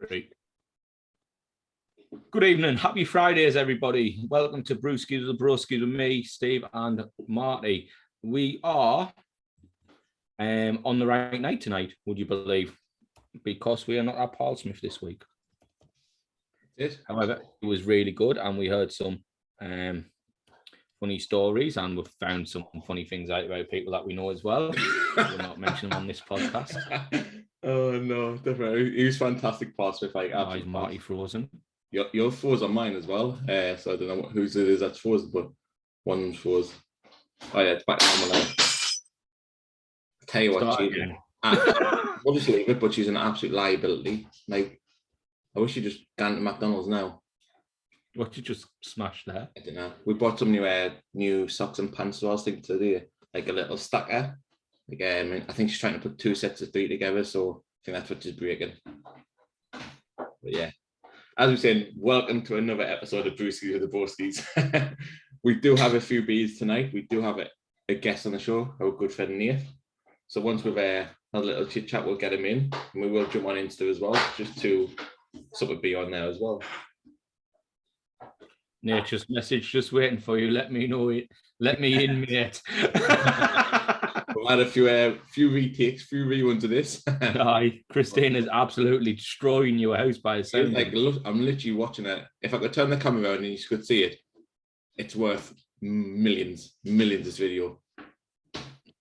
Great. Good evening. Happy Fridays, everybody. Welcome to Brewskis with the Broskis with me, Steve and Marty. We are on the right night tonight, would you believe? Because we are not at Paul Smith this week. However, it was really good and we heard some funny stories and we've found some funny things out about people that we know as well. We'll not mention them on this podcast. Oh no, definitely. He was fantastic, Posh One. Like, Is Marty frozen? Your froze on mine as well. So I don't know whose it is that's frozen, but one's froze. Oh yeah, it's back to normal now. I tell you what, we'll just leave it, but she's an absolute liability. Like, I wish you just gone to McDonald's now. What you just smashed there? I don't know. We bought some new socks and pants, so I was thinking today, like a little stacker. Like, I think she's trying to put 2 sets of 3 together, so I think that's what she's breaking. But yeah, as we said, welcome to another episode of Brewskis with the Broskis. We do have a few beers tonight. We do have a guest on the show, our good friend Nath. So once we've had a little chit chat, we'll get him in, and we will jump on Insta as well, just to sort of be on there as well. Nature's message just waiting for you. Let me know it. Let me in, mate. We've had a few retakes, few reruns of this. Aye, Christine is absolutely destroying your house by the sound. Like, look, I'm literally watching it. If I could turn the camera around and you could see it, it's worth millions, this video.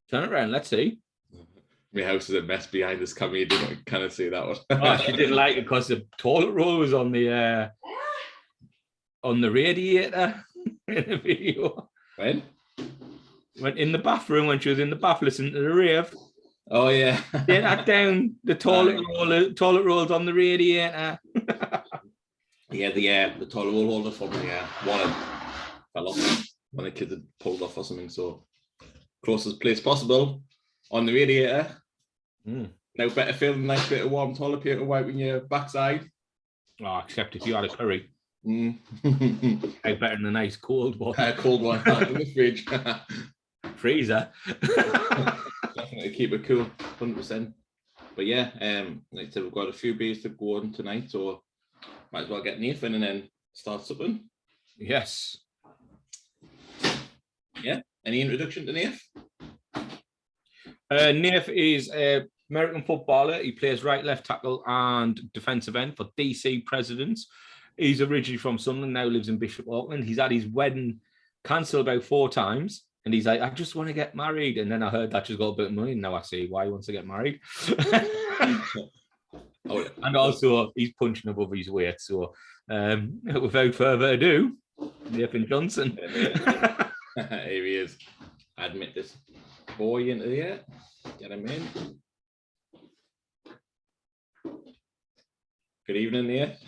Turn it around, let's see. My house is a mess behind this camera. You didn't kind of see that one. Oh, she didn't like it because the toilet roll was on the radiator in the video. When? Went in the bathroom when she was in the bath listening to the rave. Oh yeah. They had down the toilet rolls on the radiator. Yeah, the toilet roll holder from the one fell off when the kids had pulled off or something. So closest place possible on the radiator. Now better feel a nice bit of warm toilet paper wiping your backside. Oh, except if you had a curry. How better than a nice cold one. Cold one in the fridge. Freezer. Definitely keep it cool, 100%. But yeah, like I said, we've got a few beers to go on tonight, so might as well get Nath in and then start something. Yes. Yeah. Any introduction to Nath? Nath is an American footballer. He plays right, left tackle and defensive end for DC Presidents. He's originally from Sunderland, now lives in Bishop Auckland. He's had his wedding cancelled about 4 times. And he's like, I just want to get married. And then I heard that she's got a bit of money. And now I see why he wants to get married. And also, he's punching above his weight. So without further ado, Nathan Johnson. Here he is. Admit this boy into the air. Get him in. Good evening, Nath.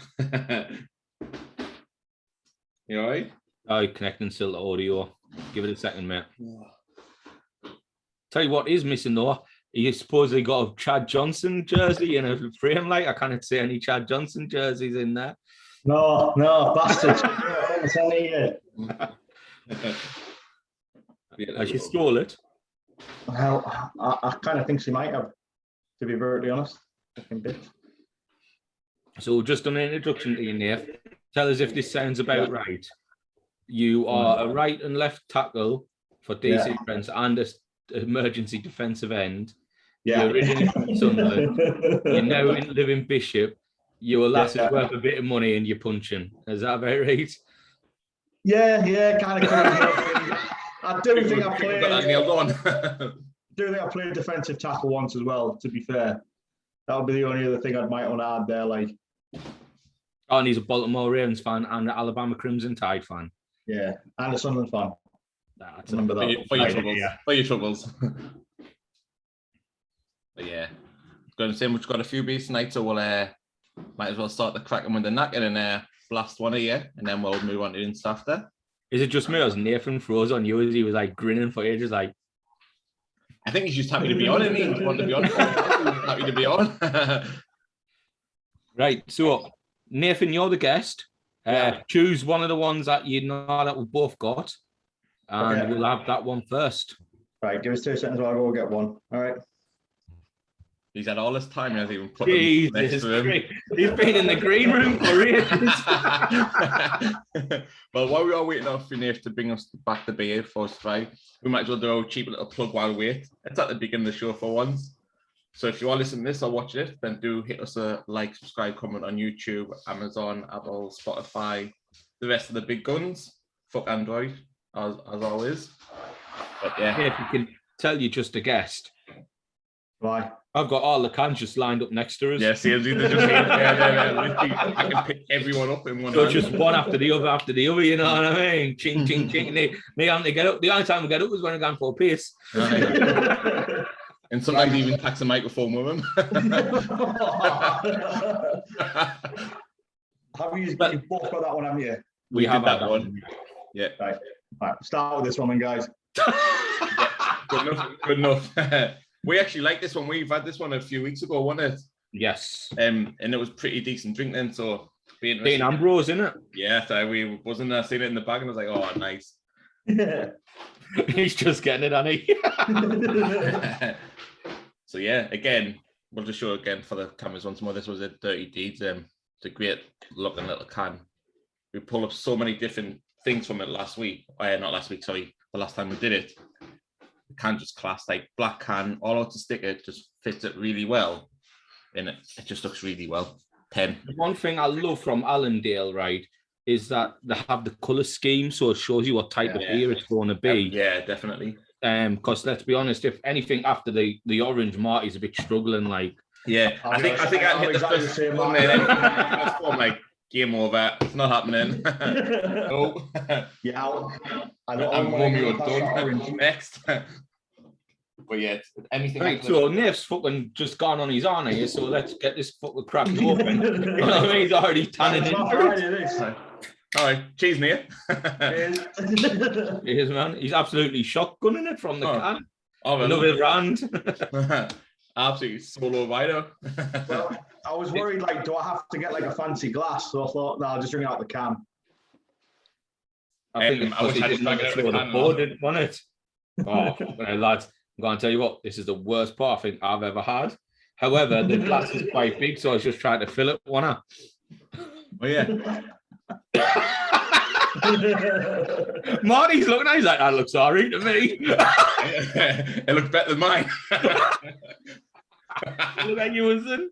You all right? Oh, connecting still to audio. Give it a second, mate. Tell you what is missing though. He supposedly got a Chad Johnson jersey in a frame. Like, I can't see any Chad Johnson jerseys in there. No, bastards. Has she stole it? Well, I kind of think she might have, to be very honest. So just an introduction to you, Nath. Tell us if this sounds about right. You are a right and left tackle for DC Friends and an emergency defensive end. Yeah. You're originally from Sunderland. You now live in Bishop. Your lass is worth a bit of money and you're punching. Is that about right? Yeah, kind of. I do think I played. I played defensive tackle once as well. To be fair, that would be the only other thing I might want to add there. Like, oh, and he's a Baltimore Ravens fan and an Alabama Crimson Tide fan. Yeah, and a Sunderland fan. Remember that for your troubles. But yeah, going to say we've got a few beats tonight, so we'll might as well start the cracking with the knacker and blast one here, and then we'll move on to Insta after. Is it just me or was Nathan froze on you? He was like grinning for ages, like. I think he's just happy to be on, and he just wanted to be on. He's happy to be on. Right, so Nathan, you're the guest. Choose one of the ones that you know that we both got, and we'll have that one first. Right, give us 2 seconds while I go get one. All right. He's had all this time. He hasn't even put them next Jesus to him. Christ. He's been in the green room for ages. Well, while we are waiting on Nath to bring us back the beer for us to try, we might as well do a cheap little plug while we wait. It's at the beginning of the show for once. So if you are listening to this or watching it, then do hit us a like, subscribe, comment on YouTube, Amazon, Apple, Spotify, the rest of the big guns. Fuck Android, as always. But yeah. If you can tell you just a guest. Why? I've got all the cans just lined up next to us. Yeah, see, they're just I can pick everyone up in one So hand. just one after the other, you know what I mean? Ching, ching, ching. They have to get up. The only time we get up was when I'm going for a piss. Right. And sometimes even tax a microphone with them. You've both got that one, haven't you? We have that one. Yeah. Right. Start with this one then, guys. Yeah, good enough. We actually like this one. We've had this one a few weeks ago, wasn't it? Yes. And it was pretty decent drink then, so Dean Ambrose, isn't it? Yeah, so we wasn't seeing it in the bag and I was like, oh, nice. He's just getting it, Annie. So yeah, again, we'll just show again for the cameras once more. This was a Dirty Deeds. It's a great looking little can. We pulled up so many different things from it last week. Not last week, sorry, the last time we did it. The can just class, like black can, all out to stick it, just fits it really well. And it just looks really well. 10. The one thing I love from Allendale, right, is that they have the colour scheme, so it shows you what type of beer it's going to be. Yeah, definitely. Because let's be honest, if anything after the orange, Marty's a bit struggling. Like, yeah, I think I hit the first one there. First one, like game over. It's not happening. No. Yeah, I'm Romeo done next. But yeah, anything. Right, so Nath's fucking just gone on his own here, so let's get this fucking crap open. You know what I mean? He's already tanning in. All right, cheers, Nath. Cheers, man. He's absolutely shotgunning it from the can. Oh, another round. Absolutely solo rider. Well, I was worried, like, do I have to get like a fancy glass? So I thought, no, I'll just drink it out the can. I think I wish I didn't throw the board in on it. Oh, lads, I'm going to tell you what, this is the worst part I think I've ever had. However, the glass is quite big, so I was just trying to fill it, wasn't I? Oh, yeah. Marty's looking at, he's like, that looks all right to me. It looks better than mine. Look at you, Wilson.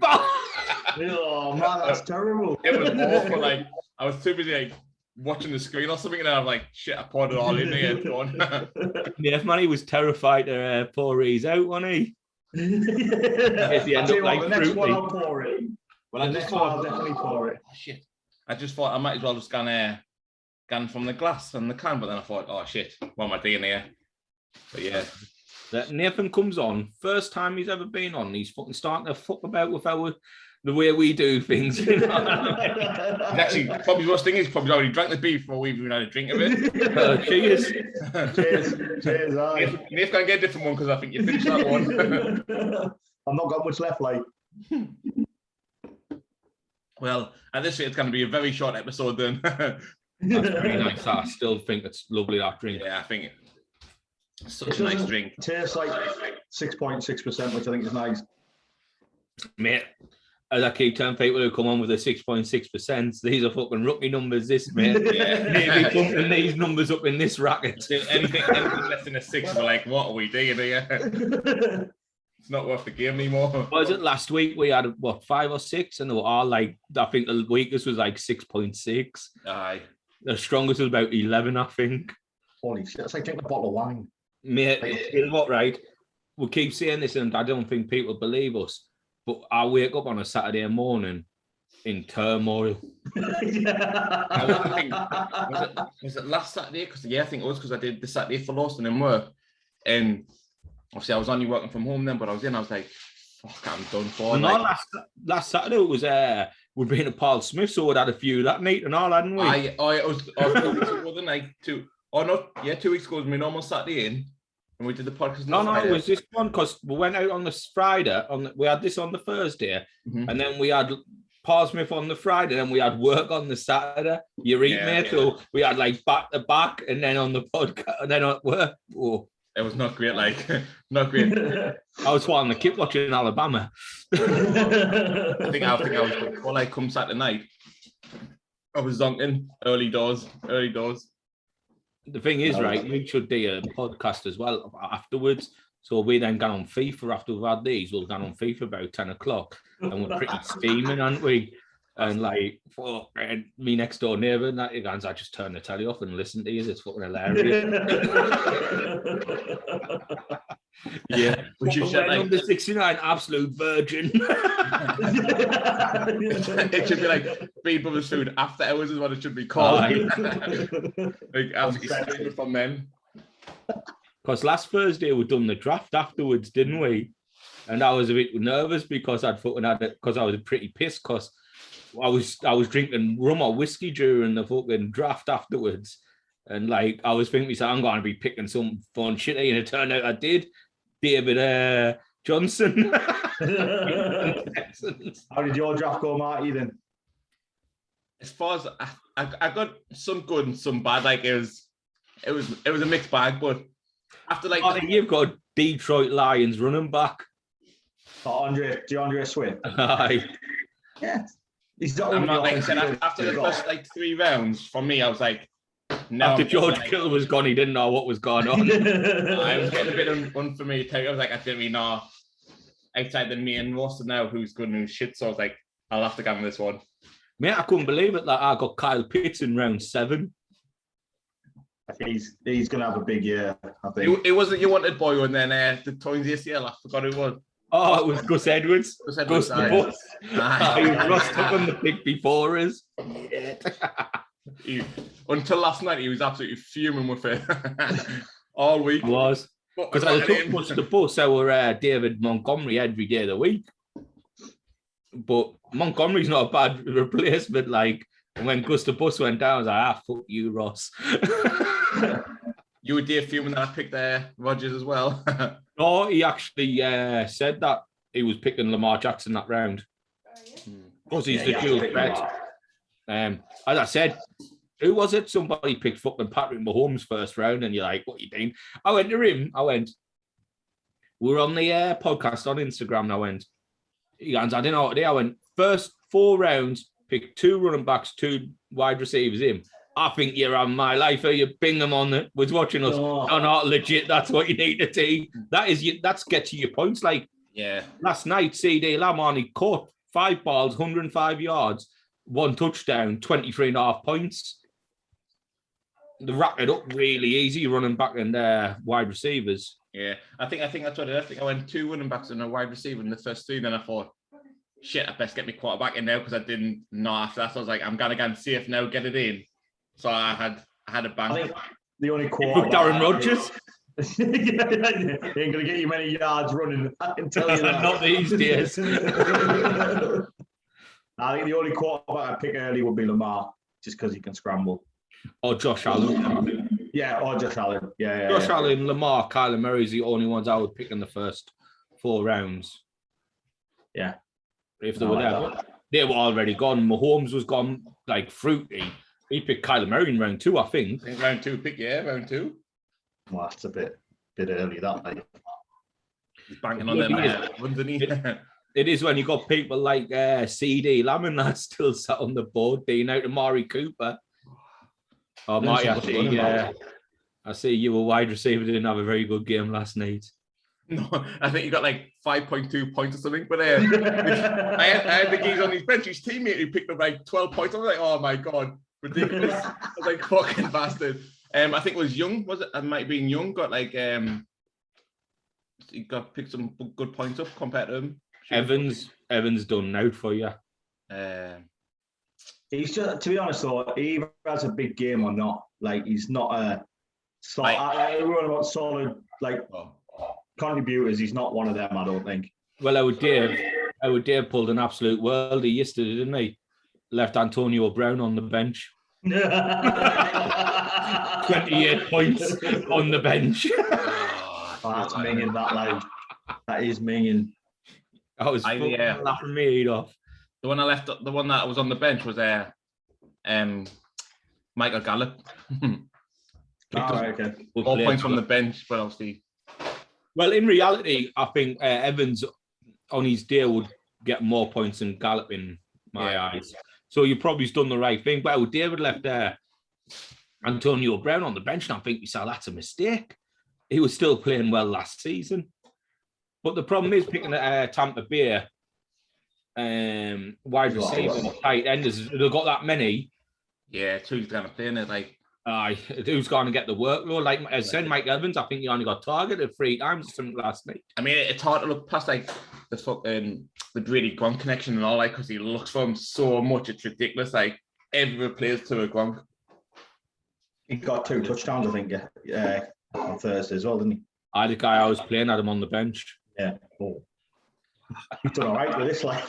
Oh man, that's terrible. It was awful. Like, I was too busy like watching the screen or something, and I'm like, shit, I poured it all in there. Yeah, man, he was terrified to pour his out, wasn't he? If he ended up like the next one I'll pour it. Well, I just thought I'll definitely pour it. Oh, shit. I just thought I might as well just gan from the glass and the can, but then I thought, oh shit, what am I doing here? But yeah. Nathan comes on, first time he's ever been on, he's fucking starting to fuck about with the way we do things. You know? Actually, probably the worst thing is probably already drank the beer before we've even had a drink of it. Cheers. Cheers. Nath can get a different one because I think you finished that one. I've not got much left, like. Well, at this rate, it's going to be a very short episode then. That's pretty nice. I still think it's lovely, that drink. Yeah, I think it's such a nice drink. It tastes like 6.6%, which I think is nice. Mate, as I keep telling people who come on with the 6.6%, these are fucking rookie numbers, this, mate. Maybe pumping these numbers up in this racket. Anything less than a 6, we're like, what are we doing here? It's not worth the game anymore. Was it last week we had, 5 or 6? And they were all like, I think the weakest was like 6.6. Aye. The strongest was about 11, I think. Holy shit, it's like drinking a bottle of wine. Mate, you know what, right? We keep saying this and I don't think people believe us, but I wake up on a Saturday morning in turmoil. I think, was it last Saturday? Because I think it was because I did the Saturday for Lawson in work. And obviously I was only working from home then, but I was like, fuck, I'm done for. No, like, last Saturday it was we'd been at Paul Smith, so we'd had a few that night and all, hadn't we? It was 2 weeks ago the night, 2 weeks ago was my normal Saturday in, and we did the podcast. No, it was this one because we went out on the Friday. We had this on the Thursday, and then we had Paul Smith on the Friday, and we had work on the Saturday. You read, mate. So we had like back to back, and then on the podcast, and then at work. Oh, It was not great, like, not great. I was wanting to keep watching Alabama. I think I was before I come Saturday night. I was zonking early doors. The thing is, right, we should do a podcast as well afterwards. So we then got on FIFA after we've had these. We'll go on FIFA about 10 o'clock and we're pretty steaming, aren't we? And like, and me next door neighbour, and that guys, I just turn the telly off and listen to you. It's fucking hilarious. Yeah, we should shut like number 69, absolute virgin. It should be like Big Brother's Food After Hours is what it should be called. Like absolutely steaming from them. Because last Thursday we done the draft afterwards, didn't we? And I was a bit nervous because I'd fucking had it because I was pretty pissed because I was drinking rum or whiskey during the fucking draft afterwards. And like I was thinking myself, I'm gonna be picking some fun shit, and it turned out I did. David Johnson. How did your draft go, Marty, then? As far as I got some good and some bad, like it was a mixed bag, but after like I think you've got Detroit Lions running back. DeAndre Swift. Aye. Yeah. He's not like I said, after the first like 3 rounds, for me, I was like, no. After George Kittle was gone, he didn't know what was going on. I was getting a bit unfamiliar. I was like, I didn't really know outside the main roster now who's good and who's shit. So I was like, I'll have to go on this one. Mate, I couldn't believe it. Like I got Kyle Pitts in round 7. He's going to have a big year, I think. It wasn't your wanted boy, and then the Toys ACL, I forgot who it was. Oh, it was Gus Edwards. Gus the Bus. He was lost up on the pick before us. Until last night, he was absolutely fuming with it all week. He was. Because I took Bus the Bus, our David Montgomery every day of the week. But Montgomery's not a bad replacement. Like, when Gus the Bus went down, I was like, fuck you, Ross. You were Dave fuming that I picked Rodgers as well. No, he actually said that he was picking Lamar Jackson that round. Because he's the dual threat. As I said, who was it? Somebody picked fucking Patrick Mahomes first round, and you're like, what are you doing? I went to him. We were on the podcast on Instagram, and I went, I didn't know what to do. I went, first 4 rounds, pick 2 running backs, 2 wide receivers in. I think you're on my life. Are you Bingham on that was watching us? Oh, not legit. That's what you need to do. That's get you your points. Like, yeah, last night, CD Lamb only caught 5 balls, 105 yards, 1 touchdown, 23.5 points. They racked it up really easy, running back and wide receivers. Yeah, I think that's what I did. I think I went 2 running backs and a wide receiver in the first 3. Then I thought, shit, I best get my quarterback in now because I didn't know after that. So I was like, I'm gonna get safe now, get it in. So I had a bank. I think the only quarterback. Darren Rodgers. He ain't gonna get you many yards running. I can tell you that. Not these days. I think the only quarterback I pick early would be Lamar, just because he can scramble. Or Josh Allen. Yeah, or Josh Allen. Yeah. Josh Allen, Lamar, Kyler Murray's the only ones I would pick in the first 4 rounds. Yeah. If they were there. They were already gone. Mahomes was gone like fruity. He picked Kyler Murray in round 2, I think. Round 2 pick, yeah, round 2. Well, that's a bit early, that, mate. He's banging on them, wasn't he? It is when you got people like CD Lamb and that still sat on the board, being out of Amari Cooper. Oh, Marty, I see you were wide receiver, didn't have a very good game last night. No, I think he got like 5.2 points or something. But I had the geese on his bench. His teammate who picked up like 12 points. I was like, oh my God, ridiculous. I was like, fucking bastard. I think it was Young, was it? It might have been Young, got like, he got picked some good points up compared to him. Evans done out for you. He's just, to be honest though, he either has a big game or not. Like, he's not a everyone about solid contributors. He's not one of them, I don't think. Well, our Dave pulled an absolute worldie yesterday, didn't he? Left Antonio Brown on the bench. 28 points on the bench. That's minging, that loud. That is minging. I was laughing me head off. The one that was on the bench was Michael Gallup. Okay. 4 points from the bench, but obviously. Well, in reality, I think Evans on his day would get more points than Gallup in my eyes. So you probably done the right thing. But David left Antonio Brown on the bench, and I think you said that's a mistake. He was still playing well last season. But the problem is picking Tampa Bay wide receiver and tight end. They've got that many. Yeah, who's going to play in it? Like, who's going to get the workload? Like I said, Mike Evans, I think he only got targeted 3 times or something last night. I mean, it's hard to look past like the Brady Gronk connection and all that because he looks for him so much. It's ridiculous. Like everyone plays to a Gronk. He got 2 touchdowns, I think, on Thursday as well, didn't he? I had a guy I was playing, had him on the bench. Yeah. Oh. He's done all right with this, like.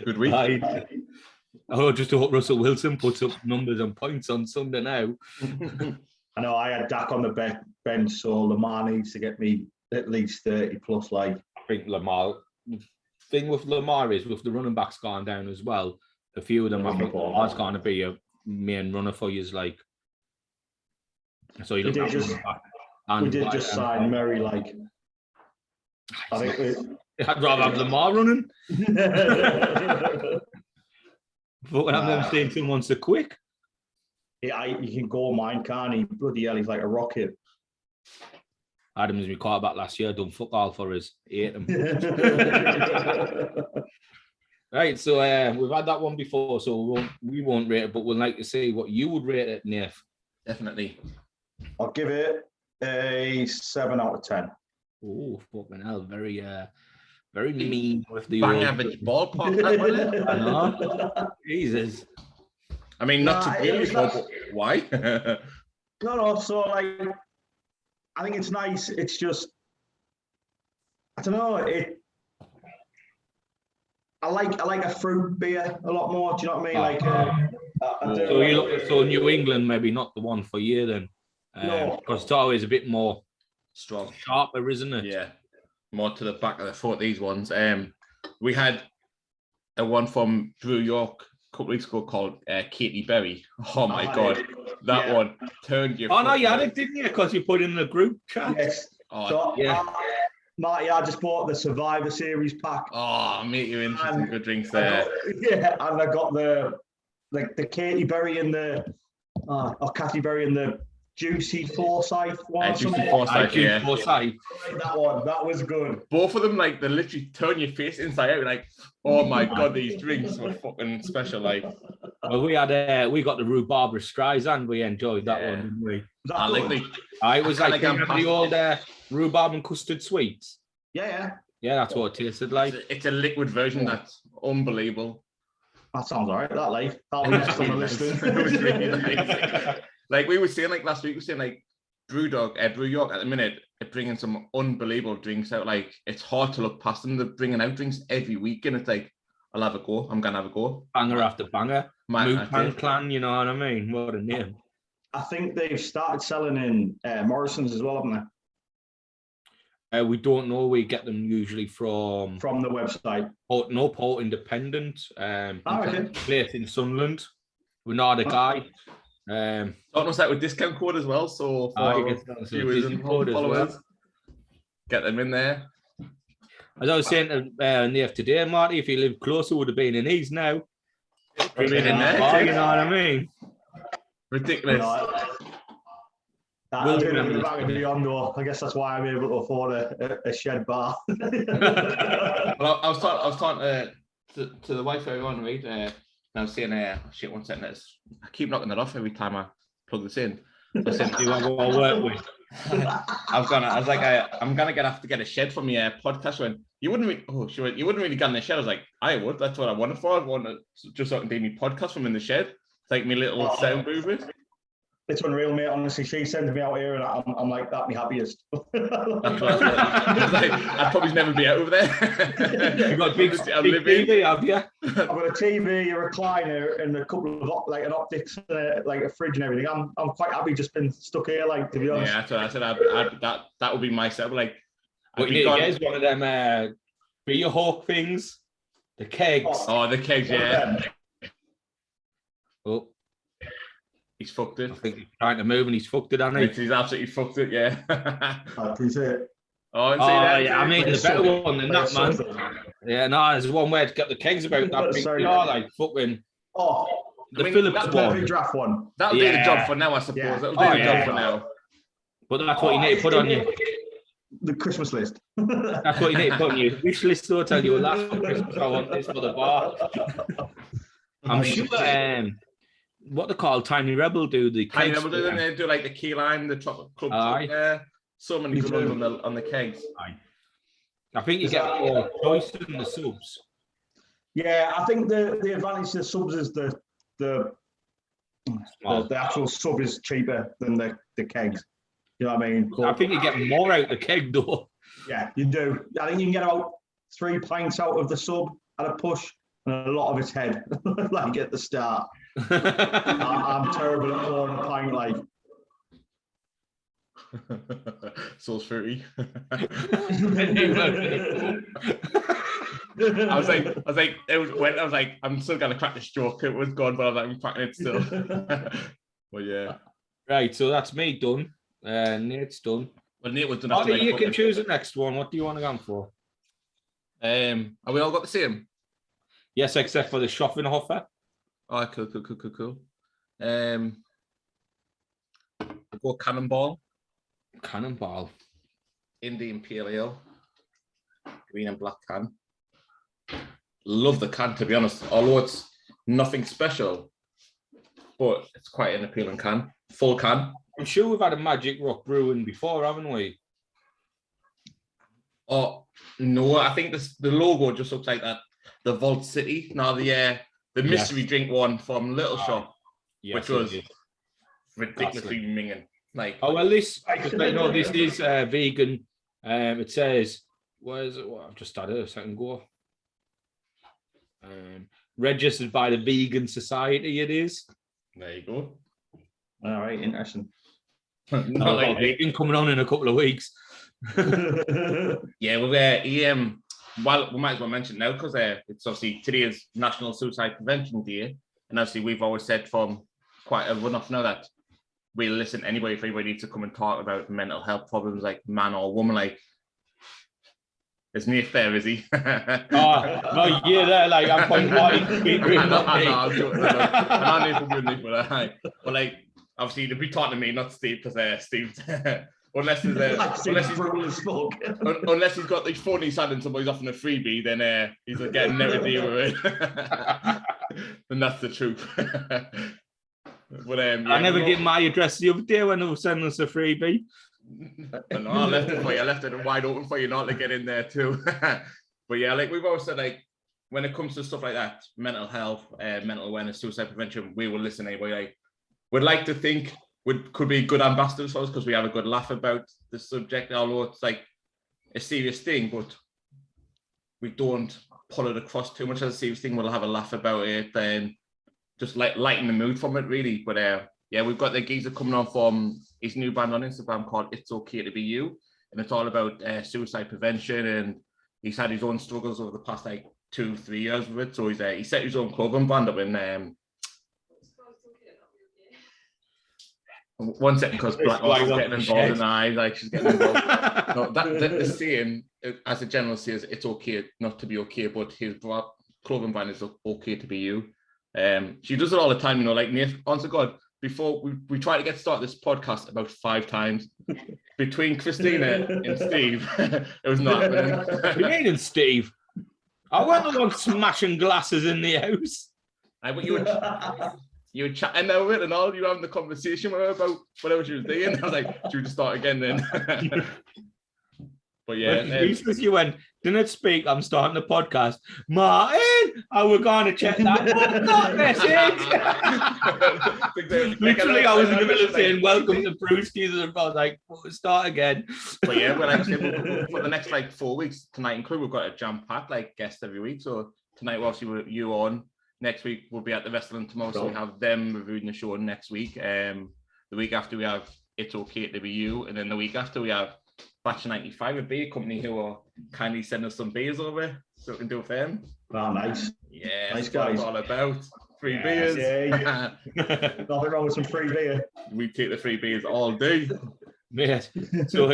Good week. Just to hope Russell Wilson puts up numbers and points on Sunday now. I know I had Dak on the bench, so Lamar needs to get me at least 30 plus. Like, I think Lamar. The thing with Lamar is with the running backs going down as well. A few of them, I think Lamar's going to be a main runner for you. Like, so you don't have back. And we did just sign Murray. Like, I think I'd rather have Lamar running. But I've never seen someone so quick. Yeah, you can go mine, can't he? Bloody hell, he's like a rocket. Adams was my quarterback last year, done fuck all for us. Ate him. Right, so we've had that one before, so we won't rate it, but we'd like to see what you would rate it, Nath. Definitely. I'll give it a 7 out of 10. Oh, fucking hell, very mean with the bang average ballpark. That I know. Jesus. I mean, not to be but why? No. So like, I think it's nice. It's just, I don't know. I like a fruit beer a lot more. Do you know what I mean? So you look at New England, maybe not the one for you then. No, because it's always a bit more strong, sharper, isn't it? Yeah. More to the back of the foot, these ones. We had a one from Brew York a couple weeks ago called Katy Berry. Oh my God. That one turned your no, you had it, didn't you? Because you put in the group chat. Yes. Marty, I just bought the Survivor Series pack. Oh, mate, you're in some good drinks there. And I got the Katy Berry and the Katy Berry and the Juicy Forsyth one. Juicy Forsyth, yeah. That one, that was good. Both of them, like, they literally turn your face inside out. Like, oh my God, these drinks were fucking special. Like, well, we got the rhubarb Streisand. We enjoyed that one, didn't we? I like it was like the old rhubarb and custard sweets. Yeah, that's what it tasted like. It's a liquid version that's unbelievable. That sounds all right. That life. That'll be next on the list. It was really nice. Like we were saying, like last week, we were saying like Brew York at the minute, they're bringing some unbelievable drinks out. Like it's hard to look past them. They're bringing out drinks every week, and it's like, I'll have a go. I'm gonna have a go. Banger after banger. Mood Clan, you know what I mean? What a name. I think they've started selling in Morrison's as well, haven't they? We don't know. We get them usually from the website. Port Independent. Okay. Place in Sunderland. We're not a guy. Don't know that with discount code as well. So for viewers and followers, get them in there. As I was saying to Nath today, Marty, if he lived closer, would have been in his now. Been in there, you know what I mean? Ridiculous. I guess that's why I'm able to afford a shed bar. Well, I was talking to the wife earlier on, right? And I was saying, shit, one second. I keep knocking that off every time I plug this in. I was saying, you want to work with? I'm gonna have to get a shed for my podcast. When you wouldn't really get in the shed. I was like, I would. That's what I wanted for. I wanted just so I can do my podcast from in the shed. It's like my little sound booth. It's unreal, mate. Honestly, she sends me out here, and I'm like, that'd be happiest. I'd probably never be out over there. You've got a big TV, have you? I've got a TV, a recliner, and a couple of an optics, like a fridge and everything. I'm quite happy just been stuck here, like, to be honest. Yeah, that's what I said. That would be my setup. Like, what you need is one of them beer hawk things, the kegs. Oh, the kegs, yeah. Oh. He's fucked it. I think he's trying to move and he's fucked it, hasn't he? He's absolutely fucked it, yeah. I appreciate it. Oh, yeah, I mean, the better one than that, man. Yeah, no, there's one way to get the kegs about that big jar, like fucking. Oh, the Phillips one. Big draft one. That'll do the job for now, I suppose. Yeah. That'll do the job for now. But that's what you need to put on your. The Christmas list. That's what you need to put on your wish list. So I'll tell you, last for Christmas, I want this for the bar. I'm sure. What they call Tiny Rebel do the Tiny Rebel do them. They do like the key lime, the chocolate club. So many good ones on the kegs. Aye. I think you get more choice in the subs. Yeah, I think the advantage to the subs is the actual sub is cheaper than the kegs. You know what I mean? But, I think you get more out the keg though. Yeah, you do. I think you can get about 3 pints out of the sub at a push, and a lot of it's head, like at the start. I'm terrible at pouring a pint, like. So fruity. I was like, I'm still gonna crack this joke. It was gone, but I was like, I'm cracking it still. But yeah. Right, so that's me done. Nate's done. Well, Nate was done. Oh, you can choose the next one. What do you want to go for? Are we all got the same? Yes, except for the Schaffenhofer. Oh, cool. I'll go Cannonball. Cannonball. Indian Pale Ale. Green and black can. Love the can, to be honest. Although it's nothing special, but it's quite an appealing can. Full can. I'm sure we've had a Magic Rock brewing before, haven't we? Oh, no. I think the logo just looks like that. The Vault City. Now, the mystery drink one from Little Shop, which was ridiculously minging. Like, oh well, this is vegan. It says, where is it? Well, I've just had it a second ago. Registered by the Vegan Society. It is. There you go. All right, interesting. Not like vegan coming on in a couple of weeks. Yeah, well, well, we might as well mention it now because it's obviously today is National Suicide Prevention Day, and obviously we've always said from quite a run off now that we'll listen anyway if anybody needs to come and talk about mental health problems, like man or woman. Like, is Nath there? Is he? No, you're there. Like I'm pointing I'm joking. But like, obviously, they'll be talking to me, not Steve, because Steve's. Unless he's got these phony sudden somebody's offering a freebie, then he's getting no deal with it. And that's the truth. But I never gave my address the other day when they were sending us a freebie. No, I left it for you. I left it wide open for you not to get in there too. But yeah, like we've always said, like when it comes to stuff like that, mental health, mental awareness, suicide prevention, we will listen anyway. Like we'd like to think could be good ambassadors for us because we have a good laugh about the subject, although it's like a serious thing, but we don't pull it across too much as a serious thing. We'll have a laugh about it and just like lighten the mood from it, really. But yeah, we've got the geezer coming on from his new band on Instagram called It's Okay to Be You, and it's all about suicide prevention, and he's had his own struggles over the past like 2-3 years with it. So he set his own clothing brand up in one second, because Black Horse is getting involved in the eyes, like she's getting involved. No, the saying, as a general says, it's okay not to be okay, but his clothing brand is okay to be you. She does it all the time, you know, like Nath, honest to God, before we tried to get started this podcast about 5 times. Between Christina and Steve, it was not happening. You mean Steve? I wasn't the one smashing glasses in the house. But you were chatting over it and all, you were having the conversation with her about whatever she was doing. I was like, should we just start again then? But yeah. You went, didn't speak, I'm starting the podcast. Martin, we're going to check that message. Literally, I was in the middle of saying, welcome to Brewskis, and I was like, start again. But yeah, well, like I said, for the next like 4 weeks, tonight and crew, we've got a jam-packed like guest every week. So tonight, we're obviously with you on. Next week, we'll be at the restaurant tomorrow, so we have them reviewing the show next week. The week after, we have It's Okay to Be You. And then the week after, we have Batch 95, a beer company who are kindly sending us some beers over, so we can do it for them. Oh, nice. Yeah, nice guys. All about. Free beers. Yeah. Nothing wrong with some free beer. We take the free beers all day. Mate, so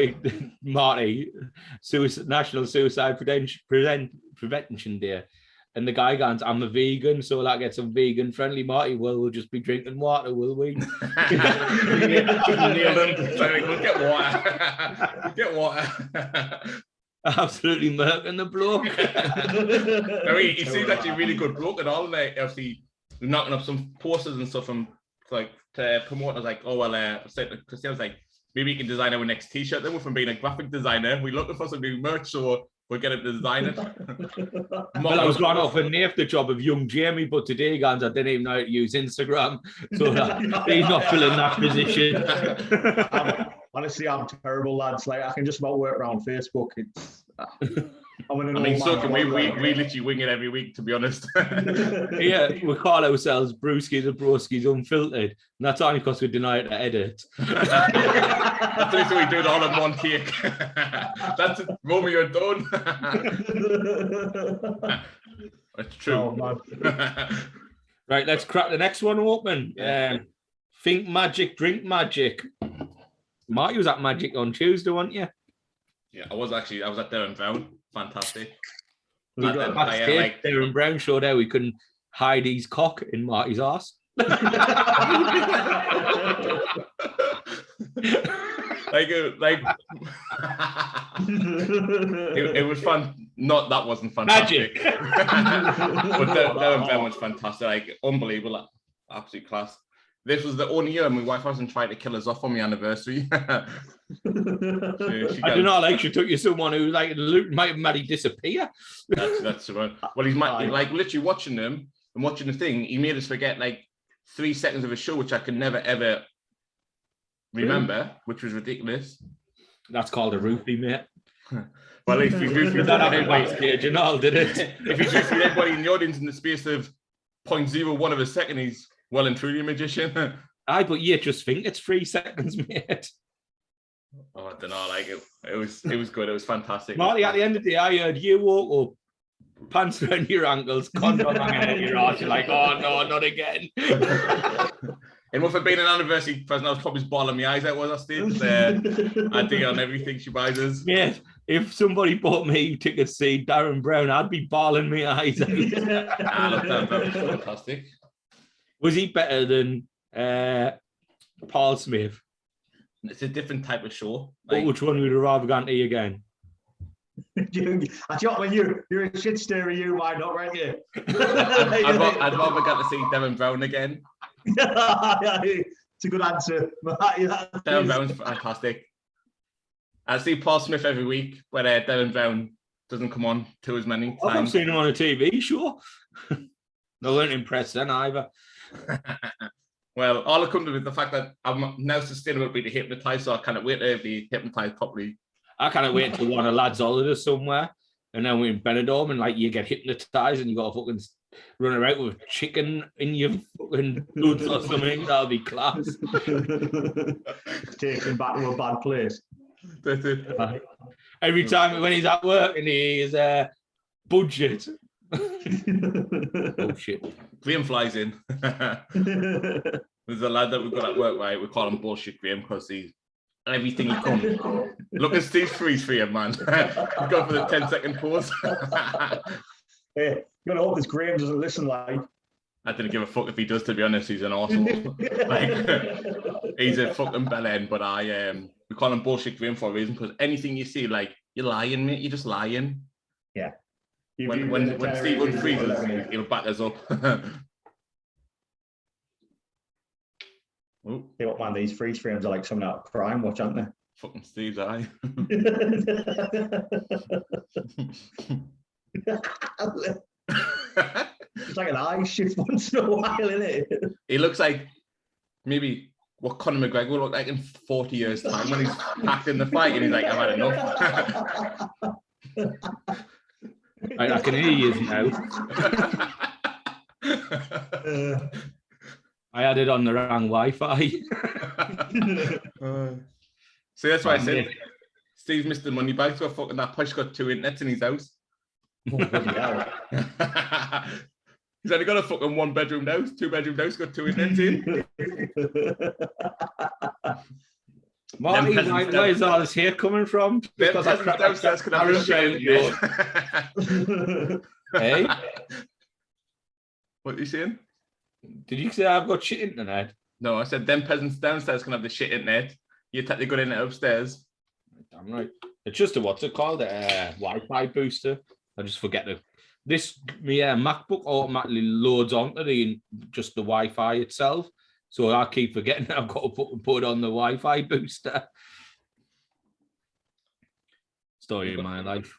Marty, National Suicide Prevention Day, and the guy goes, I'm a vegan, so like get some vegan friendly. Marty, well, we'll just be drinking water, will we? Nailed him. Sorry, we'll get water. Get water. Absolutely murking the bloke. I mean, he seems actually a really good bloke and all. Like, obviously, knocking up some posters and stuff from like to promoters. Like, oh well, Christian's like, maybe you can design our next T-shirt. Then we're from being a graphic designer. We're looking for some new merch, so we'll get him to design it. Well, I was going off and Nath the job of young Jamie, but today, guys, I didn't even know how to use Instagram, so he's not filling that position. Honestly, I'm terrible, lads. Like, I can just about work around Facebook. It's. So can we literally wing it every week, to be honest. Yeah, we call ourselves Brewskis and Broskis Unfiltered, and that's only because we deny it to edit. That's the reason we do it all in one take. That's it. Romy, you're done. That's true. Oh, man. Right, let's crack the next one open. Think magic, drink magic. Marty was at Magic on Tuesday, weren't you? Yeah, I was at Darren Brown. Fantastic. Darren Brown showed how we couldn't hide his cock in Marty's arse. It was fun. That wasn't fantastic. Magic. But Darren Brown was fantastic. Like, unbelievable. Absolute class. This was the only year my wife wasn't trying to kill us off on my anniversary. I do not like she took you someone who like might have made he disappear. That's the one. Well, he's like literally watching them and watching the thing. He made us forget like 3 seconds of a show, which I can never ever remember, which was ridiculous. That's called a roofie, mate. Well, if he's roofing that happened backstage and all, did it? If he's roofing everybody in the audience in the space of 0.01 of a second, he's well and truly a magician. Aye, but you just think it's 3 seconds, mate. Oh, I don't know. Like it was good. It was fantastic. Marty, at the end of the day, I heard you woke up, pants around your ankles, condom hanging out your arse. You're like, oh no, not again. And with it being an anniversary present, I was probably bawling my eyes out while I stayed. I think on everything she buys us. Yeah, if somebody bought me tickets to see Darren Brown, I'd be bawling my eyes out. That was fantastic. Was he better than Paul Smith? It's a different type of show. Like, which one would you rather gone to again? I thought when you're a shit stirrer, you might not, right? You. I'd rather get to see Darren Brown again. It's a good answer. Darren Brown's fantastic. I see Paul Smith every week, but Darren Brown doesn't come on to as many times. I've seen him on a TV show. I weren't impressed then either. Well, all I come to is the fact that I'm now sustainable to be hypnotized, so I can't wait to be hypnotized properly. I can't wait until one of lads' holidays somewhere, and then we're in Benidorm, and like you get hypnotized, and you got to fucking run around with chicken in your fucking goods or something. That'll be class. Take him back to a bad place. That's it. Every time when he's at work and he's budget. Oh shit. Graham flies in. There's a lad that we've got at work, right? We call him Bullshit Graham because he's everything he comes. Look at Steve's freeze for him, man. He's going for the 10-second pause. Hey, you gotta hope this Graham doesn't listen like. I didn't give a fuck if he does, to be honest. He's an awesome. Like, he's a fucking bellend, but we call him Bullshit Graham for a reason, because anything you see, like, you're lying, mate. You're just lying. Yeah. When Steve unfreezes, he'll back us up. Hey, what, man, these freeze frames are like something out of Crime Watch, aren't they? Fucking Steve's eye. It's like an eye shift once in a while, isn't it? He looks like maybe what Conor McGregor will look like in 40 years' time when he's packed in the fight and he's like, I've had enough. I can hear you now. I had it on the wrong Wi-Fi. So that's why I said Steve's Mr. Moneybags got fucking that push got 2 internets in his house. Oh, bloody hell. He's only got a fucking 1-bedroom house, 2-bedroom house, got 2 inlets in. Marty, where's all this here coming from? Because I downstairs could have a shit in net. Hey? What are you saying? Did you say I've got shit internet? No, I said them peasants downstairs can have the shit internet. You take the good internet upstairs. Damn right. It's just a, what's it called? A Wi-Fi booster. I just forget it. This MacBook automatically loads onto just the Wi-Fi itself. So I keep forgetting I've got to put on the Wi-Fi booster. Story of my life.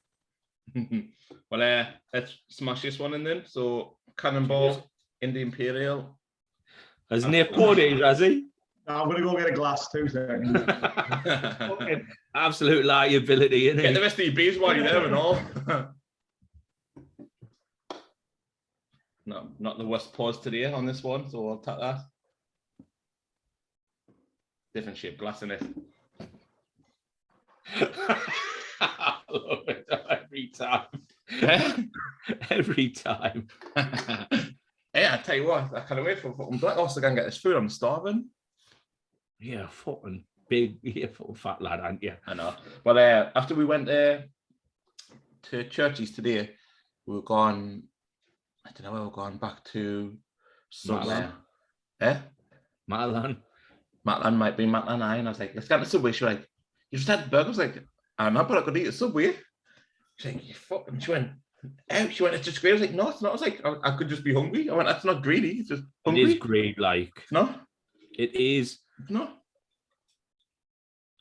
Well, let's smash this one in then. So, Cannonball, Indy Imperial. Has Nath poured it, has he? I'm going to go get a glass 2 seconds. Absolute liability, isn't it? Get the rest of your beers while you're there and all. No, not the worst pause today on this one, so I'll take that. Different shaped glass in it. I love it every time. Every time. Hey, I tell you what, I can't wait for fucking Black Horse to go and get this food. I'm starving. Yeah, fucking big, fucking fat lad, aren't you? I know. But after we went to Churches today, we were going, I don't know where we're going, back to somewhere. Matalan. Matalan might be Matalan Eye. And I was like, let's get to the Subway. She was like, you just had the burger? I was like, I'm not, but I could eat a Subway. She's like, you fucking, she went, oh, she went, it's just great. I was like, no, it's not. I was like, I could just be hungry. I went, that's not greedy. It's just hungry. It is great, like. No? It is. No.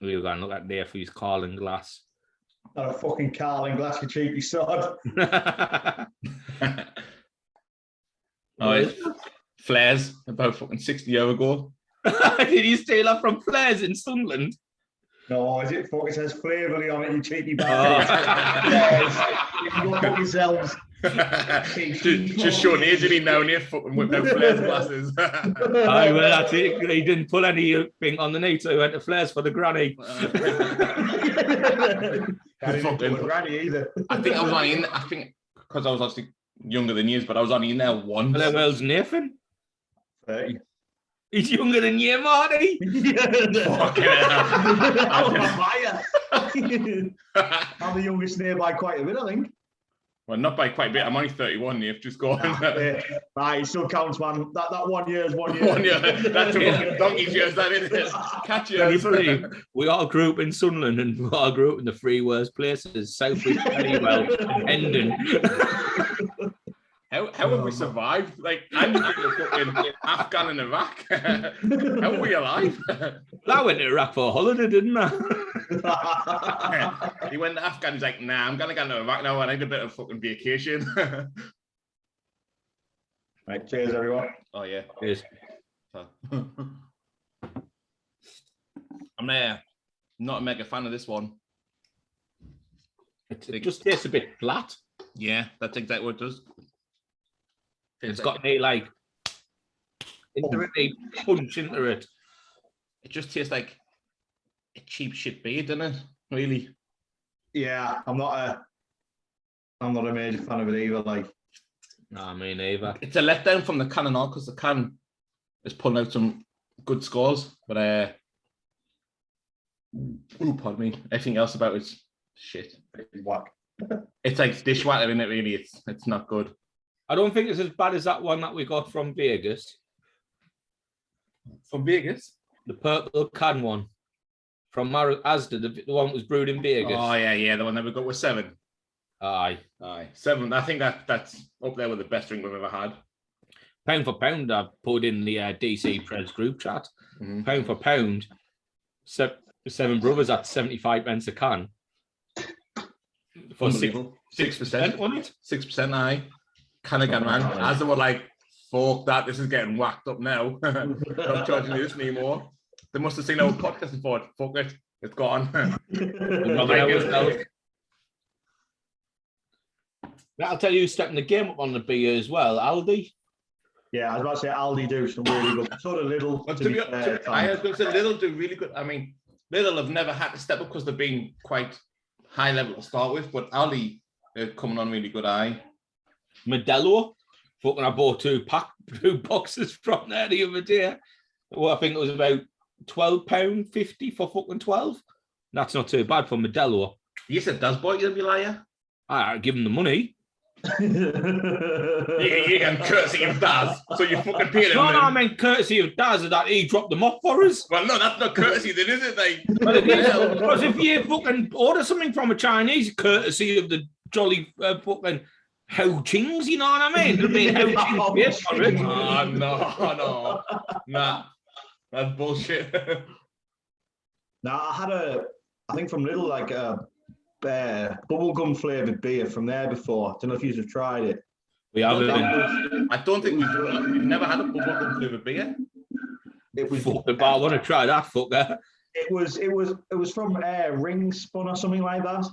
We were going to look at there for his Carling glass. Not a fucking Carling glass, you cheeky sod. Oh, Flares, about fucking 60 years ago. Did you steal that from Flares in Sunderland? No, is it? It says Flavorly on it, you cheeky bastard. Yes. You can go fuck yourselves. Just showing age now and you're fucking whipping out Flares glasses. Well, that's it. He didn't put anything on the knee, so he went to Flares for the granny. I didn't put a granny either. I think I was on in, I think, because I was obviously younger than you, but I was on email once. How well's Nathan? 30. He's younger than you, Marty. Fucking hell. I'm the youngest there by quite a bit, I think. Well, not by quite a bit. I'm only 31. You've just gone. Right, it still counts, man. That 1 year is 1 year. 1 year. That's a donkey's years, that is it. Catch you. We all grew up in Sunderland and we all grew up in the three worst places: Southwick, Pennywell, and Hendon. How have we survived? Like, I'm fucking Afghan in Iraq. How are we alive? I went to Iraq for a holiday, didn't I? He went to Afghan. He's like, nah, I'm going to go to Iraq now. I need a bit of fucking vacation. Right, cheers, everyone. Oh, yeah. Cheers. I'm not a mega fan of this one. It just tastes a bit flat. Yeah, that's exactly what it does. It's got a like punch into it. It just tastes like a cheap shit beer, doesn't it? Really? Yeah, I'm not a major fan of it either. Like, No, me neither. It's a letdown from the can and all because the can is pulling out some good scores, but pardon me. Everything else about it's shit. Whack. It's like dishwater, isn't it? Really, it's not good. I don't think it's as bad as that one that we got from Vegas. From Vegas? The purple can one. From Asda, the one that was brewed in Vegas. Oh, yeah, the one that we got was 7. Aye. 7. I think that's up there with the best drink we've ever had. Pound for pound, I put in the DC Press group chat. Mm-hmm. Pound for pound, Seven Brothers at 75 pence a can. For 6%, 6%, aye. Can again, man. As they were like, fuck that, this is getting whacked up now. Not charging me this anymore. They must have seen our podcast and thought, fuck it, it's gone. I'll tell you who's stepping the game up on the beer as well, Aldi. Yeah, I was about to say Aldi do some really good. Sort of Lidl. I was going to say Lidl do really good. I mean, Lidl have never had to step up because they've been quite high level to start with, but Aldi are coming on really good. Modelo. Fucking, I bought two boxes from there the other day. Well, I think it was about £12.50 for fucking 12. That's not too bad for Modelo. You said does boy, you liar. I give him the money. You get courtesy of Daz, so you fucking paid him. No, I meant courtesy of Daz that he dropped them off for us. Well, no, that's not courtesy then, is it? Like, Well, it is, because if you fucking order something from a Chinese, courtesy of the jolly fucking Ho Chings, you know what I mean? There'll be Ho Chings paid for it. No. Nah, that's bullshit. Now, I think from Lidl, like a bubblegum flavoured beer from there before. I don't know if you've tried it. We haven't. I don't think we've never had a bubblegum flavoured beer. It was. Fucking, I want to try that, fucker. It was from Ring Spun or something like that.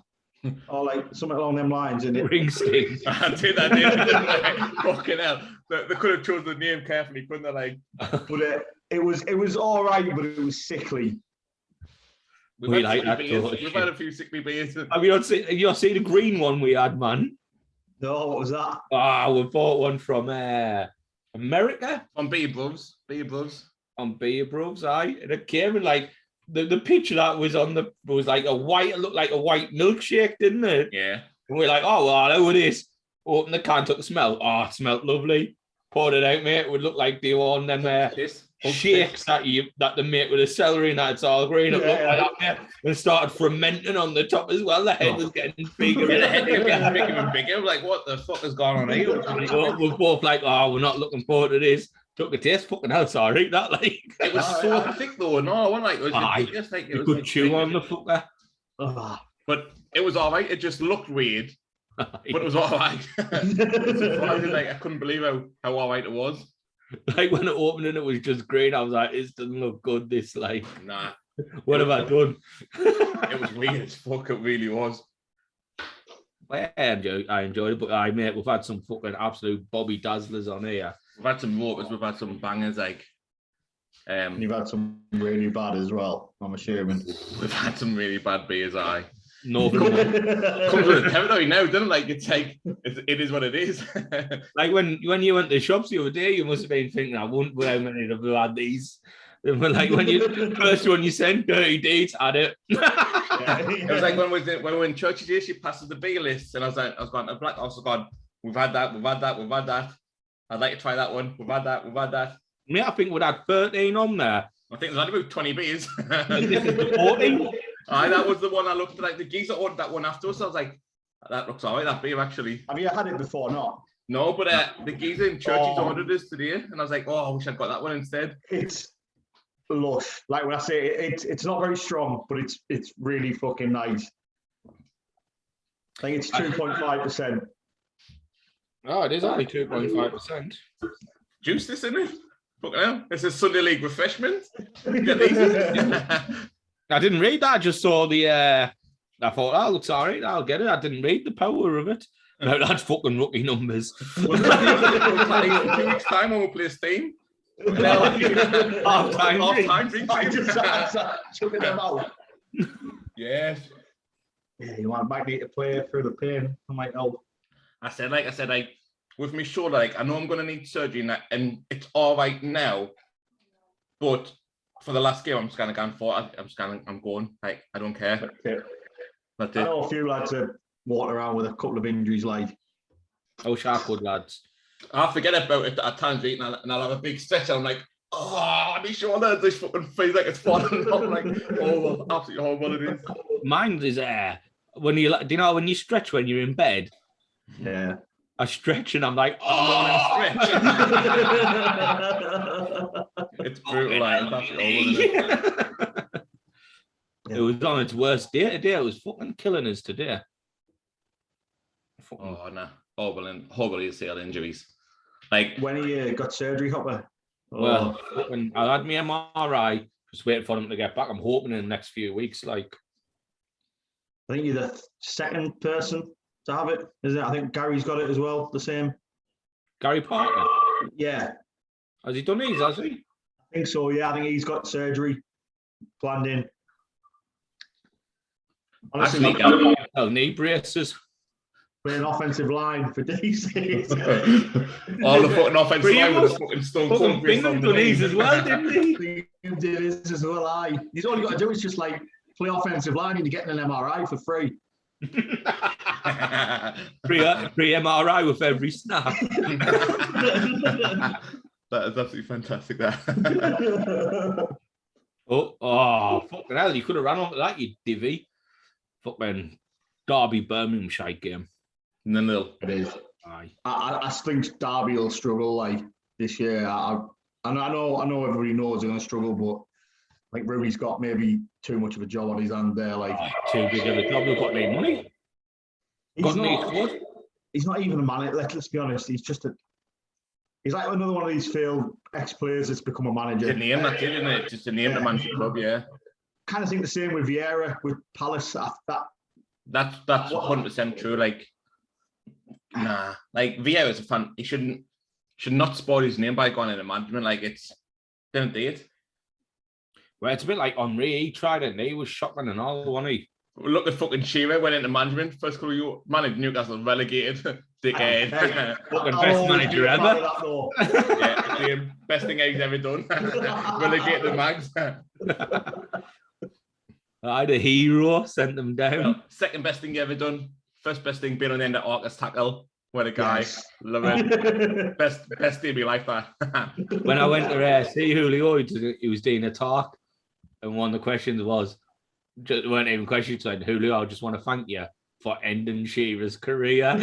Or like something along them lines, and it Ring sting. I did. Fucking hell. They could have chosen the name carefully, couldn't they? Like, but it was all right, but it was sickly. We like that. We've had a few sickly beers. Have you not seen the green one we had, man? No, what was that? We bought one from America. On Beer Bros. On Beer Bros, aye. And it came in like the picture that was on was like it looked like a white milkshake, didn't it? Yeah. And we're like, oh, well, I know what it is. Open the can, took the smell. Oh, it smelled lovely. Poured it out, mate. It would look like they were on them shakes that they make with a celery and it's all green. It looked like that, mate. And it started fermenting on the top of the well. The head was getting bigger. The head was getting bigger and bigger. Like, what the fuck has gone on here? We're both like, oh, we're not looking forward to this. Took a taste, fucking hell, sorry. That like it was so thick though. No, I wasn't like it was just like it was could like chew on the fucker. But it was all right. It just looked weird, but it was all right. Surprising, like I couldn't believe how all right it was. Like when it opened and it was just green, I was like, "It doesn't look good." This like, nah. What have I done? It was weird as fuck. It really was. Well, I enjoyed it, but mate, we've had some fucking absolute Bobby Dazzlers on here. We've had some motors, we've had some bangers, like. You've had some really bad as well, I'm assuming. We've had some really bad beers, aye. No, comes with the territory now, doesn't it? Like it's like it is what it is. Like when you went to the shops the other day, you must have been thinking, I wouldn't know how many of them had these. Like when the first one you sent, Dirty Deeds had it. It was like when we were in church today, she passes the beer list, and I was going to Black. I was going, we've had that. I'd like to try that one. We've had that. Me, I think we'd had 13 on there. I think there's only about 20 beers. This is the 14. Aye, that was the one I looked at. Like the geezer ordered that one after us. I was like, that looks alright. That beer actually. Have you had it before? Not. No, but the geezer in church he's ordered this today, and I was like, oh, I wish I'd got that one instead. It's lush. Like when I say it's not very strong, but it's really fucking nice. I think it's 2.5%. Oh, it is only 2.5%. Juice this in it? Fucking hell. This is Sunday League refreshment. Get these in. I didn't read that. I just saw the. I thought, oh, looks all right. I'll get it. I didn't read the power of it. No, that's fucking rookie numbers. Well, in 2 weeks' time when we play Steam. Half-time drinks. I just chucking them out. Yes. Yeah, you might need to play through the pain. I might help. I said, with my shoulder, like, I know I'm going to need surgery and it's all right now, but for the last game, I'm just going to go for it. I'm going. Like, I don't care. That's it. I know a few lads that walk around with a couple of injuries, like. Oh, sharp lads. I forget about it at times, and I'll have a big stretch. And I'm like, oh, my shoulder, this fucking feels like it's falling off. Like, oh, absolutely horrible it is. Mine is when you, do you know when you stretch when you're in bed? Yeah. I stretch and I'm like, oh, stretch. It's brutal, like, it's absolutely horrible. It was on its worst day today. It was fucking killing us today. Oh, no. Horrible ACL injuries. Like, when he got surgery, Hopper? Well, when I had my MRI, just waiting for them to get back. I'm hoping in the next few weeks, like. I think you're the second person to have it, isn't it? I think Gary's got it as well, the same. Gary Parker? Yeah. Has he done these, has he? I think so, yeah. I think he's got surgery planned in. Honestly, knee braces. playing offensive line for DC. All the fucking offensive line with the fucking Stone Cold Grace on the knees as well, didn't he? He did his as well, aye. He's all you got to do is just like play offensive line and you're getting an MRI for free. Free MRI with every snap. That is absolutely fantastic. That. Oh, fucking hell! You could have ran off that, you divvy. Fucking Derby Birmingham shite game. And then it is. Aye. I think Derby will struggle like this year. I know everybody knows they're going to struggle, but I think Ruby's got maybe too much of a job on his hand there. Like too big of a job. We've got no money. He's not even a manager. Let's be honest. He's like another one of these failed ex-players that's become a manager. The name that did, isn't it? Just the name the man's club, yeah. Kind of think the same with Vieira with Palace. That's 100% true. Like, nah, like Vieira's a fan. He should not spoil his name by going into management. Like, didn't do it. Well, it's a bit like Henri. He tried it and he was shocking and all, wasn't he? Look at fucking Shearer, went into management. First couple of years, managed Newcastle, relegated. Dickhead. Fucking best manager ever. Yeah, the best thing he's ever done. Relegated the Mags. I had a hero, sent them down. Well, second best thing you ever done. First best thing being on the end of Arcus tackle. What a guy. Yes. Love it. best day of my life, that. When I went to see Julio, he was doing a talk. And one of the questions was, just weren't even questions, like, Julio, I just want to thank you for ending Shearer's career.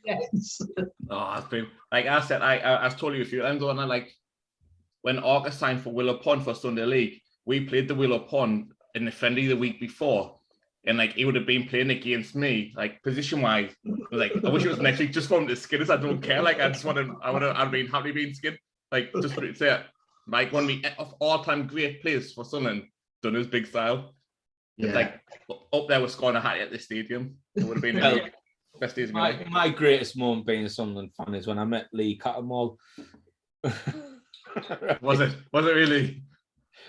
Yes. Oh, it's been, like I said, I've told you a few times, like, when Arcus signed for Willow Pond for Sunday League, we played the Willow Pond in the friendly the week before. And like he would have been playing against me, like position-wise. Like, I wish it was next week just for him to skin us. I don't care. Like, I'd been happy being skinned. Like, just for it to say it. Like, one of all-time great players for Sunderland, done his big style. Yeah. It's like up there with scoring a hat at the stadium. It would have been the best days of my life. My greatest moment being a Sunderland fan is when I met Lee Cattermole. Was it really?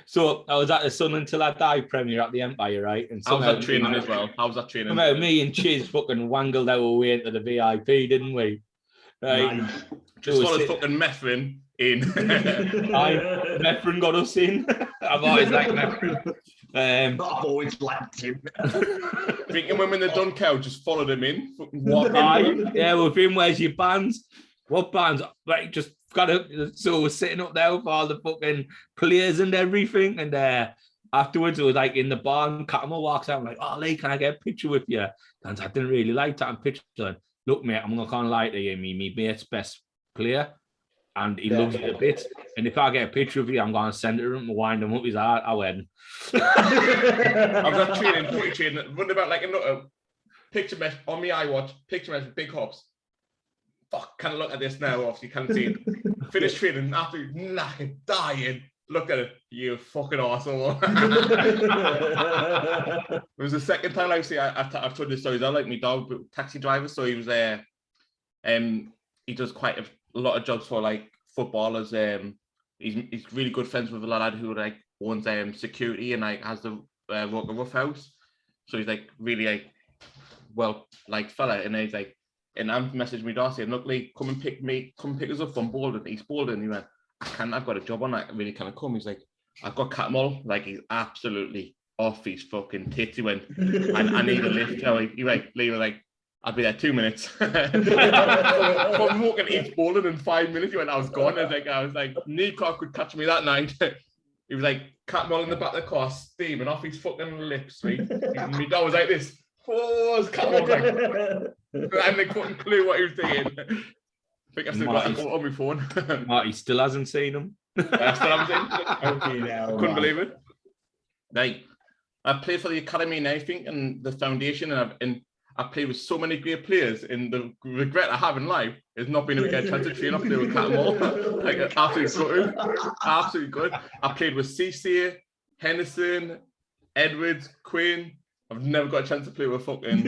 So I was at the Sunderland Till I Die premiere at the Empire, right? And how was that training as well? How was that training? Me and Chiz fucking wangled our way into the VIP, didn't we? Right. Nice. Just followed fucking Methrin in. Methrin got us in. I've always liked Methrin. I've always liked him. Thinking when they're done, cow, just followed him in. Fucking walk in. Yeah, with him, where's your bands? What bands? Right, just got it. So we're sitting up there with all the fucking players and everything. And afterwards, it was like in the barn. Cattermole walks out. I'm like, oh, Lee, can I get a picture with you? And I didn't really like that picture. Look, mate, I'm not gonna lie to you. My mate's best player, and he loves it a bit. And if I get a picture of you, I'm gonna send it to him and wind him up his heart. I win. I've got footy training, running about like a picture mesh on my iWatch. Picture mesh with big hops. Fuck, can I look at this now? Obviously, you can't see it. Finish training, absolutely knackered, dying. Look at it, you fucking arsehole. It was the second time, like, I've told this story. I like my dog, taxi driver, so he was he does quite a lot of jobs for like footballers. He's really good friends with a lad who like owns security and like has the Roker Rough House. So he's like really like well like fella, and he's like. And I messaged me Darcy and look, Lee, come pick us up from Bolden, East Bolden. And he went, I've got a job on that, really can I come? He's like, I've got Cattermole, like he's absolutely off his fucking tits. He went, I need a lift. He went, Lee was like, I'll be there 2 minutes. From walking East Bolden in 5 minutes, he went, I was gone. I was like, Needcock could catch me that night. He was like, Cattermole in the back of the car, steaming off his fucking lips, right? And my dad was like this. Oh, Cattermole was like, and they couldn't clue what he was doing. I think I've still got it on my phone. Marty still hasn't seen him. I still haven't seen him. Couldn't believe it. Like, I've played for the academy and everything and the foundation, and I've played with so many great players. And the regret I have in life is not being able to get a chance to train up there with Cattermole. Like, absolutely good. Absolutely good. I played with Cece, Henderson, Edwards, Quinn. I've never got a chance to play with fucking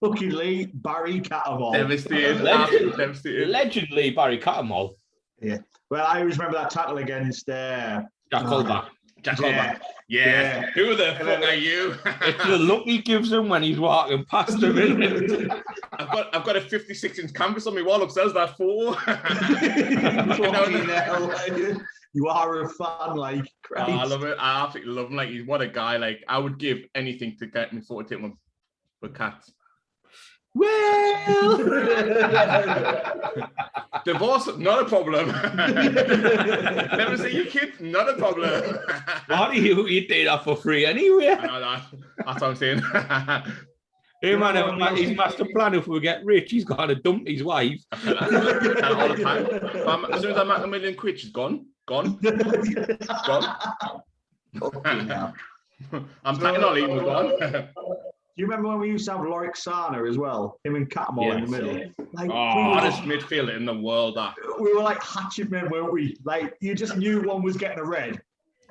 fucking Lee, Barry Cattermole. Devastated. Legend Lee, Barry Cattermole. Yeah. Well, I always remember that tackle against Jack Colback. Jack Oban. Yeah. Who the fuck are you? It's the look he gives him when he's walking past him, isn't it? I've got a 56-inch canvas on my wall upstairs. That photo. You are a fan, like. Oh, I love it. I absolutely love him. Like, what a guy. Like, I would give anything to get me photo taken with cats. Well, divorce, not a problem. Never see your kids, not a problem. Why do you do that for free anyway? I know that. That's what I'm saying. Hey man, his master plan, if we get rich, he's got to dump his wife. All the time. As soon as I make £1 million, she's gone. Gone. I'm taking all even gone. Do you remember when we used to have Lorik Sana as well? Him and Catmull in the middle. Like, hottest midfielder in the world. We were like hatchet men, weren't we? Like, you just knew one was getting a red.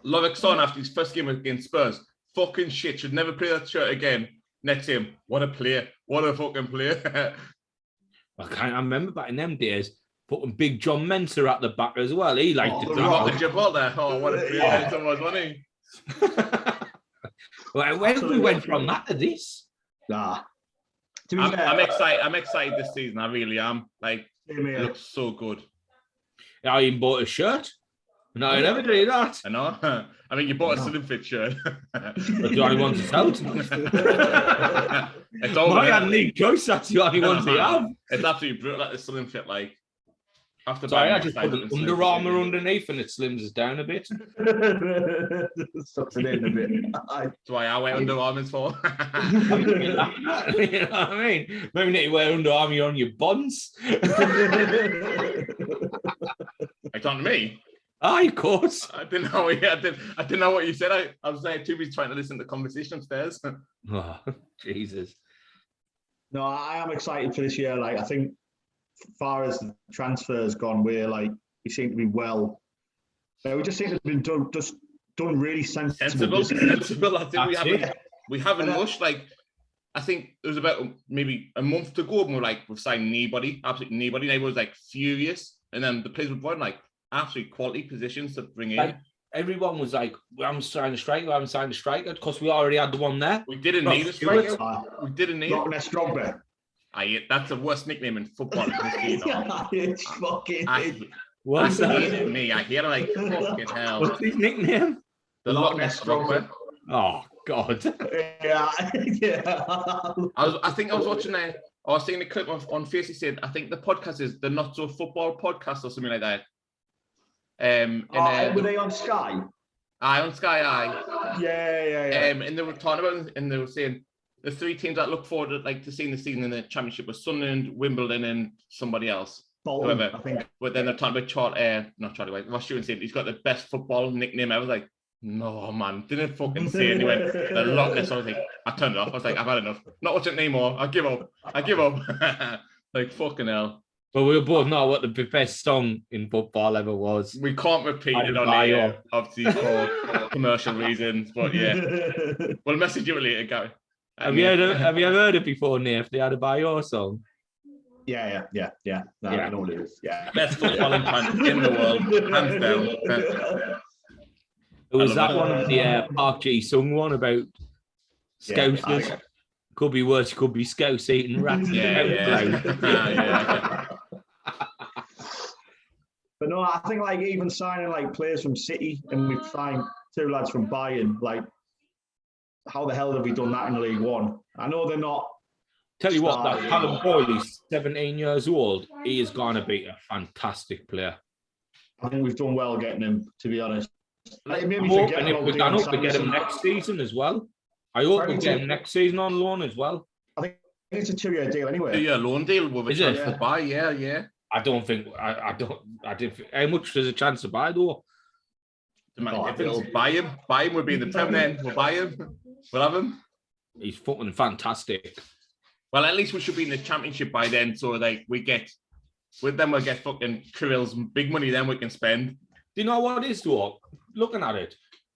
Lorik Sana, after his first game against Spurs, fucking shit, should never play that shirt again. Next him, what a player. What a fucking player. I remember back in them days, fucking big John Mensah at the back as well. He liked to drop. Gibraltar. Oh, what a player Mensah was, wasn't he? Well, where did we went from that to this? Nah. I'm excited. I'm excited this season. I really am. Like, it looks so good. I even bought a shirt. No, I never did that. I know. I mean, you bought a slim fit shirt. That's the only one to sell. It's over. I had League choice. That's the only one to have. It's absolutely brutal. Like the slim fit, like. After I just put an Under Armour underneath and it slims us down a bit. Sucks it in a bit. That's why I wear Under Armours for. You know what I mean? Maybe you need to wear Under Armour on your buns. Are you talking to me? Aye, of course. I didn't know. Yeah, I didn't know what you said. I was too busy trying to listen to the conversation upstairs. Oh, Jesus. No, I am excited for this year. Like, I think, as far as the transfers gone, we seem to be well. We just seem to have been done really sensible. Sensible. I think we haven't rushed. Like, I think it was about maybe a month to go, and we've signed nobody, absolutely nobody. And everyone was like furious, and then the players were brought in like absolutely quality positions to bring in. Like, everyone was like, "We haven't signed a striker. We haven't signed a striker," because we already had the one there. We didn't need a striker. We didn't need. That's the worst nickname in football. It's fucking. What's that? Me, I hear like fucking hell. What's his nickname? The Loch Ness Strongman. Oh God. Yeah. I think I was watching I was seeing a clip on Facebook. He said, I think the podcast is the Not So Football podcast or something like that. Were they on Sky? Aye, on Sky. Aye. Yeah. And they were talking about it, and they were saying the three teams that look forward to seeing the season in the Championship was Sunderland, Wimbledon, and somebody else. Bolton, I think. But then they're talking about not Charlie White. Ross Stewart said he's got the best football nickname. I was like, no, man, didn't fucking say it. And he went, the Loch Ness. I was like, I turned it off. I was like, I've had enough. Not watching it anymore. I give up. Like, fucking hell. But we both know what the best song in football ever was. We can't repeat it on air, obviously, for commercial reasons. But yeah, we'll message you later, Gary. Have you ever heard it before, Nath? They had a By Your song. Yeah. No, yeah. I know what it is. Yeah. Best footballing band in the world, hands down. It was that one of the Park G sung one about Scousers. Yeah, could be worse. Could be Scouse eating rats. Yeah. But no, I think like even signing like players from City, and we've signed 2 lads from Bayern. Like, how the hell have we done that in League One? I know they're not. Tell you what, that Callum Boyle, 17 years old, he is going to be a fantastic player. I think we've done well getting him, to be honest. Like, maybe if we can hope to get him next season as well. I hope we get him next season on loan as well. I think it's a 2-year deal anyway. 2-year loan deal with a chance to buy. Yeah. I don't think. I didn't. How much there's a chance to buy though? If it's buy him would be in the Premier then. We'll buy him. We'll have him. He's fucking fantastic. Well, at least we should be in the Championship by then, so like we'll get fucking Kirill's big money. Then we can spend. Do you know what it is though? Looking at it,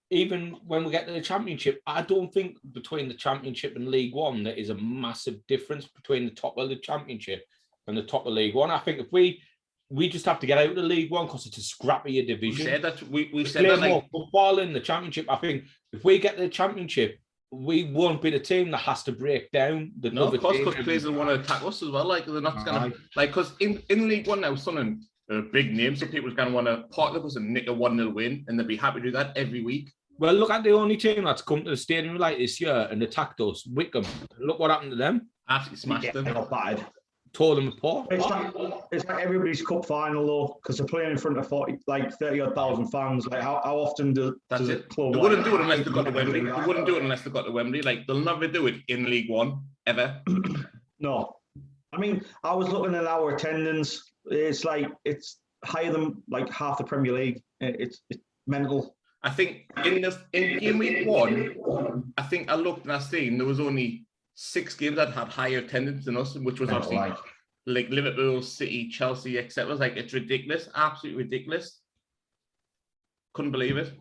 even when we get to the Championship, I don't think between the Championship and League One there is a massive difference between the top of the Championship and the top of League One. I think if we we just have to get out of the League One because it's a scrappier We division. said that. We said Play that. more Like, football in the Championship. I think if we get the Championship, we won't be the team that has to break down the no, other of course, team. because players will want to attack us as well. Like, they're not going to, like, because in League One now, Sunderland are a big name, so people are going to want to partner with us and nick a 1-0 win, and they'll be happy to do that every week. Well, look at the only team that's come to the Stadium Light this year and attacked us, Wickham. Look what happened to them. Absolutely smashed them. Not bad. Tore them apart. It's like everybody's cup final though, because they're playing in front of 30,000 fans. Like how often does a club? They wouldn't do it unless they got to Wembley. They wouldn't do it unless they got to Wembley. Like, they'll never do it in League One ever. No, I mean, I was looking at our attendance. It's like it's higher than like half the Premier League. It's mental. I think in game week 1, I think I looked and I seen there was only 6 games that had higher attendance than us, which was obviously like Liverpool, City, Chelsea, etc. Like, it's ridiculous, absolutely ridiculous. Couldn't believe it.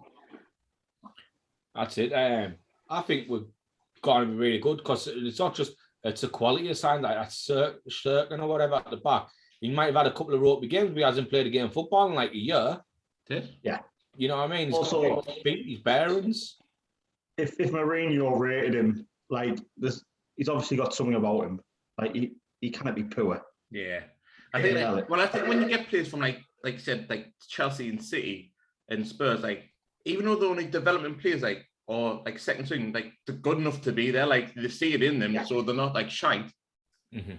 That's it. I think we've got to be really good because it's not just it's a quality sign like that's Cirkin or whatever at the back. He might have had a couple of rugby games, but he hasn't played a game of football in like a year. Did? Yeah. You know what I mean? He's Also, got his bearings. If Mourinho rated him, like this, he's obviously got something about him. Like he cannot be poor. Yeah. I think when you get players from like you said, like Chelsea and City and Spurs, like, even though they're only development players, like, or like second string, like, they're good enough to be there. Like, they see it in them, so they're not like shite. Mm-hmm.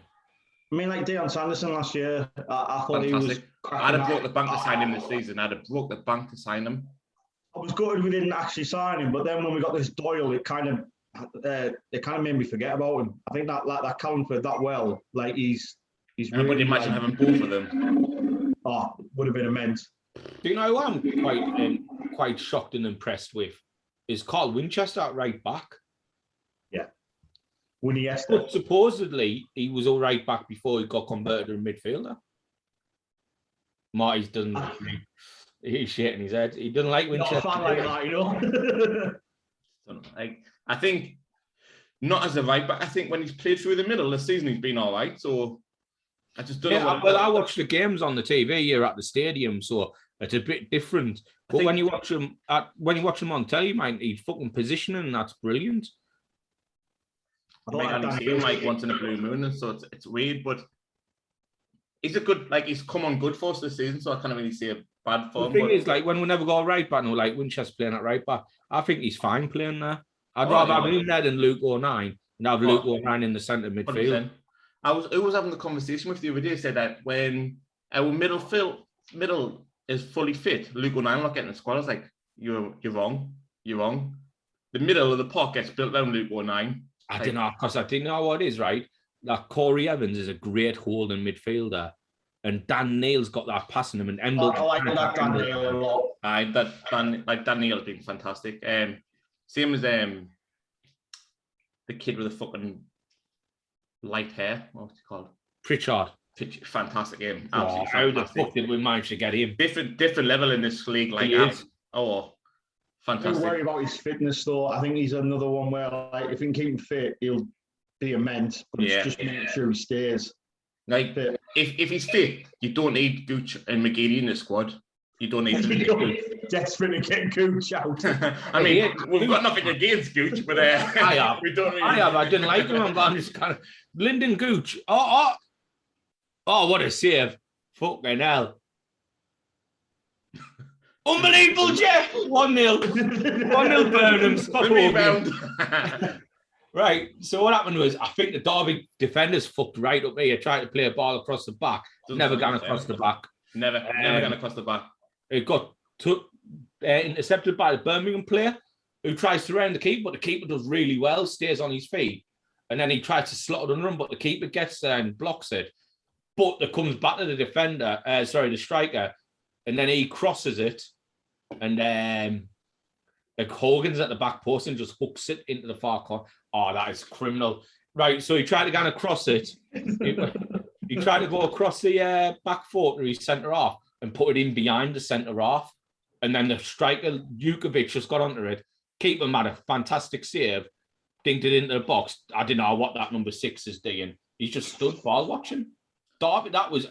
I mean, like Deion Sanderson last year, I thought Fantastic. he was. I'd have broke the bank to sign him this season. I'd have broke the bank to sign him. I was gutted we didn't actually sign him, but then when we got this Doyle, it kind of made me forget about him. I think that Callum played that well. Like he's. I would imagine having both of them. Oh, would have been immense. Do you know who I'm quite shocked and impressed with? Is Carl Winchester at right back. Yeah. Winchester. But supposedly he was all right back before he got converted to a midfielder. Marty's doesn't. He's shitting his head. He doesn't like Winchester. Not a fan like that, you know. I think not as a right back. I think when he's played through the middle of the season, he's been all right. So I just don't know. Well, I watch the games on the TV here at the stadium, so it's a bit different. But when you watch him on telly, man, he's fucking positioning, and that's brilliant. I might only see him like once in a blue moon, and so it's weird, but he's a good, like, he's come on good for us this season, so I can't really see a bad form. The thing is, like, when we never go right back, no, like Winchester playing at right back, I think he's fine playing there. I'd rather have him there than Luke O'Nien, and have Luke O'Nien in the centre midfield. 100%. I was having the conversation with the other day, said that when our middle is fully fit, Luke O'Nien not getting the squad. I was like, you're wrong. You're wrong. The middle of the park gets built around Luke O'Nien. I don't know, because I didn't know what it is, right? That Corey Evans is a great holding midfielder, and Dan Neal's got that passing him. And Embel, I like that Dan Neal a lot. Dan Neal has been fantastic. Same as the kid with the fucking light hair. What's he called? Pritchard. Fantastic game. Absolutely fantastic. How the fuck did we manage to get him? Different level in this league. Like, fantastic. Don't worry about his fitness though. I think he's another one where, like, if he can keep him fit, he'll be immense. But it's just making sure he stays. Like, if he's fit, you don't need Gooch and McGeady in the squad. You don't need Gooch. Desperate to get Gooch out. I mean, we've got nothing against Gooch, but we don't really. I didn't like him. I'm just kind of Lyndon Gooch. Oh, what a save! Fucking hell. Unbelievable, Jeff! 1-0. 1-0 Burnham. Stop Right, so what happened was, I think the Derby defenders fucked right up here, trying to play a ball across the back. Never gone across the back. Never gone across the back. It got intercepted by the Birmingham player, who tries to round the keeper, but the keeper does really well, stays on his feet. And then he tries to slot it under him, but the keeper gets there and blocks it. But it comes back to the defender, the striker, and then he crosses it. And like Hogan's at the back post and just hooks it into the far corner. Oh, that is criminal. Right, so he tried to go across it. He tried to go across the back foot to his centre half and put it in behind the centre half. And then the striker, Jukovic, just got onto it. Keeper made a fantastic save, dinked it into the box. I didn't know what that number 6 is doing. He just stood ball watching. Derby, that was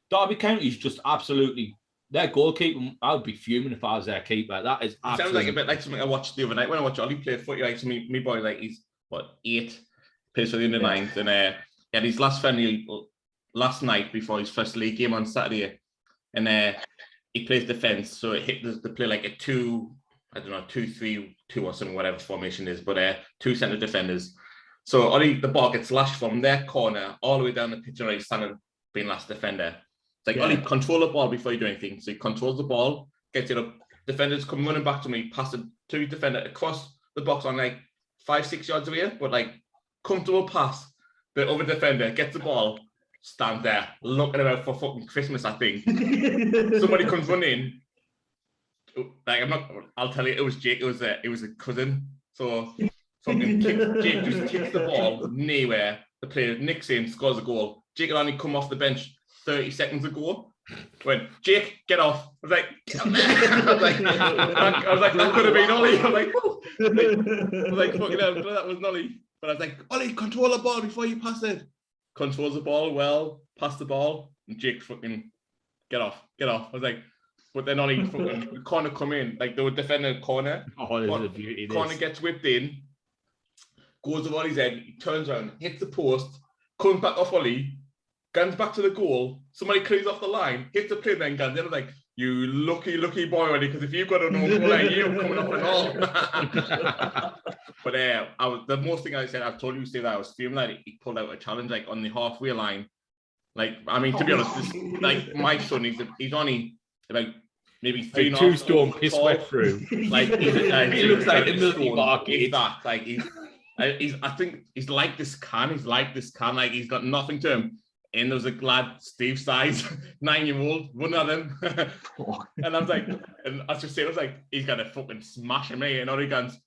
Derby County's just absolutely their goalkeeper. I would be fuming if I was their keeper. That is absolutely. Sounds like a bit like something I watched the other night when I watched Ollie play footy. Like, so me boy, like he's 8, plays for the under 9s, and he had his last friendly last night before his first league game on Saturday, and he plays defence, so it hit the play like a 2-3-2 or something, whatever formation is, but 2 centre defenders. So Ollie, the ball gets lashed from their corner all the way down the pitch, and he's standing being last defender. It's like, Ollie, control the ball before you do anything. So he controls the ball, gets it up. Defenders come running back to me, pass it to his defender across the box on like 5-6 yards away, but like comfortable pass. The other defender gets the ball, stand there, looking about for fucking Christmas, I think. Somebody comes running. Like, I'll tell you, it was Jake. It was a cousin. So fucking Jake just kicks the ball nowhere. The player nicks in, scores a goal. Jake had only come off the bench 30 seconds ago. Went, Jake, get off. I was like, get up there. I was like, that could have been Ollie. I was like, fucking hell, that was Ollie. But I was like, Ollie, control the ball before you pass it. Controls the ball well, pass the ball, and Jake fucking get off. I was like, but then Ollie fucking the corner come in, like they were defending the corner. Oh, this is a beauty. Corner gets whipped in, goes over Ollie's head, he turns around, hits the post, comes back off Ollie, guns back to the goal. Somebody clears off the line, hits the play, then guns. Then I was like, you lucky boy, Ollie, because if you've got a no goal like you coming off and all. But the most thing I said, I've told you to say that I was feeling like he pulled out a challenge like on the halfway line. Like, I mean, to be honest, like my son, he's only about maybe 3 2 stone piss wet through. Like he looks like a milky market. I think he's like this can. Like he's got nothing to him. And there was a lad, Steve size, 9-year-old, run at him. And I was like, and I just said, I was like, he's gonna fucking smash me. And all he goes,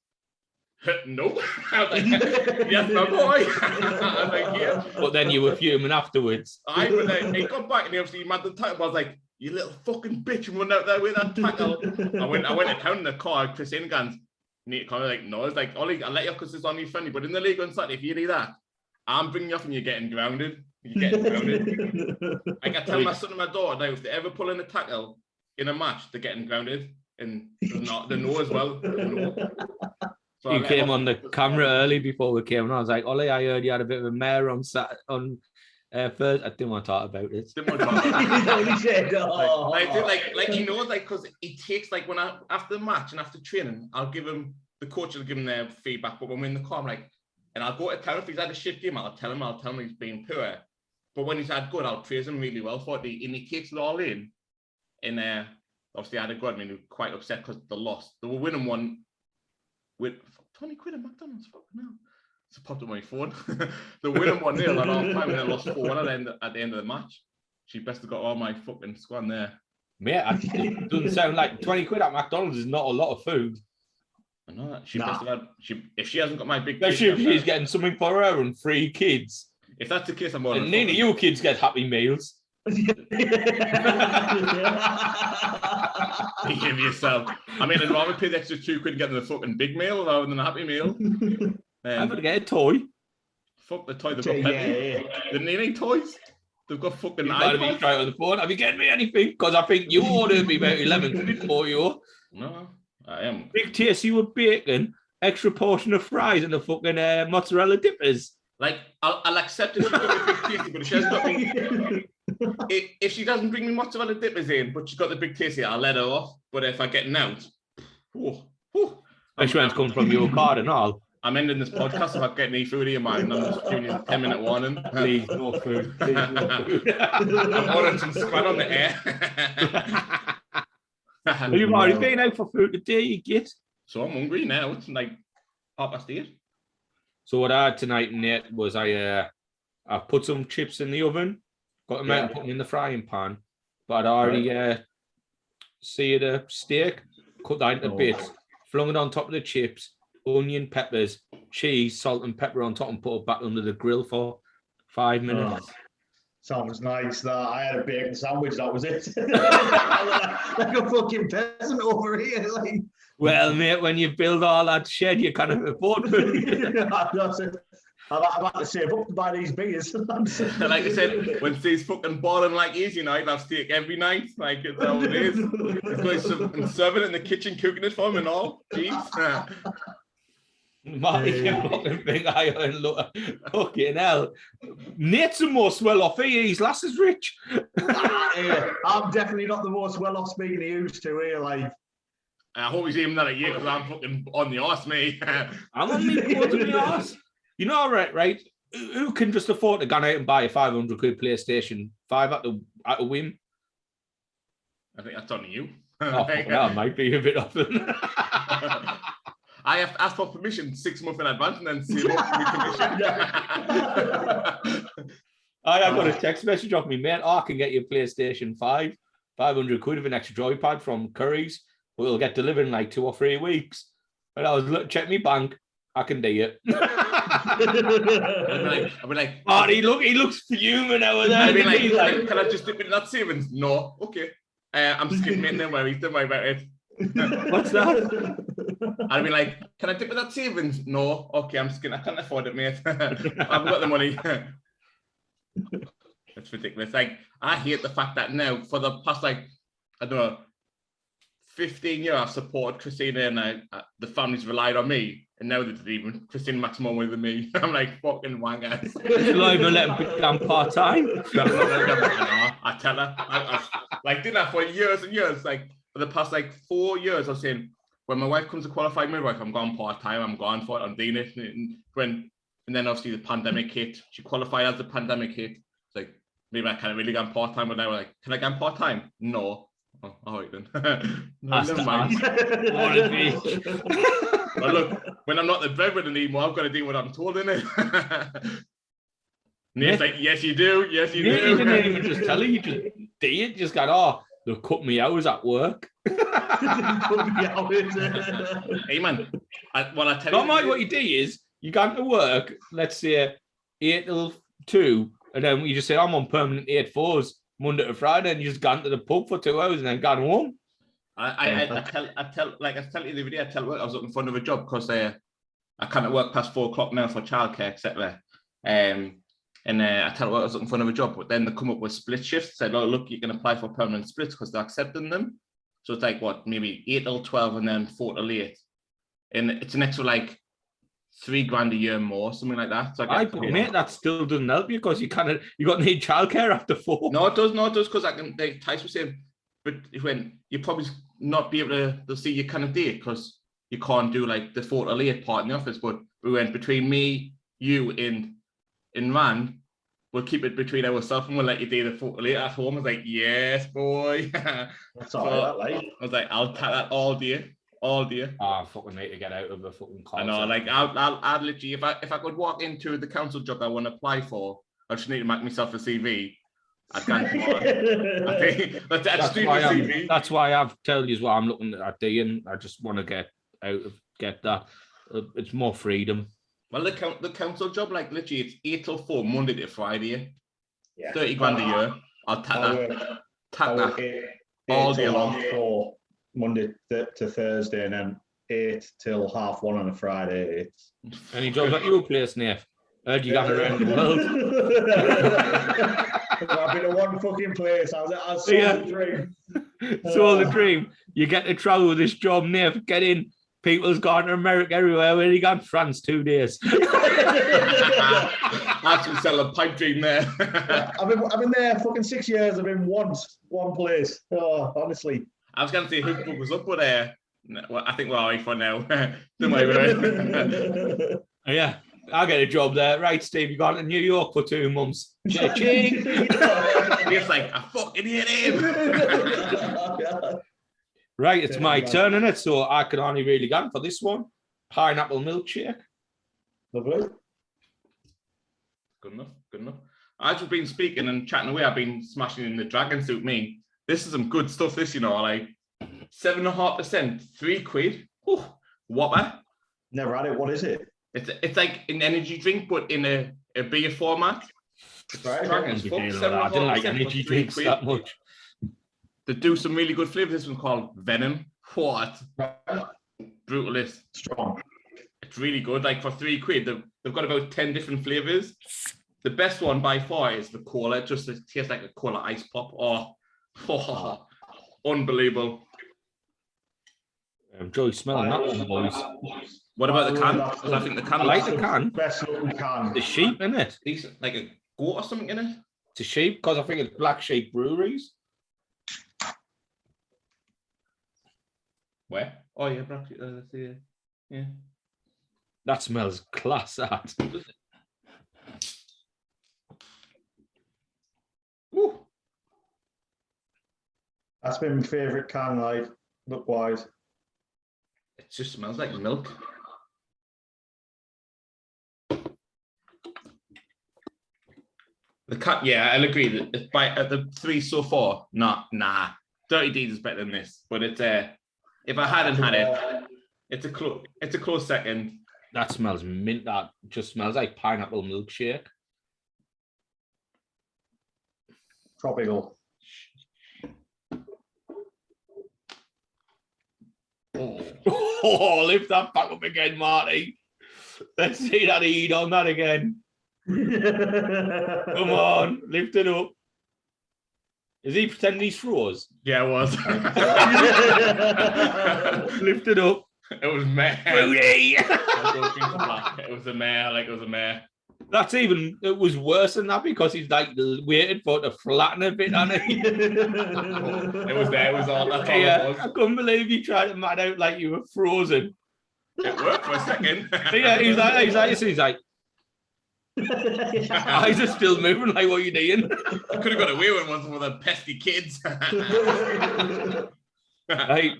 no. I was like, yes, my boy. I was like, yeah. But then you were fuming afterwards. He got back and he obviously mad the tackle. I was like, you little fucking bitch, and run out there with that tackle. I went to town in the car. Chris Ingans, need to come. Like, no, it's like, Ollie, I'll let you off because it's only friendly. But in the league on Saturday, if you do that, I'm bringing you off and you're getting grounded. Like I tell my son and my daughter now, if they ever pull in a tackle in a match, they're getting grounded, and they know as well. So you came on the camera early before we came, and I was like, Ollie, I heard you had a bit of a mare on Thursday. I didn't want to talk about it. Like he knows, like, because he takes, like, when after the match and after training, I'll give him, the coach will give him their feedback. But when we're in the car, I'm like, and I'll go to town if he's had a shit game. I'll tell him he's been poor. But when he's had good, I'll praise him really well for it. And he takes it all in. And obviously, I had a good. I mean, we were quite upset because they lost. They were winning one with 20 quid at McDonald's. Fuck no. It's popped up my phone. They're winning 1-0 at half time and then lost 4-1 at the end of the match. She best have got all my fucking squad there. Mate, it doesn't sound like 20 quid at McDonald's is not a lot of food. I know that. She best have had, if she hasn't got my big she's getting something for her and 3 kids. If that's the case, I'm more. And none of you kids get Happy Meals. You give yourself. I mean, I'd rather pay the extra 2 quid getting the fucking big meal rather than a Happy Meal. I'm gonna get a toy. Fuck the toy. They've got plenty. They need any toys. They've got fucking iPads. Try on the phone. Have you getting me anything? Because I think you ordered me about 11 quid for you. No, I am. Big tasty with bacon, extra portion of fries, and the fucking mozzarella dippers. Like, I'll accept if she's got the big tasty, but if she hasn't got me, if she doesn't bring me mozzarella dippers in, but she's got the big tasty, I'll let her off. But if I get an out, especially when it's coming from your card and all. I'm ending this podcast if I get any food in your mind. I'm just giving you a 10-minute warning. Please, no food. Please, no food. I'm ordering some squad on the air. You've already been out for food today, you get. So I'm hungry now. It's like 8:30. So what I had tonight, Nate, was I put some chips in the oven, got them out and put them in the frying pan. But I'd already seared a steak, cut that into bits, flung it on top of the chips, onion, peppers, cheese, salt and pepper on top, and put it back under the grill for 5 minutes. Sounds nice. That I had a bacon sandwich. That was it. like a fucking peasant over here. Well, mate, when you build all that shed, you kind of afford food. I've had to save up to buy these beers. Like I said, when Steve's fucking balling like he is, you know, he'll have steak every night. Like, it's how it is. He's going serving it in the kitchen, cooking it for him and all. Jeez. Marty can fucking big iron look. Fucking hell. Nate's the most well off here. His lass is rich. Yeah, I'm definitely not the most well off speaking he used to here. Like, I hope he's aiming that at you because I'm fucking on the arse, mate. I'm on me on the arse. You know, right? Who can just afford to go out and buy a 500 quid PlayStation 5 at a whim? I think that's on you. Oh, that might be a bit often. I have to ask for permission 6 months in advance and then see what permission. I got a text message off me, mate. Oh, I can get you a PlayStation 5, 500 quid of an extra joypad from Curry's. But it'll get delivered in like 2 or 3 weeks. And I was check me bank. I can do it. I'll be like, Marty, he looks fuming over there. I'll be like, can I just dip in that savings? No, okay. I'm skipping it. Don't worry about it. What's that? I'll be like, can I dip in that savings? No, okay, I'm skipping. I can't afford it, mate. I haven't got the money. That's ridiculous. Like, I hate the fact that now for the past, like, I don't know, 15 years I've supported Christina and the family's relied on me, and now they're even Christina makes more money than me. I'm like, fucking wangers. You're not even letting them become part-time. I tell her. I like did that for years and years. Like for the past like 4 years, I was saying when my wife comes to qualified midwife, I'm going part-time. I'm going for it. I'm doing it. And then obviously the pandemic hit. She qualified as the pandemic hit. It's like maybe I can't really go part-time, but now we're like, can I go part-time? No. Oh, all right then. No, never mind. But look, when I'm not the breadwinner anymore, I've got to do what I'm told, innit? And he's like, yes, you do. Yes, you do. You didn't even just tell her. You just did it. Just got, they'll cut me hours at work. Hey, man. I tell you. Not mind what you do is, you go to work, let's say 8 till 2, and then you just say, I'm on permanent 8-4s. Monday to Friday, and you just gone to the pub for 2 hours and then gone home. I tell you the other day, I tell work I was looking for another job because I can't work past 4 o'clock now for childcare, etc. I tell work I was looking for another job, but then they come up with split shifts. Said, oh look, you can apply for permanent splits because they're accepting them. So it's like what, maybe 8 till 12 and then 4 till 8, and it's an extra like $3,000 a year more, something like that. So mate, that still doesn't help you because you got to need childcare after 4. No, it does because Tice was saying, but when you probably not be able to see your kind of date because you can't do like the 4 till 8 part in the office. But we went between me, you, and Rand. We'll keep it between ourselves and we'll let you do the 4 till 8 at home. I was like, yes, boy. That's all right, I was like, I'll take that all day. I fucking need to get out of the fucking car. I know, like I'd literally, if I could walk into the council job I want to apply for, I just need to make myself a CV. I'd go tomorrow. That's why I've told you what I'm looking at doing. I just want to get that. It's more freedom. Well, the council job, like literally, it's 8 till 4, Monday to Friday. Yeah. $30,000 a year. I'll take that all day long. Monday to Thursday, and then 8 till 1:30 on a Friday. Any jobs at your place, Nath? Heard you got around the world. I've been to one fucking place. I was the dream. So the dream. You get to travel with this job, Nath. Get in. People's gone to America everywhere. Where you gone? France 2 days. Actually sell a pipe dream there. I've been there fucking 6 years. I've been one place. Oh, honestly. I was going to say who was up, but I think we're all right for now. Don't worry about it. Yeah, I'll get a job there. Right, Steve, you gone to New York for 2 months. Cha-ching. It's like, I fucking hate him. Right, it's my turn, isn't it? So I can only really go for this one. Pineapple milkshake. Lovely. Good enough. I've just been speaking and chatting away. I've been smashing in the dragon suit. This is some good stuff, this, like 7.5%, £3. Ooh, whopper. Never had it. What is it? It's like an energy drink, but in a beer format. Right. Dragon's Fuck, I didn't like energy drinks that much. They do some really good flavours. This one's called Venom. What? Brutalist. Strong. It's really good. Like for £3, They've got about 10 different flavors. The best one by far is the cola. It just tastes like a cola ice pop. Oh, unbelievable. Enjoy smelling that one, boys. What about the can? Because I think the can. I like the can. Best looking can. The sheep in it. Decent, like a goat or something in it. It's a sheep because I think it's Black Sheep Breweries. Where? Oh yeah, Black Sheep. Yeah. That smells class. That. Ooh. That's been my favourite can, like, look-wise. It just smells like milk. The cut, yeah, I'll agree that by the 3 so far, nah. Dirty Deeds is better than this, but it's if I hadn't had it, it's a close second. That smells mint. That just smells like pineapple milkshake. Tropical. Oh, lift that back up again, Marty. Let's see that heat on that again. Come on, lift it up. Is he pretending he's froze? Yeah, it was. Lift it up. It was meh. Rudy! It was a meh. Like it was a meh. That's even, it was worse than that because he's like waited for it to flatten a bit, hasn't he? It was there. It was all. That's all Yeah, it was. I couldn't believe you tried to mad out like you were frozen. It worked for a second. Yeah, he's like, eyes are still moving. Like, what are you doing? I could have got away with one for the pesky kids. Hey,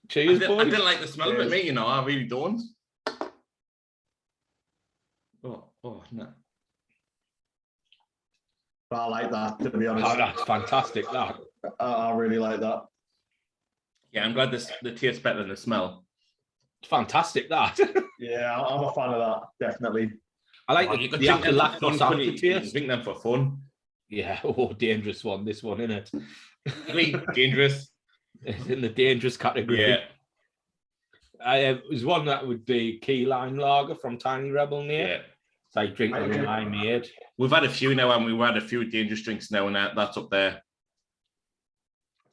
cheers, I boys. didn't like the smell of it, me. I really don't. Oh no. I like that, to be honest. Oh, that's fantastic. That. I really like that. Yeah, I'm glad the taste better than the smell. Fantastic. That. Yeah, I'm a fan of that, definitely. I like You could the drink them for lactose fun, couldn't you? You could aftertaste. drink them for fun. Yeah. Oh, dangerous one. This one, isn't it? Really dangerous. It's in the dangerous category. Yeah. There's one that would be Key Lime Lager from Tiny Rebel near. Yeah. It's like drinking a limeade. We've had a few now, and we've had a few dangerous drinks now, and that's up there.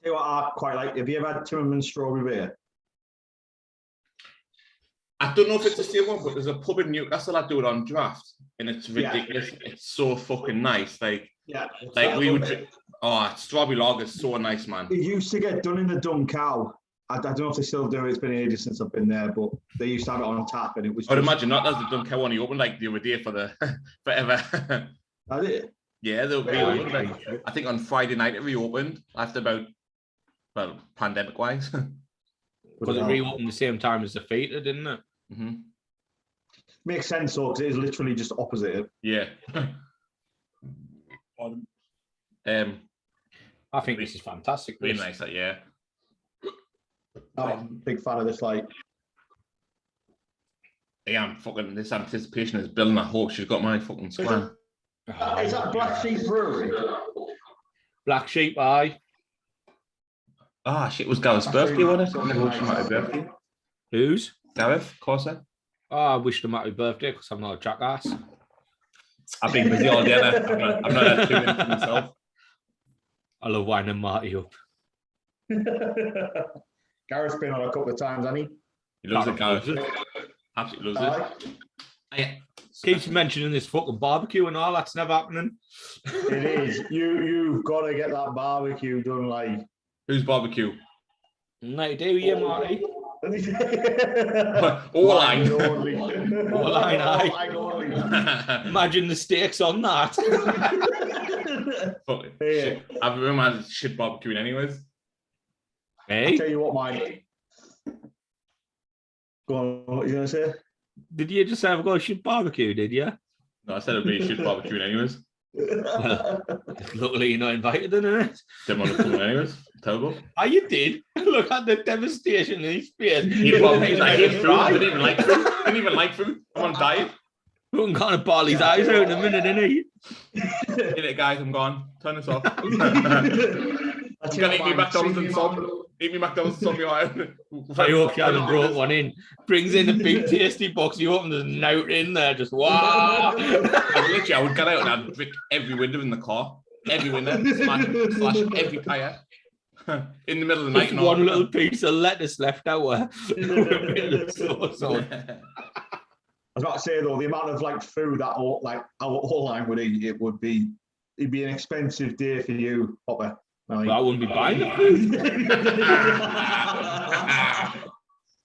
Tell you what I quite like. Have you ever had Timmerman's strawberry beer? I don't know if it's the same one, but there's a pub in Newcastle that do it on draft, and it's ridiculous. Yeah. It's so fucking nice. Like we would drink. Oh, strawberry lager is so nice, man. It used to get done in the Dun Cow. I don't know if they still do it. It's been ages since I've been there, but they used to have it on tap, and it was. I'd imagine not. That's the Dun Cow one he opened like the other day for the forever. That it? Yeah, they'll reopened. Like, I think on Friday night it reopened after about pandemic wise. Because it reopened the same time as the Feta, didn't it? Mm-hmm. Makes sense, though, because it is literally just opposite. Yeah. I think this is fantastic. Really nice, yeah. I'm a big fan of this. Like, yeah, I'm fucking. This anticipation is building. I hope she's got my fucking squad. Is that Black Sheep Brewery? Black Sheep, aye. Ah, shit, was Gareth's birthday, wasn't it? I never wished him happy birthday. Whose? Gareth, of course. Oh, I wished him happy birthday because I'm not a jackass. I've been busy all day. I've not had 2 minutes for myself. I love winding Marty up. Gareth's been on a couple of times, hasn't he? He loves it, Gareth. Absolutely loves it. Keeps mentioning this fucking barbecue and all. That's never happening. It is. You've got to get that barbecue done, like. Who's barbecue? No, do you, Marty? All line. All line, aye. Imagine the stakes on that. Shit. I've remembered shit barbecuing anyways. Hey? I'll tell you what, mate. Go on, what are you going to say? Did you just have a go shit barbecue, did you? No, I said it'd be shit barbecuing anyways. Well, luckily you're not invited, isn't it? Didn't want to come anyways. Terrible. Oh, you did? Look at the devastation in his face. He didn't even like food. Didn't even like food. I'm on a diet. Fucking kind of ball his eyes out in a minute, didn't he? Get it, guys. I'm gone. Turn this off. I'm gonna eat me McDonald's and sob. Eat me McDonald's on your own. I hope you haven't brought one in. Brings in the big tasty box. You open, there's a note in there. Just wow. I would get out and I'd brick every window in the car. Every window. Slash every tyre. In the middle of the night. Just one little piece of lettuce left out. I was about to say though, the amount of like food that our line would eat, it'd be an expensive day for you, Popper. Well, I wouldn't be buying the food.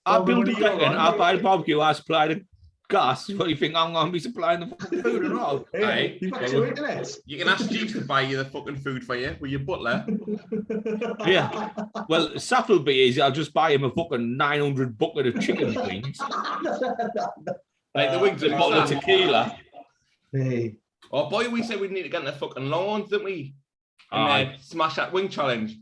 I'll build a kitchen, I'll buy the barbecue, I'll supply the gas. What do you think I'm going to be supplying the food and all? Hey, you can ask Jeeves to buy you the fucking food for you with your butler. Yeah. Well, Saf will be easy. I'll just buy him a fucking 900 bucket of chicken wings. Like the wings and a bottle of tequila. Hey. Oh boy, we said we'd need to get in the fucking long ones, didn't we? And smash that wing challenge.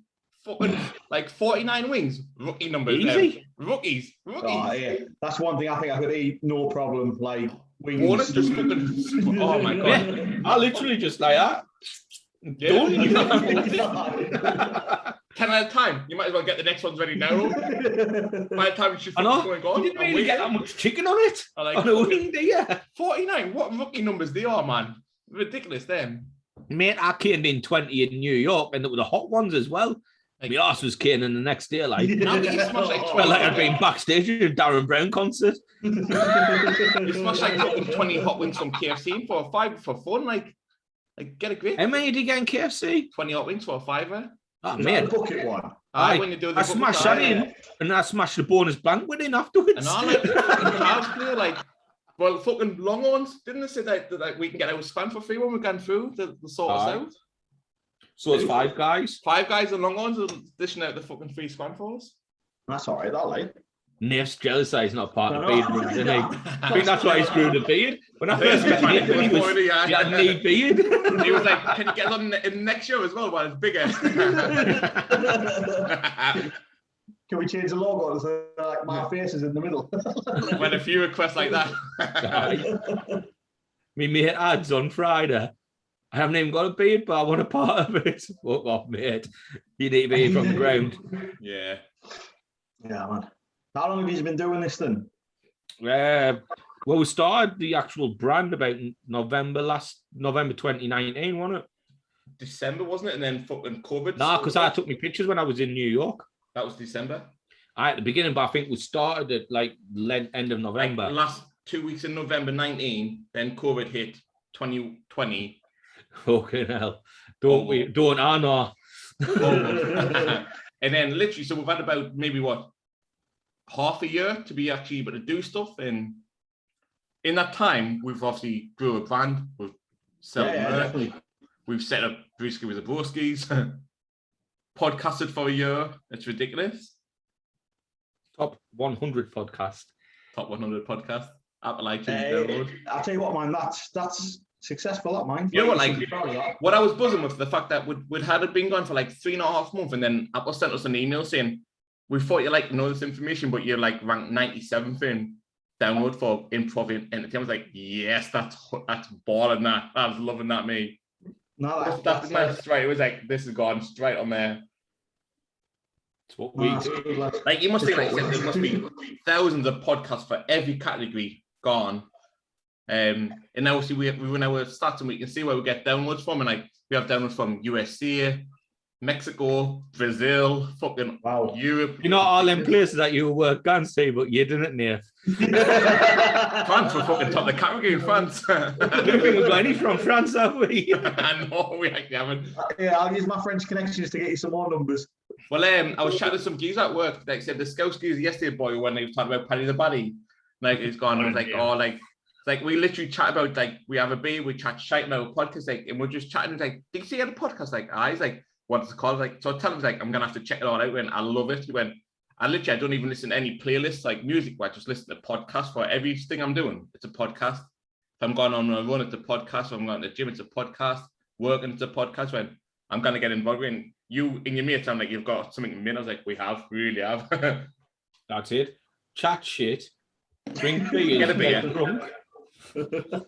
Fucking like 49 wings. Rookie numbers. Easy. Rookies. Oh, yeah. That's one thing I think I could eat, no problem. Like wings. Bonus just fucking, oh my god. Yeah. I literally just like that. Yeah. 10 at a time. You might as well get the next ones ready now. By the time you should going on. You didn't really get that much chicken on it. Like, on a wing, do you? 49. What rookie numbers they are, man. Ridiculous, them. Mate, I caned in 20 in New York, and there were the hot ones as well. Like, my arse was caning the next day, like. Now you smash like 20. Felt like I'd been backstage at a Darren Brown concert. You smash like 20 hot wings from KFC for fun, like get a grip. How many did you get in KFC? 20 hot wings for $5. Oh, man. Bucket one. When you do the I smashed that in, and I smashed the bonus banquet in afterwards. And I like fucking cards clear, like. Well, fucking Longhorns, didn't they say that we can get our span for free when we're going through the sort us out? So it's Five Guys. Five Guys and Longhorns are dishing out the fucking free span for us. That's all right, that like. Nath's jealous that he's not part of the beard rules, isn't he? I think that's why he's grew the beard. When I first met him, he had a neat beard. He was like, can you get on in the next show as well while it's bigger? Can we change the logo so like my face is in the middle? When a few requests like that. Me mate ads on Friday. I haven't even got a beard, but I want a part of it. Fuck off, mate. You need to be from the ground. Yeah. Yeah, man. How long have you been doing this then? Well, we started the actual brand about November 2019, wasn't it? December, wasn't it? And then fucking COVID. No, because I took my pictures when I was in New York. That was December. At the beginning, but I think we started at like end of November. Like last 2 weeks in November 19, then COVID hit 2020. Fucking hell. Don't I know. And then literally, so we've had about maybe half a year to be actually able to do stuff. And in that time, we've obviously grew a brand. We've sold we've set up Brewskis with the Broskis. Podcasted for a year. It's ridiculous. Top 100 podcast. Top 100 podcast. Apple iTunes. I'll tell you what, man, that's successful, that mine. You know what, like, what I was buzzing with the fact that we'd had it been going for like 3.5 months, and then Apple sent us an email saying, we thought you like know this information, but you're like ranked 97th in download for improv entertainment. I was like, yes, that's balling that. I was loving that, me. No, that's straight. It was like, this has gone straight on there. It's what we do. Like, you must think, like, there must be thousands of podcasts for every category gone. And now obviously we now starting, we can see where we get downloads from, and like we have downloads from USA, Mexico, Brazil, fucking Europe. You know all them places that you work on, say, but you didn't, Nath. France were fucking top of the category in France. I don't think we've got any from France, have we? I know, we actually haven't. Yeah, I'll use my French connections to get you some more numbers. Well, I was chatting to some geezers at work. Like said, the Scouse geezers yesterday, boy, when they was talking about Paddy the Baddie. Like, it's gone, I was like, like we literally chat about, like, we have a beer, we chat shite about podcast, like, and we're just chatting, like, did you see the podcast? Like, he's like, what's it called? Like, so I tell him, like, I'm gonna have to check it all out, and I love it. He went, I don't even listen to any playlists, like music, where I just listen to podcasts for everything I'm doing. It's a podcast. If I'm going on a run, it's a podcast. If I'm going to the gym, it's a podcast. Working, it's a podcast. When I'm gonna get involved in you in your mates, I'm like, you've got something in me. I was like, we really have. That's it. Chat shit. Drink beer. Get a beer. Drunk.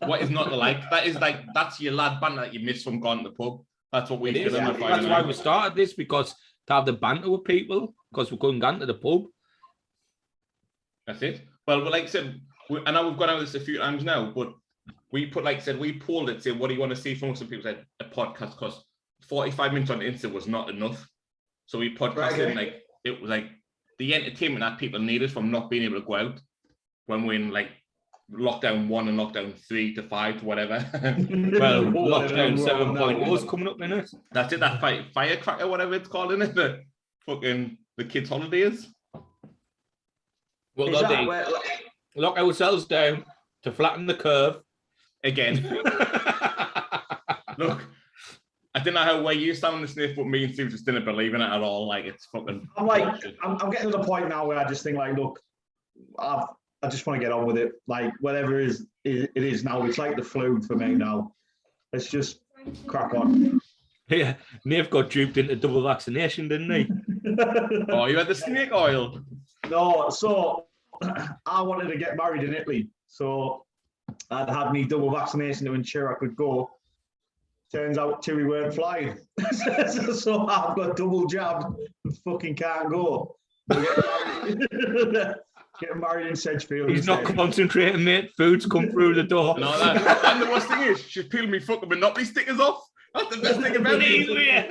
What is not to like? That is like, that's your lad banter that you miss from going to the pub. That's what we do. That's why we started this, because to have the banter with people because we couldn't get into the pub. That's it. Well, like I said, I know we've gone over this a few times now, but we put, like I said, we polled it, saying, what do you want to see from us? Some people said a podcast, because 45 minutes on Insta was not enough. So we podcasted, like, it was like the entertainment that people needed from not being able to go out when we're in, like, lockdown 1 and lockdown 3 to 5 to whatever. Well, lockdown 7.0 was coming up, innit? That's it, that firecracker, whatever it's called, innit? The fucking the kids' holidays. Well, lock ourselves down to flatten the curve. Again. Look, I don't know how way you stand on the sniff, but me and Steve just didn't believe in it at all. Like, it's fucking. I'm getting to the point now where I just think, like, look, I just want to get on with it. Like, whatever it is now. It's like the flu for me now. Let's just crack on. Yeah, Nath got duped into double vaccination, didn't he? Oh, you had the snake oil? No, so I wanted to get married in Italy. So I'd had me double vaccination to ensure I could go. Turns out Chewy weren't flying. So I've got double jabbed and fucking can't go. Getting married in Sedgefield. He's not concentrating, mate. Food's come through the door. No, and the worst thing is, she's peeled me fucking Monopoly stickers off. That's the best thing about it.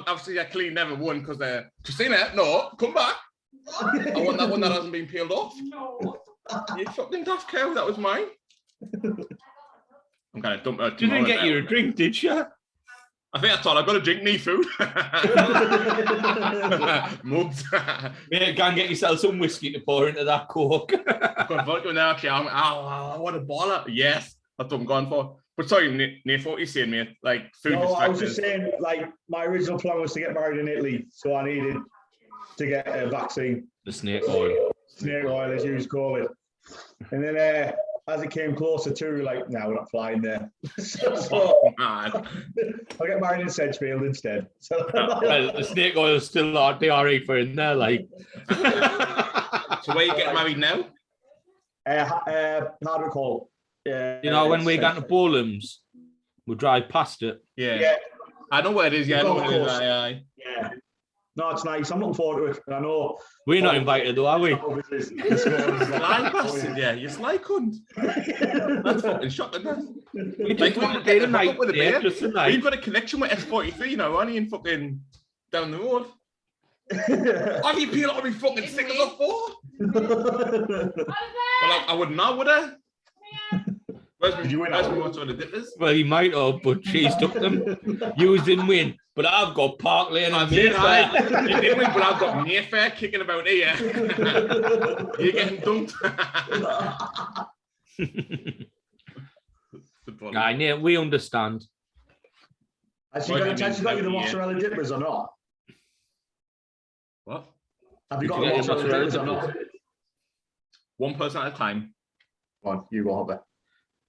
Obviously, I clearly never won because Christina, no, come back. I want that one that hasn't been peeled off. No. You fucking daft cow, that was mine. I'm going to dump her. She didn't get you a drink, did she? I think that's all. I've got to drink knee food. Mugs. Mate, go and get yourself some whiskey to pour into that Coke. I've got vodka now, actually. I want a baller. Yes, that's what I'm going for. But sorry, Nath, what are you saying, mate? Like, food. No, I was just saying, like, my original plan was to get married in Italy, so I needed to get a vaccine. The snake oil. Snake oil, as you used to call it. And then as it came closer to, like, no, we're not flying there. so I'll get married in Sedgefield instead. So, well, the snake oil is still DRE for in there, like. So where you getting married now? how do we call it? You know, when we got to Bowlham's, we drive past it. Yeah. I know where it is. Yeah, I know where it is. Aye. Yeah. No, it's nice. I'm looking forward to it. I know. We're not invited, though, are we? Sly bastard, yeah. You sly cunt. That's fucking shocking, man. We just went to day the night. Yeah, just tonight. We've got a connection with S43, you know, only in fucking down the road. How do you peel all my fucking stickers off for? Well, I wouldn't know, would I? Did you win? Well, you might have, but she's took them. You didn't win, but I've got Park Lane and Mayfair. You didn't win, but I've got Mayfair kicking about here. You're getting dumped. Yeah, we understand. Has she got you the mozzarella dippers or not? What? Have you got the mozzarella dippers or not? One person at a time. Go on, you go, Hopper.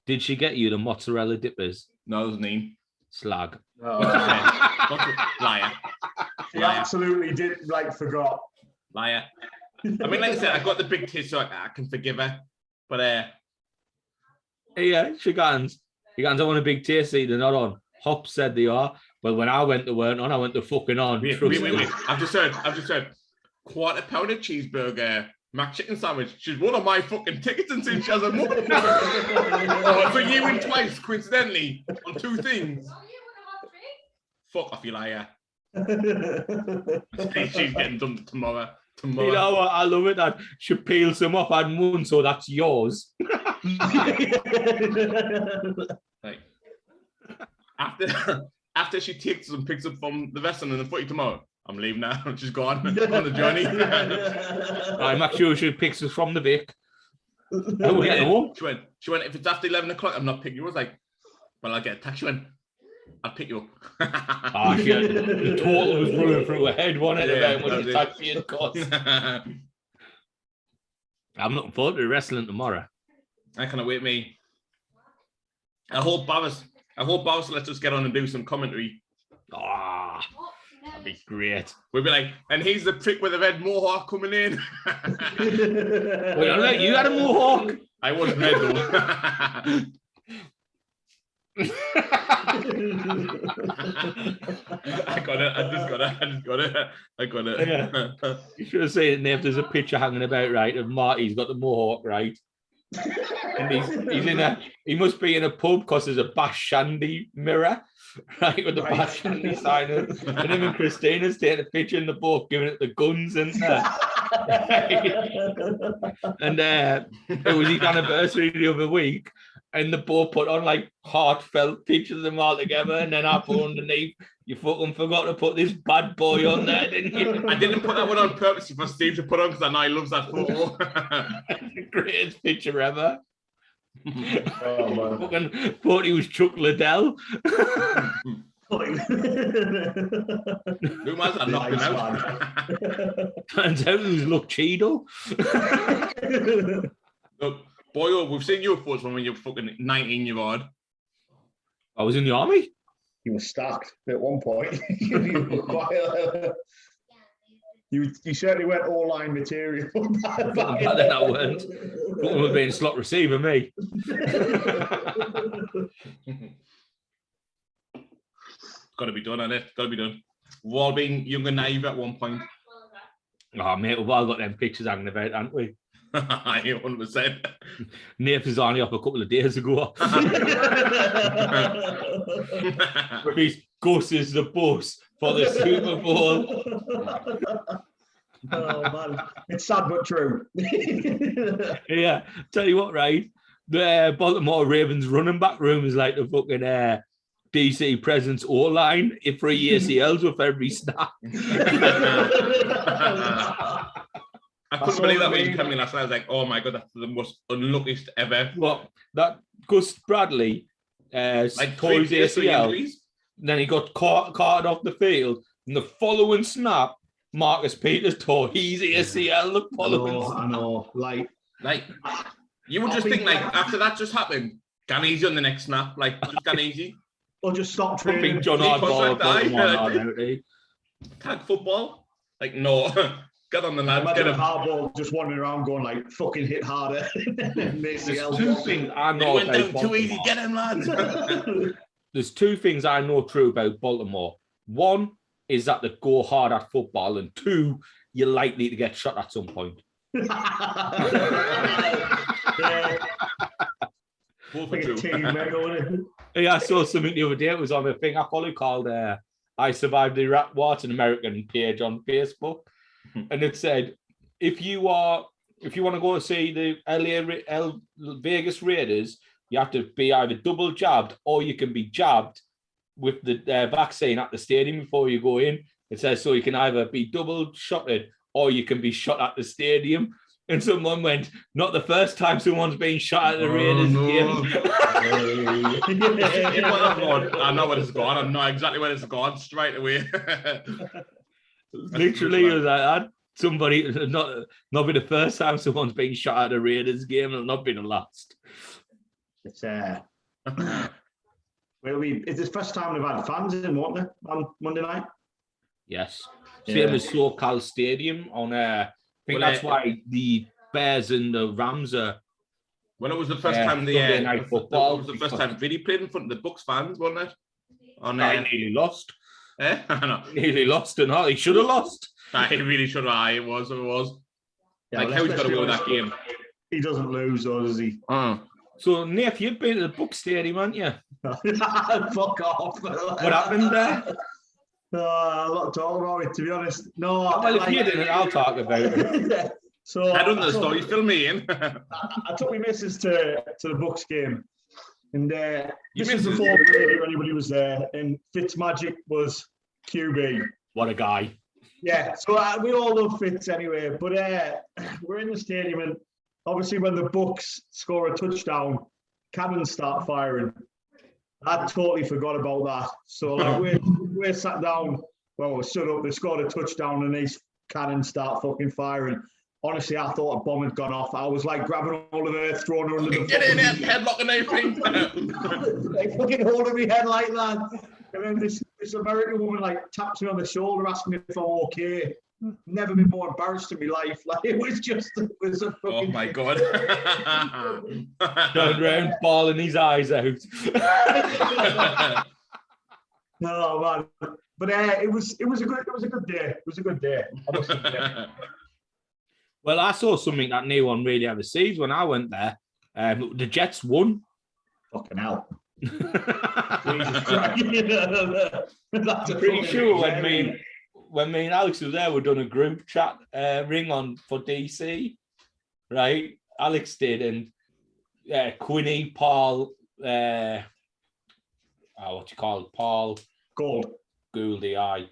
Did she get you the mozzarella dippers? No, it was name. Slag. Oh. Liar. She absolutely did, forgot. Liar. I mean, like I said, I got the big taste, so I can forgive her. But yeah, she gans. I want a big taste. They're not on. Hop said they are. Well, when I went, they weren't on. I went to fucking on. Wait. I've just heard. Quarter pounder cheeseburger. Mac chicken sandwich. She's won on my fucking tickets and since she has a month. So you win twice, coincidentally, on two things. Fuck off, you liar. She's getting done tomorrow. You know what? I love it that she peels them off and one, so that's yours. Like, after she takes and picks up from the vessel and the footy tomorrow. I'm leaving now. She's gone on the journey. I'm not sure she picks us from the Vic. She went, if it's after 11 o'clock, I'm not picking you. I was like, well, I'll get a taxi. She went, I'll pick you up. The total was running through her head, wasn't it, about when the taxi had cost. I'm looking forward to wrestling tomorrow. I cannot wait, me. I hope Barris lets us get on and do some commentary. That'd be great. We'll be like, and he's the prick with the red mohawk coming in. Wait, you had a mohawk? I wasn't red though. I got it. Yeah. You should have seen it, Nath. There's a picture hanging about, right, of Marty's got the mohawk, right? And he must be in a pub because there's a Bash Shandy mirror, right, with the Bash Shandy sign. And him and Christina's taking a picture in the boat, giving it the guns, isn't there? And it was his anniversary the other week, and the boat put on like heartfelt pictures of them all together, and then I put underneath, you fucking forgot to put this bad boy on there, didn't you? I didn't put that one on purpose for Steve to put on because I know he loves that photo. The greatest picture ever. Oh, man. Fucking thought he was Chuck Liddell. Who was that knocking out? Turns out it was Luke Cheadle. Look, Boyle, we've seen your photos from when you're fucking 19-year-old. I was in the army. He was stacked at one point. You certainly went all line material. Then I weren't. Fucking was being slot receiver, me. Got to be done, hasn't it? Got to be done. We've all been young and naive at one point. Oh, mate, we've all got them pictures hanging about, haven't we? 100%. Nath was only up a couple of days ago. He's Gus is the boss for the Super Bowl. Oh, man. It's sad but true. Yeah, tell you what, right? The Baltimore Ravens running back room is like the fucking DC President's O-line for ACLs with every snap. I couldn't believe that when you came in last night. I was like, oh my God, that's the most unluckiest ever. Well, that Gus Bradley tore his ACL, then he got carted off the field, and the following snap, Marcus Peters tore his ACL the following snap. I know. Like you would just think, like, after that just happened, gan easy on the next snap, like, just gan easy. Or just stop training. John Hardball, tag football. Like, no. Get on the lads. Get a hardball just wandering around going like, fucking hit harder. There's two things I know went about down Baltimore. too easy. Get him, lads. There's two things I know true about Baltimore. One is that they go hard at football, and two, you're likely to get shot at some point. Both Like are a true. team mega, wasn't it? Yeah, I saw something the other day. It was on a thing I follow called I Survived the Iraq War. It's an American page on Facebook. And it said, if you want to go see the Vegas Raiders, you have to be either double jabbed or you can be jabbed with the vaccine at the stadium before you go in. It says so you can either be double shotted or you can be shot at the stadium. And someone went, not the first time someone's been shot at the Raiders game. I know where it's gone. I know exactly where it's gone straight away. Literally, it was like that. Somebody, not be the first time someone's been shot at a Raiders game, and not be the last. It's it's the first time they've had fans in, won't they, on Monday night? Yes. Same as SoCal Stadium on I think that's why the Bears and the Rams are. When it was the first time Sunday night football. It was the first time really played in front of the Bucks fans, wasn't it? I nearly lost. I know. Nearly lost, and he should have lost. He really should have. It was. Yeah, like, how's he got to win that game? He doesn't lose, or does he? So, Nath, you've been to the Bucks Stadium, haven't you? Fuck off. What happened there? I'm not talking about it, to be honest. No. Well, if you didn't, I'll talk about it. So I don't know the story. Fill me in. I took my missus to the Bucks game, and this was missus? before Brady or anybody was there, and Fitzmagic was QB. What a guy. Yeah, so we all love Fitz anyway, but we're in the stadium, and obviously when the Bucks score a touchdown, cannons start firing. I totally forgot about that. So like we're sat down, well, we stood up, they scored a touchdown, and these cannons start fucking firing. Honestly, I thought a bomb had gone off. I was like grabbing all of earth, throwing her under the Get in there, headlock and everything. Like fucking holding me head like that. And then this American woman like taps me on the shoulder asking me if I'm okay. never been more embarrassed in my life. Like it was a fucking. Oh my God. Turned around, bawling his eyes out. No man, but it was a good day. It was a good day. I must admit. Well, I saw something that no one really ever sees when I went there. The Jets won. Fucking hell. I'm Jesus Christ. That's pretty sure when me and Alex was there, we'd done a group chat ring on for DC, right? Alex did, and Quinny, Paul, what you call it, Paul Gouldy, aye,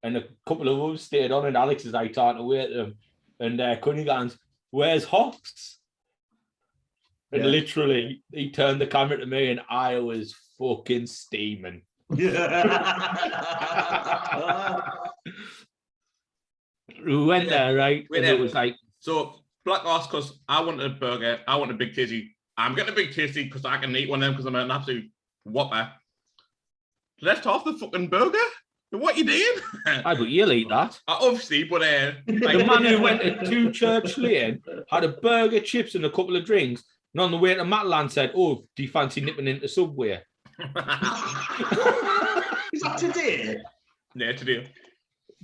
and a couple of us stayed on, and Alex is like trying to wait them, and Quinny goes, "Where's Hawks?" And literally, he turned the camera to me, and I was fucking steaming. We went there, right? And it was like, so Black Horse, because I wanted a burger, I want a big tasty. I'm getting a big tasty because I can eat one of them because I'm an absolute whopper. Left off the fucking burger. What you doing? But you'll eat that. Obviously, but like, the man who went to Church Lane had a burger, chips, and a couple of drinks. And on the way to Matland said, "Oh, do you fancy nipping into Subway?" Is that today? Yeah, today.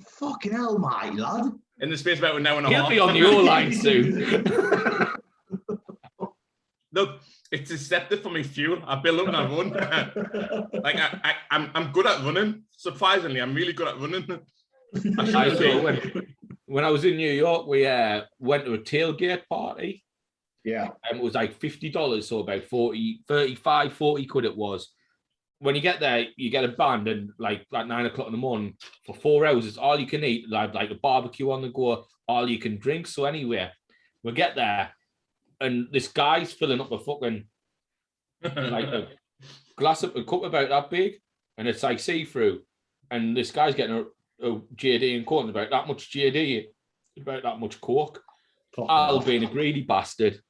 Fucking hell, my lad. In the space about an hour and a half. He'll be on the O-line soon. Look, it's accepted for me fuel. I've been looking at run. Like I'm good at running. Surprisingly, I'm really good at running. When I was in New York, we went to a tailgate party. Yeah. And it was like $50, so about 40 quid it was. When you get there, you get a band, and like at 9 o'clock in the morning for 4 hours, it's all you can eat, like a barbecue on the go, all you can drink. So anyway, we get there, and this guy's filling up a fucking like a cup about that big, and it's like see-through, and this guy's getting a JD and Coke, about that much JD, about that much Coke. I'll being a greedy bastard.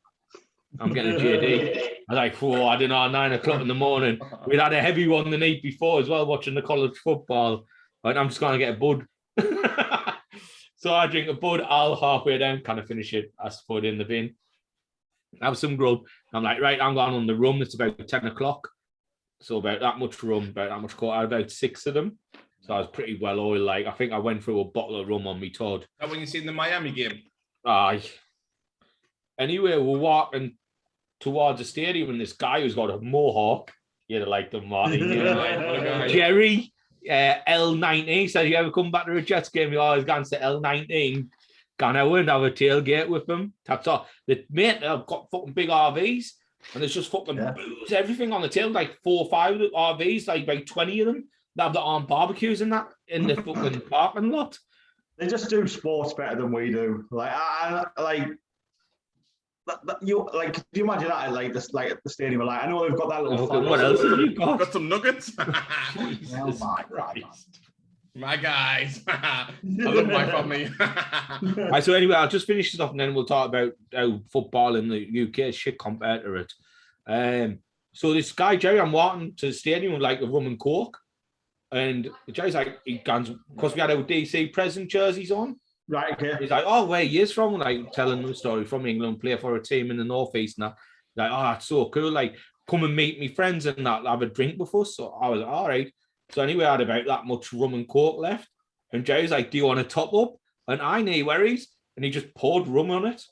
I'm getting a JD. I was like, I don't know, 9 o'clock in the morning. We'd had a heavy one the night before as well, watching the college football. And I'm just going to get a bud. So I drink a bud, I'll halfway down, kind of finish it. I put it in the bin. Have some grub. I'm like, right, I'm going on the rum. It's about 10 o'clock. So about that much rum, about that much Coke. I had about 6 of them. So I was pretty well oiled. Like, I think I went through a bottle of rum on me Todd. That when you seen the Miami game? Aye. Anyway, we're walking towards the stadium, and this guy who's got a mohawk, you'd have liked him, Marty. Jerry, L19, said, "You ever come back to a Jets game? You always gone to L19. Gone out and have a tailgate with them." Tapped off. The mate, I've got fucking big RVs, and there's just fucking booze, everything on the tail, like 4 or 5 RVs, like about 20 of them. They have their own barbecues and that in the fucking parking lot. They just do sports better than we do. Like, you like, do you imagine that like this, like at the stadium? Like, I know they've got that little. What else have you got? Got some nuggets. Oh my Christ. My guys. I love my family. Right, so anyway, I'll just finish this off, and then we'll talk about how football in the UK is shit compared to it. So this guy Jerry, I'm walking to the stadium with like a rum and Coke, and Jerry's like, because we had our DC present jerseys on. Right, okay. He's like, "Oh, where he is from?" Like telling them a story from England, play for a team in the Northeast. And that. Like, "Oh, that's so cool. Like, come and meet me friends and that, have a drink with us." So I was like, all right. So anyway, I had about that much rum and Coke left. And Jerry's like, "Do you want to top up?" And I knew where he's, and he just poured rum on it.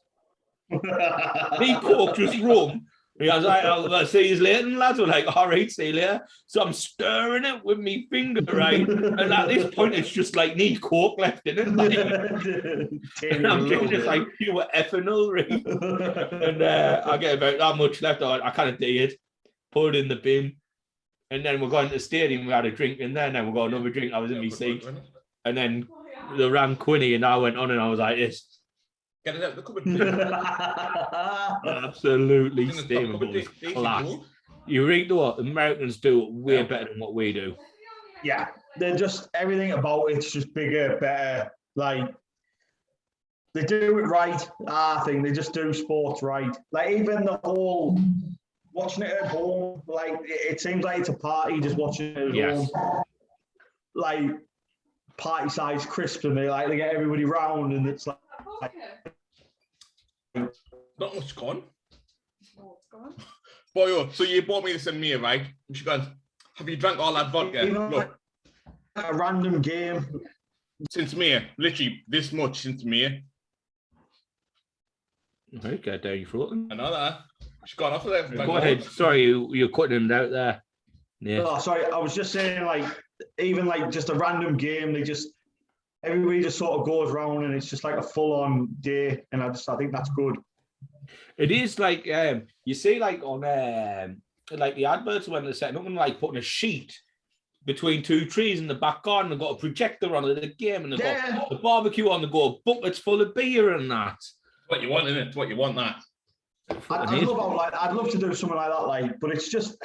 Me Coke, just rum. He was like, "I'll see you later," lads. We're like, "All right, see you later." So I'm stirring it with me finger, right? And at this point, it's just like need Coke left in it. Like, and I'm just like pure ethanol, right? And I get about that much left. I kind of did. Put it in the bin. And then we're going to the stadium. We had a drink in there. And then we got another drink. I was in my seat. And then they ran Quinny, and I went on, and I was like, "This." Get it out the cupboard. Absolutely steaming. Class. You read what Americans do way better than what we do. Yeah, they're just, everything about it's just bigger, better. Like, they do it right. I think they just do sports right. Like, even the whole watching it at home, like, it seems like it's a party just watching it at home. Like, party-sized crisps, and they get everybody round, and it's like not much gone. Oh, it's gone. Boy, so you bought me this in May, right? She goes, have you drank all that vodka? Look, a random game. since May, literally this much since May. Okay, down your throat. I know that. She's gone off of there. Go ahead. Sorry, you're cutting it out there. Yeah. Oh, sorry, I was just saying, even just a random game, everybody just sort of goes round, and it's just like a full-on day, and I think that's good. It is like you see, on the adverts when they're setting up and putting a sheet between two trees in the back garden and got a projector on it, the game, and they've got the barbecue on the go, buckets full of beer and that. What you want, innit? What you want, that. I'd love to do something like that, but it's just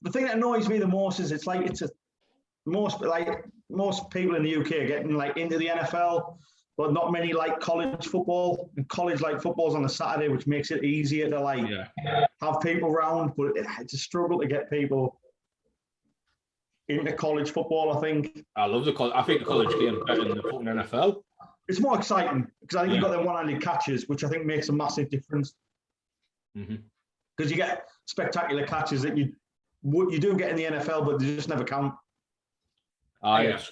the thing that annoys me the most is most people in the UK are getting into the NFL, but not many college football. And college football's on a Saturday, which makes it easier to have people round, but it's a struggle to get people into college football. I think I love I think the college game better than the fucking NFL. It's more exciting because I think you've got them one-handed catches, which I think makes a massive difference. Because you get spectacular catches that you do get in the NFL, but they just never count. Yes.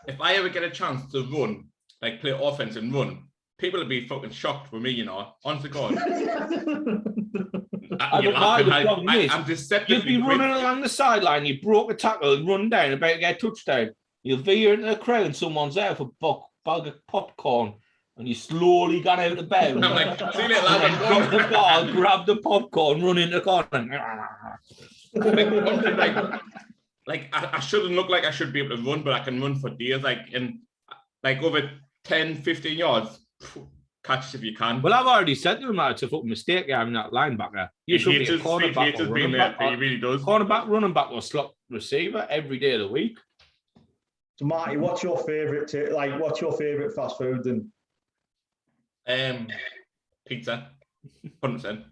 If I ever get a chance to run, play offense and run, people would be fucking shocked with me, honest to God. I'm deceptively you'd be running along the sideline, you broke a tackle and run down, about to get a touchdown. You'll veer into the crowd and someone's there for a bag of popcorn, and you slowly got out of bed. I'm like, see you later, lad. Drop the ball, grab the popcorn, run into the corner. I shouldn't look like I should be able to run, but I can run for days, over 10, 15 yards. Catch if you can. Well, I've already said to him that it's a fucking mistake having that linebacker. You should be a cornerback or running back. He really does. Cornerback, running back, or slot receiver every day of the week. So, Marty, what's your favourite? What's your favourite fast food then? Pizza, 100%.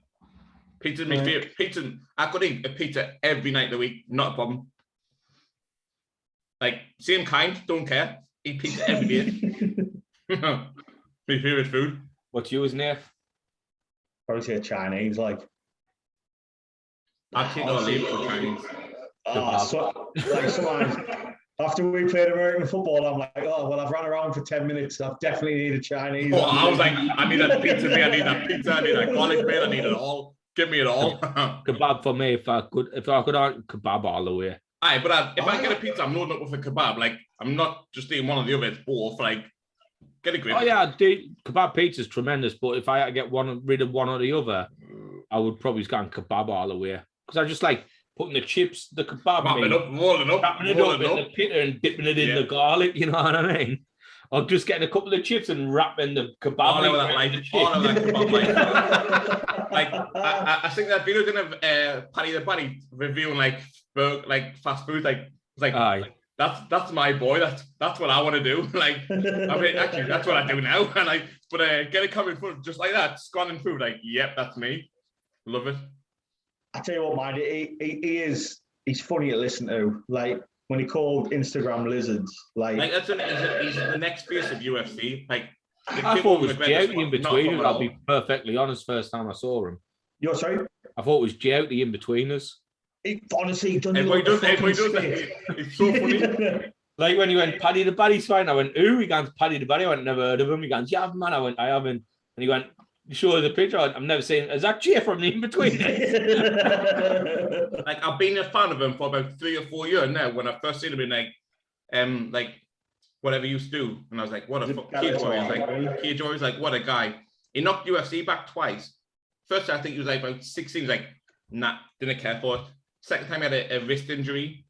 Pizza's my favourite. Pizza. I could eat a pizza every night of the week, not a problem. Same kind, don't care. Eat pizza every day. My favourite food. What's yours, Nath? Probably say Chinese, I take or leave it for Chinese. Sometimes after we played American football, I'm like, oh, well, I've run around for 10 minutes. I definitely need a Chinese. Oh, I was like, I need that pizza, I need that pizza, I need that garlic bread, I need it all. Give me it all. Kebab for me, if I could kebab all the way. Aye, but if I get a pizza, I'm loading up with a kebab. I'm not just eating one or the other, it's both. Get a grip. Oh, yeah, kebab pizza's tremendous, but if I had to get rid of one or the other, I would probably go kebab all the way. Because I just like putting the chips, the kebab wrapping meat, up, rolling in the pita and dipping it in the garlic, you know what I mean? Or just getting a couple of chips and wrapping the kebab. All of that kebab. I think that video didn't have Paddy the Buddy reviewing fast food. Aye. That's my boy. That's what I want to do. Actually, that's what I do now. And get it coming food just like that, scanning food. Yep, that's me. Love it. I tell you what, man, he's funny to listen to. When he called Instagram lizards, he's the next face of UFC. I thought it was Jouty in between us. I'll be perfectly honest. First time I saw him. You're sorry? I thought it was Jouty in between us. Honestly, everybody does that. It's so funny. When he went, Paddy the Buddy's fine. I went, who? He goes, Paddy the Buddy. I went, never heard of him. He goes, yeah, man. I went, I haven't. And he went, you sure the picture? I've never seen. Is that Jay from the in between? I've been a fan of him for about 3 or 4 years now. When I first seen him in whatever he used to do, and I was like, what a fuck. Cage Warriors, what a guy. He knocked UFC back twice. First, I think he was about 16. He's nah, didn't care for it. Second time, he had a wrist injury,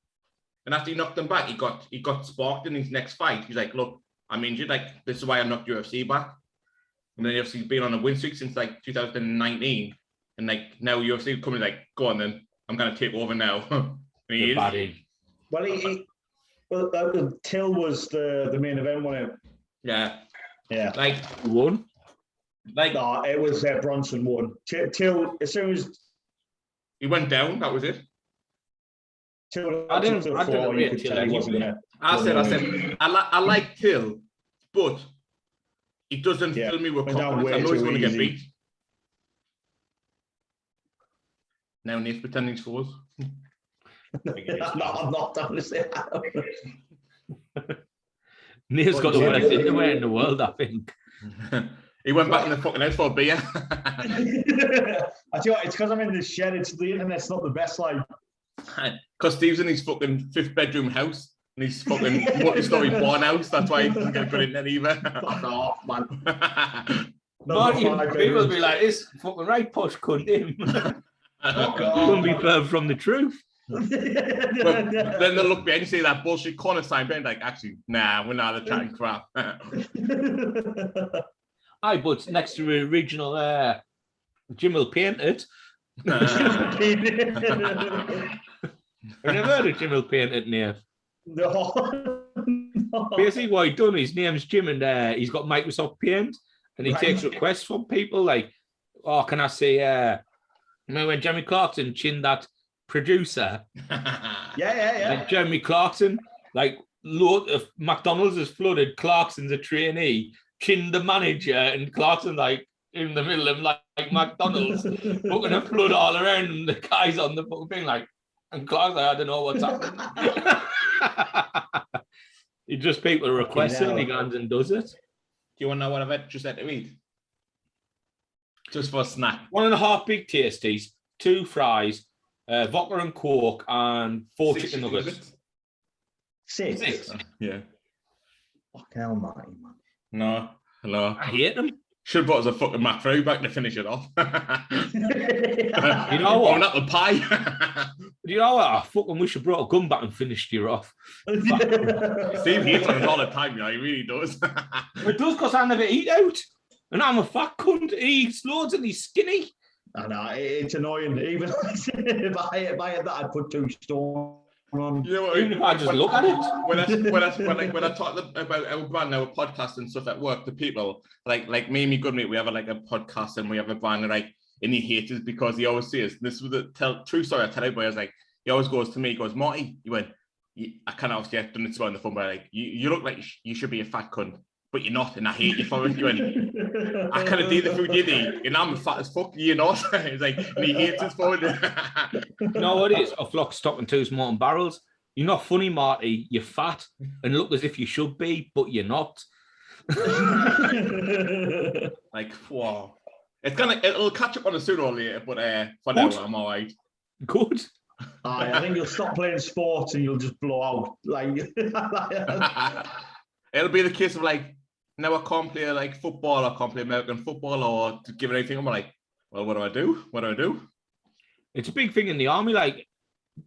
and after he knocked him back, he got sparked in his next fight. He's like, look, I'm injured. This is why I knocked UFC back. And then UFC's been on a win streak since 2019, and now UFC coming go on then, I'm gonna take over now. And he is. Well, Till was the main event, wasn't it? Yeah. Who won? No, it was Bronson won. Till, as soon as he went down, that was it. I didn't you rate could Till tell he wasn't anyway. gonna. I like Till, but it doesn't Yeah, fill me with went down confidence. I way know he's too going to get easy. beat. Now Nath pretending he scores. I'm not honestly. Neil's got the worst underwear in the world, I think. He went back in the fucking house for a beer. I tell you what, it's because I'm in this shed. It's the internet's not the best. Like, Because Steve's in his fucking 5th bedroom house and his fucking multi-story barn house. That's why he doesn't get good internet either. fuck off, man. Marty, people will be like, "This fucking right, posh cunt him." Couldn't be further from the truth. But then they'll look behind and see that bullshit corner sign behind, like, actually, nah, we're not chatting crap. Aye, but next to the original Jim will paint it. No. I never heard of Jim will paint it, Nath. No. Basically, what he done, his name's Jim, and he's got Microsoft Paint, and he takes requests from people like, "Oh, can I say, remember when Jeremy Clarkson chinned that producer?" Yeah. Like Jeremy Clarkson, like load of McDonald's has flooded. Clarkson's a trainee, chinned the manager, and Clarkson like in the middle of like McDonald's, fucking a flood all around, and the guys on the fucking thing like, and Clark's like, I don't know what's happening. He just people request it, and he goes and does it. Do you want to know what I've just had to eat? Just for a snack. 1.5 big tasties, 2 fries, vodka and coke, and 4 chicken nuggets. 6. Yeah. Fuck hell, Marty, man. No. Hello. I hate them. Should have bought us a fucking Mac back to finish it off. You know what? Oh, not the pie. You know what? I fucking wish I brought a gun back and finished you off. Steve hates on us all the time, you know, he really does. It does because I never eat out. And I'm a fat cunt. He eats loads and he's skinny. I know, it's annoying. Even if I had that, I'd put 2 stone on. You know what, Even if I just look at it. When I talk about our brand, our podcast and stuff at work to people, like me and me good mate, we have a podcast and we have a brand, and like, and he hates us because he always says, this was the true story I tell everybody. I was like, he always goes to me, he goes, Marty, he went, I can't obviously have done it on the phone, but like, you look like you should be a fat cunt, but you're not, and I hate you for it. He went, I kind of do the food you eat, and I'm fat as fuck, you're not. He's like, and he hates us for it. You know what it is? A flock, stock, and 2 smoking barrels. You're not funny, Marty. You're fat and look as if you should be, but you're not. Like, wow. It'll catch up on us sooner or later, but for now, I'm all right. Good. I think you'll stop playing sports and you'll just blow out. Like, it'll be the case of like, now I can't play like football, I can't play American football or to give it anything. I'm like, well, what do I do? What do I do? It's a big thing in the army. Like,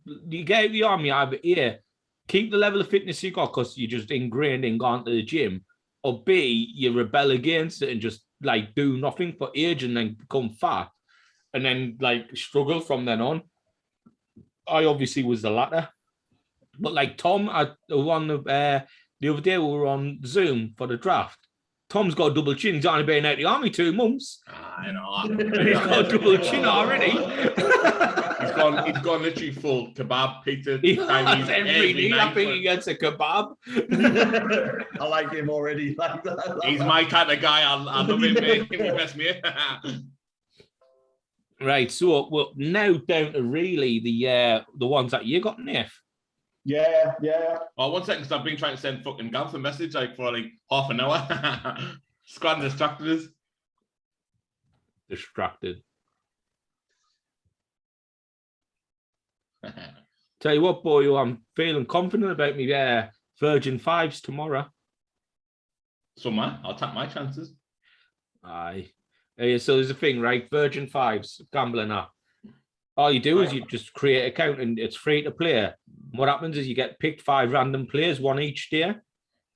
you get out the army either A, keep the level of fitness you got because you're just ingrained in going to the gym, or B, you rebel against it and just like do nothing for age and then become fat and then like struggle from then on. I obviously was the latter. But like Tom, the other day we were on Zoom for the draft. Tom's got a double chin. He's only been out of the army 2 months. I know. And he's got a double chin already. He's gone literally full kebab, pizza, Chinese. Every day I think night. he gets a kebab. I like him already. Like that. He's my type of guy. I love him, mate. He's the best mate. Right, so well, now down to really the ones that you got, Nath. Yeah. Oh, 1 second, because I've been trying to send fucking Gav a message like for like half an hour. Squad distracted us. Distracted. Tell you what, boy, I'm feeling confident about me Virgin 5s tomorrow. So, man, I'll take my chances. Aye. So there's a thing, right? Virgin 5s, gambling app. All you do is you just create an account and it's free to play. What happens is you get picked 5 random players, 1 each day,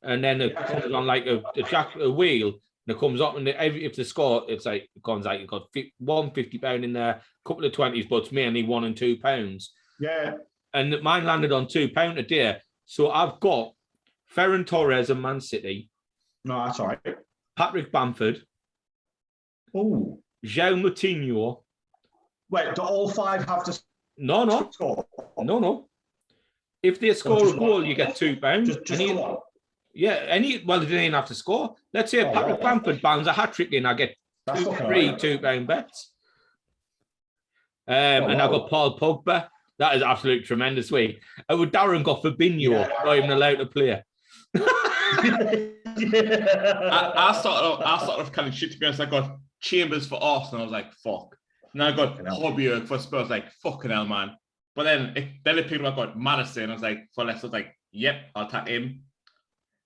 and then it comes on like a wheel, and it comes up, and if the score, it's like it comes like you've got £150 in there, a couple of 20s, but it's mainly £1 and £2. Yeah. And mine landed on £2 a day. So I've got Ferran Torres and Man City. No, that's all right. Patrick Bamford. Oh. João Moutinho. Wait, do all 5 have to No. score? No. If they score a goal, you get £2. Just the one. Yeah, well, they didn't even have to score. Let's say Patrick Bamford bangs a hat-trick in, I get three £2 bets. And I got Paul Pogba. That is absolutely tremendous week. And with Darren got Fabinho, not even allowed to play. I started off kind of shit, to be honest. I got Chambers for Arsenal. I was like, fuck. And I got Hobby for Spurs. Like, fucking hell, man. But then it picked up. I got Madison. I was like, for Leicester, I was like, yep, I'll attack him.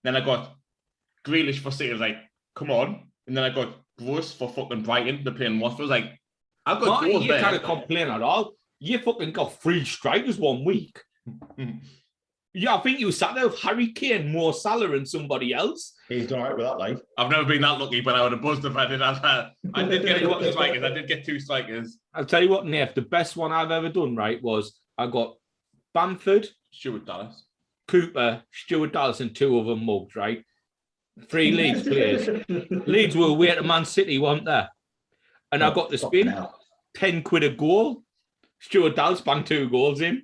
Then I got Grealish for City. I was like, come on. And then I got Bruce for fucking Brighton. They're playing Watford. I was like, I've got goals there. You can't complain at all. You fucking got 3 strikers 1 week. Yeah, I think you sat there with Harry Kane, Mo Salah, and somebody else. He's done all right with that, like. I've never been that lucky, but I would have buzzed if I did have that. I did get 2 strikers. I did get 2 strikers. I'll tell you what, Nath, the best one I've ever done, right, was I got Bamford, Stuart Dallas, Cooper, Stuart Dallas, and 2 of them mugged, right? 3 Leeds players. Leeds were away to Man City, weren't there? And I got the spin, 10 quid a goal. Stuart Dallas banged 2 goals in.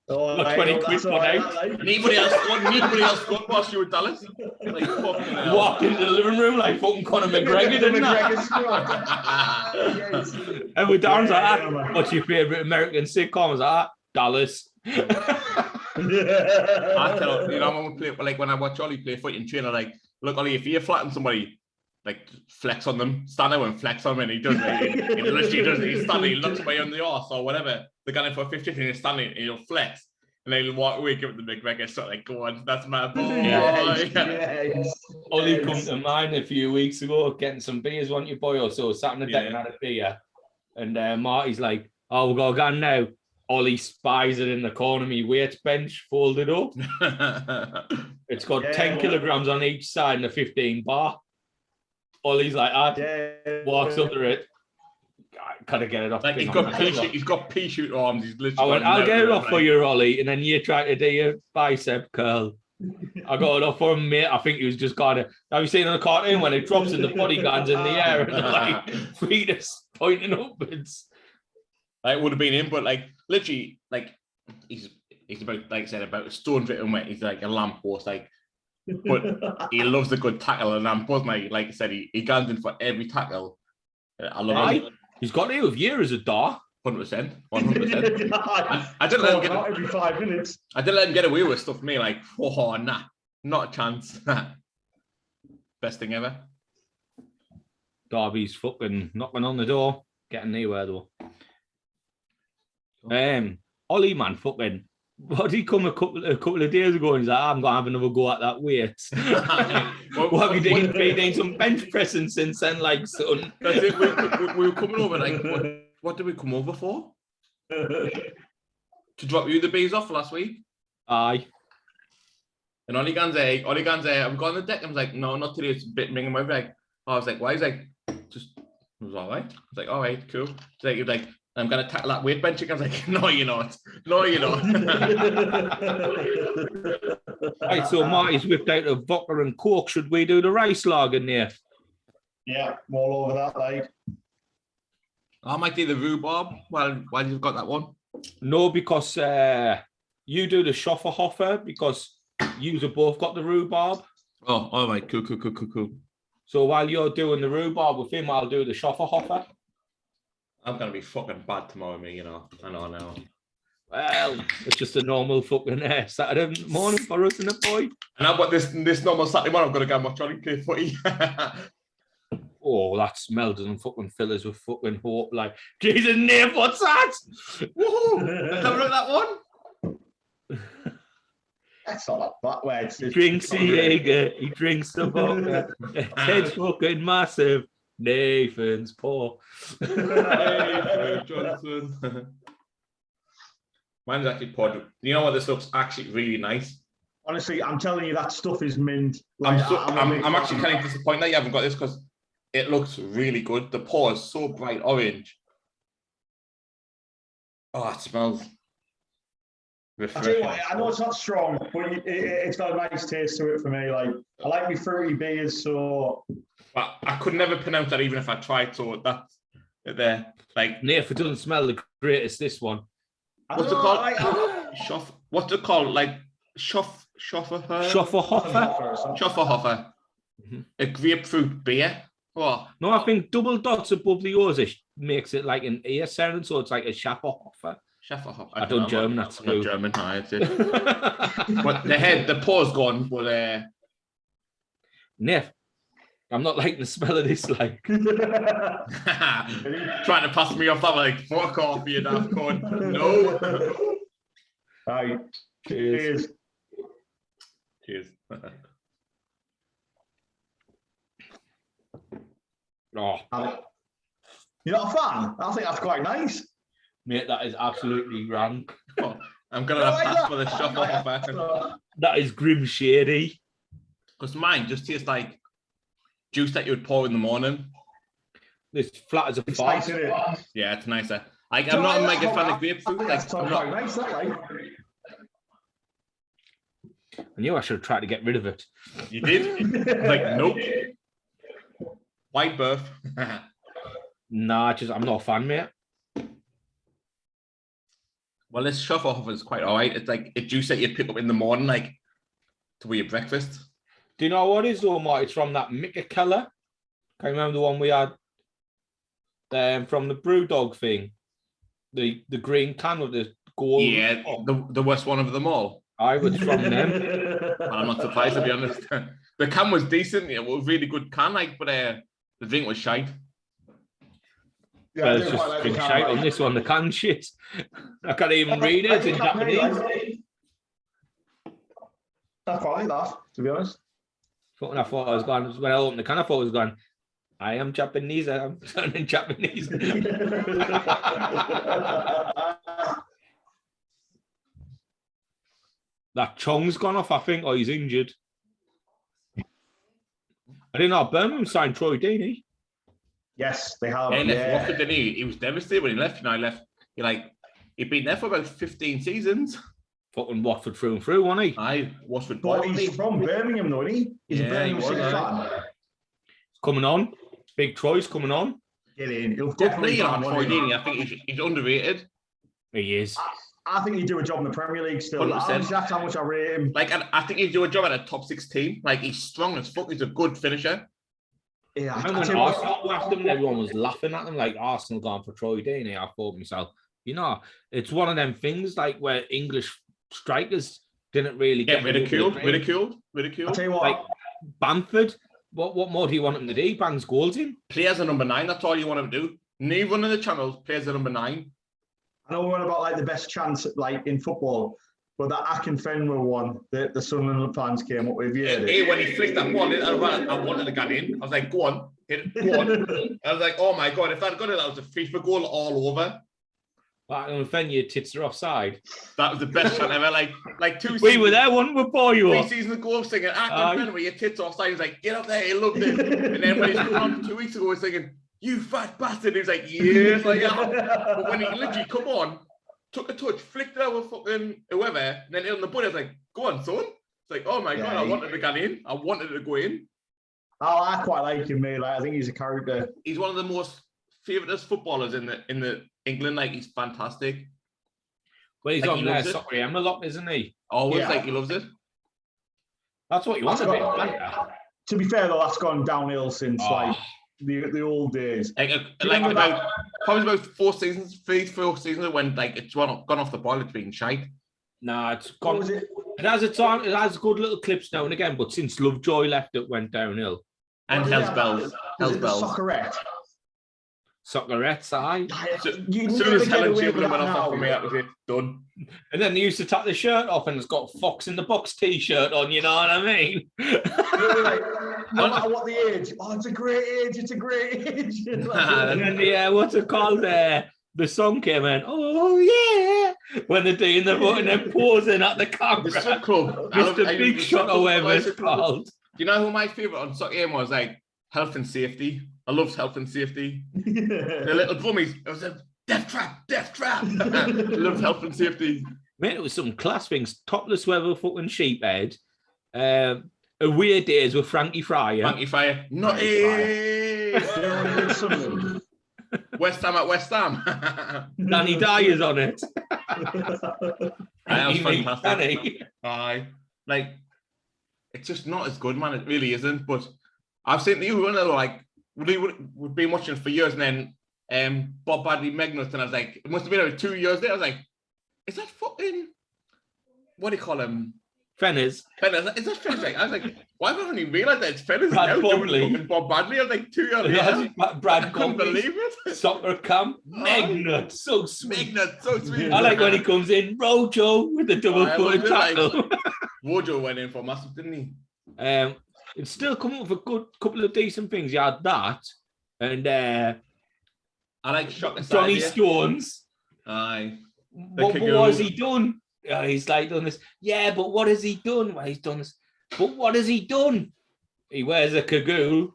Oh, got 20 quid for out. Anybody else scored while Stuart Dallas? Like, walked into the living room like fucking Conor McGregor, didn't I? And with Darren's like, what's your favourite American sitcom? I was like, Dallas. I tell you, when we play, like when I watch Ollie play foot in trainer, like, look, Ollie, if you flatten somebody, like, flex on them, stand there and flex on them, and he does it. He literally does it. He's standing, he looks away on the arse or whatever. They're going for a 50 and he's standing, and he'll flex. And then he'll walk away, give it the McGregor, sort of like, go on, that's my boy. Yes. Ollie come to mind a few weeks ago, getting some beers, wasn't you, boy? Or so, sat on the deck and had a beer. And Marty's like, oh, we've got a gun now. Ollie spies it in the corner of me weights bench, folded up. It's got 10 kilograms on each side and a 15 bar. Ollie's like, walks under it. I gotta get it off. Like, he's got pea shoot arms. He's literally. I went, I'll get it off for you, Ollie. And then you try to do your bicep curl. I got it off for him, mate. I think he was just kind of. Have you seen on the cartoon when it drops and the body guns in the air and like feet are pointing upwards? Like, it would have been him, but like literally, like he's about, like I said, about a stone fit and he's like a lamppost, like. But he loves a good tackle, and lamppost, mate. Like I said, he guns in for every tackle. I love him. He's got to have year as a dog. 100%. I didn't let him get every 5 minutes. I didn't let him get away with stuff. Me like, oh nah, not a chance. Best thing ever. Derby's fucking knocking on the door, getting anywhere though. Ollie, man, fucking. What did he come a couple of days ago? And he's like, I'm gonna have another go at that weight. What have you been doing some bench pressing since then, like, son? That's it. We were coming over, like, what did we come over for? To drop you the bees off last week? Aye. And Ollie Gan's I'm going on the deck. I was like, no, not today. It's a bit minging my leg. I was like, why? He's like, just, it was all right. I was like, all right, cool. He was like, I'm going to tackle that weight bench. I was like, no, you're not. No, you're not. Right, so Marty's whipped out a vodka and coke. Should we do the rice lager, Nath? Yeah, I'm all over that, like. I might do the rhubarb. Well, why you've got that one? No, because you do the Schofferhofer because you have both got the rhubarb. Oh, all right. Cool. So while you're doing the rhubarb with him, I'll do the Schofferhofer. I'm going to be fucking bad tomorrow, me, you know. I know now. Well, it's just a normal fucking Saturday morning for us, isn't it, boy? And I've got this normal Saturday morning. I'm going to go and watch Johnny play footy. Oh, that smell doesn't fucking fill us with fucking hope. Like, Jesus, Nath, what's that? Woohoo! Let's have a look at that one. That's not that bad. He drinks the Jaeger, he drinks the vodka. It's fucking massive. Nathan's poor. Nathan Johnson. Mine's actually pod. You know what? This looks actually really nice. Honestly, I'm telling you, that stuff is mint. Like, I'm actually kind of disappointed that you haven't got this because it looks really good. The pour is so bright orange. Oh, it smells refreshing. I know it's not strong, but it's got a nice taste to it for me. Like, I like my fruity beers, so. But I could never pronounce that even if I tried. So that's there. Like, Nath, it doesn't smell the greatest. This one. What's it called? what's it called? Like Schofferhofer? Schofferhofer. A grapefruit beer. What? No, I think double dots above the O's makes it like an ear sound, so it's like a Schafferhofer. Schofferhofer. I don't German, that's not German. No, it's it. But the pause gone, but Nath, I'm not liking the smell of this, like. Trying to pass me off that, like, fuck off, you daft cunt. No. Right. Cheers. Cheers. Oh, You're not a fan? I think that's quite nice. mate, that is absolutely rank. Oh, I'm going to pass for the Schofferhofer. That is grim shady. Because mine just tastes like juice that you would pour in the morning. It's flat as a It's fart. nice, isn't it? Yeah, it's nicer. Like, I'm not a mega fan of grapefruit. Like, That's I'm quite not. nice, that, like. I knew I should have tried to get rid of it. You did? Like, nope. White birth. Nah, I'm not a fan, mate. Well, this Schofferhofer is quite all right. It's like a juice that you pick up in the morning, like, to your breakfast. Do you know what it is, though, Mark? It's from that Mickey colour. Can't remember the one we had from the brew dog thing. The green can with the gold. Yeah, the worst one of them all. I was from them. I'm not surprised, to be honest. The can was decent. It was a really good can, like, but the drink was shite. Yeah, Well, I it's do just quite like the been can, shite like. on this one. The can shit. I can't even read it. It's in Japanese. I quite like that, to be honest. Fucking, I thought I was going, when I opened the can, I thought I was going, I am Japanese. I'm turning Japanese. That Chong's gone off, I think, or he's injured. I didn't know Birmingham signed Troy Deeney. Yes, they have. Yeah, he left Yeah. Watford, didn't he? He was devastated when he left. You know, he left. He'd been there for about 15 seasons. Fucking Watford through and through, wasn't he? Aye, Watford. But boy, he's from Birmingham, though, isn't he? He's Yeah, a Birmingham he was, City aye. fan. Coming on. Big Troy's coming on. Get in. He'll Good definitely player on find Troy one. Deeney. I think he's underrated. He is. I think he'd do a job in the Premier League still. 100%. That's how much I rate him. Like, I think he'd do a job at a top 6 team. Like, he's strong as fuck. He's a good finisher. Yeah, And when Arsenal left them, everyone was laughing at them like Arsenal gone for Troy Deeney. I thought to myself, you know, it's one of them things like where English strikers didn't really Get ridiculed. I'll tell you what. Like Bamford, what more do you want him to do? He bangs goals in. Players are number 9. That's all you want him to do. Neither one of the channels, players are number 9. I know we're on about like the best chance like in football, but that Akinfenwa one that the Sunderland fans came up with, yeah. Hey, when he flicked that ball in, I wanted to get in. I was like, go on, hit it, go on. I was like, oh my God, if I'd got it, that was a FIFA goal all over. Like, and then you tits are offside. That was the best shot ever. Like 2 seasons. We were there, one before you. 3 seasons ago, singing, where your tits offside. He's like, get up there, he loved it. And then when he's come on 2 weeks ago, he's thinking, you fat bastard. He's like, yes, I am. But when he literally come on, took a touch, flicked it over fucking whoever, and then hit on the body, I was like, go on, son. It's like, oh my God, I wanted to get in. I wanted to go in. Oh, I quite like him, mate. Like, I think he's a character. He's one of the most favoured footballers in the England. Like, he's fantastic. Well, he's Like, on he there, loves it. soccer a lot, isn't he? Always, Yeah. like, he loves it. That's what you want That's a bit. got- Like, To be fair, though, that's gone downhill since like the old days. Like, remember probably about 4 seasons, 3-4 seasons when like it's gone off the boil. It's been shite. nah, it's What gone. was it? It has its time. It has good little clips now and again, but since Lovejoy left, it went downhill. And What was Hell's it? Bells. Was Hell's it the Bells. Soccerette? Soccerettes, aye. You As soon never as get Helen away with Chamberlain went that off now. for me, that was it. Done. And then they used to take the shirt off and it's got Fox in the Box t-shirt on, you know what I mean? You're like, no matter what the age, oh, it's a great age, it's a great age. And then the, what's it called there? The song came in, oh yeah, when they're doing the vote and then pausing at the The camera. sub club. Mr. Big Shot or whatever it's called. Do you know who my favourite on soccer game was? Like health and safety. I loved health and safety. The little drummies. It was a death trap, death trap. I loved health and safety. Mate, it was some class things. Topless weather fucking sheephead. Away days with Frankie Fryer. Frankie Fire. Not West Ham at West Ham. Danny Dyer's on it. That was He makes fantastic. money. Aye. Like, it's just not as good, man. It really isn't. But I've seen you, like, we've been watching for years, and then Bob Bradley Magnus, and I was like, it must have been about 2 years there. I was like, is that fucking, what do you call him? Fenners. Fenners. Is that Fenners? Like, I was like, why haven't I even realised that it's Fenners Brad now Bobley. doing fucking Bob Bradley? I was like 2 years later. Brad I couldn't Bobley. believe it. Soccer camp. Magnus. So sweet. Magnus, so sweet. I like when he comes in, Rojo with the double-footed tackle. Rojo went in for massive, didn't he? It's still come up with a good couple of decent things. You had that, and I like Shock Johnny Stones. Aye. What has he done? He's like done this. Yeah, but what has he done? Well, he's done this. But what has he done? He wears a cagoule.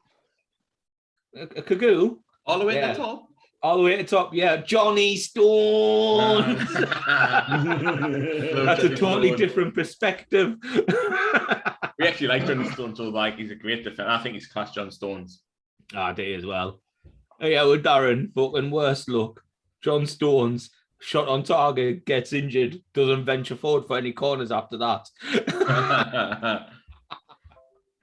A cagoule? All the way to the top? All the way to the top, yeah. Johnny Stones. That's a totally different perspective. We actually like Johnny Stones, so like he's a great defender. I think he's class John Stones. I do as well. Oh, yeah, with Darren, fucking worst luck. John Stones, shot on target, gets injured, doesn't venture forward for any corners after that.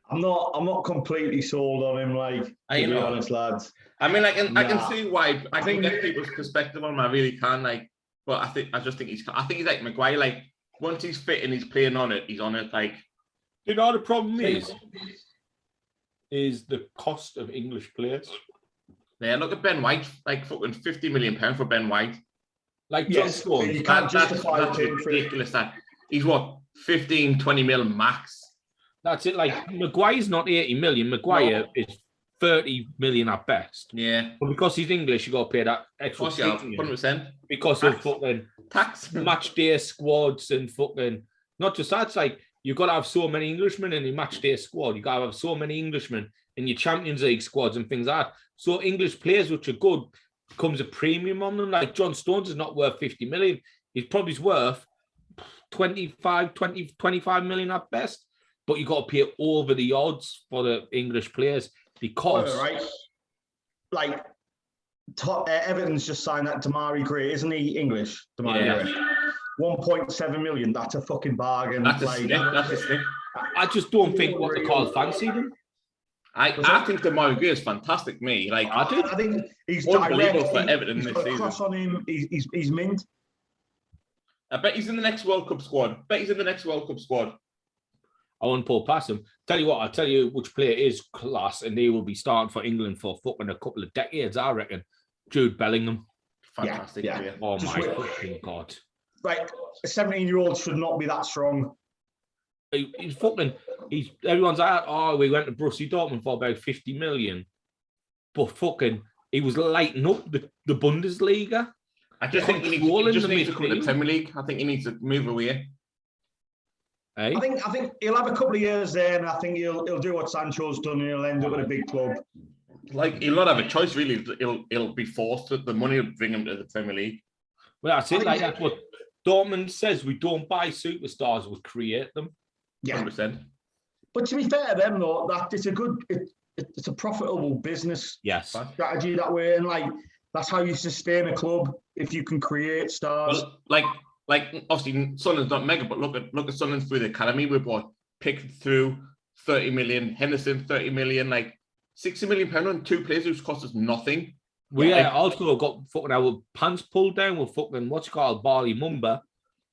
I'm not completely sold on him, like, to be honest, lads. I mean, I can see why. I can get people's perspective on him. I really can, like, but I think he's like Maguire. Like, once he's fit and he's playing on it, he's on it. Like, you know, the problem is the cost of English players. Yeah, look at Ben White, like fucking £50 million for Ben White. Like John Stones. You can't justify that's ridiculous. That he's what 15-20 mil max. That's it. Like Maguire's not 80 million. Maguire is 30 million at best. Yeah. But because he's English, you got to pay that extra 100%. Because tax. of fucking tax match day squads and fucking not just that. It's like you've got to have so many Englishmen in your match day squad. You got to have so many Englishmen in your Champions League squads and things like that. So English players, which are good, comes a premium on them. Like John Stones is not worth 50 million. He's probably worth 25 million at best. But you got to pay over the odds for the English players because, like, Everton's just signed that Damari Gray, isn't he English? Damari Gray. 1.7 million. That's a fucking bargain. That's a stick. I just don't think what they call fancy them. I think Damari Gray is fantastic. Me, like I think he's unbelievable for Everton this season. Cross on him. He's mint. I bet he's in the next World Cup squad. I won't pull past him. Tell you what, I'll tell you which player is class, and they will be starting for England for fucking a couple of decades, I reckon. Jude Bellingham. Fantastic. Yeah. Oh my fucking God. Like, a 17-year-old should not be that strong. Everyone's like, oh, we went to Borussia Dortmund for about 50 million. But fucking, he was lighting up the Bundesliga. I just think he needs to come to the Premier League. I think he needs to move away. Hey? I think he'll have a couple of years there, and I think he'll do what Sancho's done, and he'll end up at a big club. Like, he'll not have a choice, really. He'll be forced to. The money will bring him to the Premier League. Well, that's it. Like, that's what Dortmund says. We don't buy superstars, we create them. Yeah. 100%. But to be fair to them, though, that it's a profitable business strategy that way, and like that's how you sustain a club, if you can create stars. Well, like obviously Sunderland's not mega, but look at Sunderland through the academy. We bought Pickford through 30 million, Henderson 30 million, like 60 million pound on two players who's cost us nothing. We also got fucking our pants pulled down with fucking what's called Barley Mumba.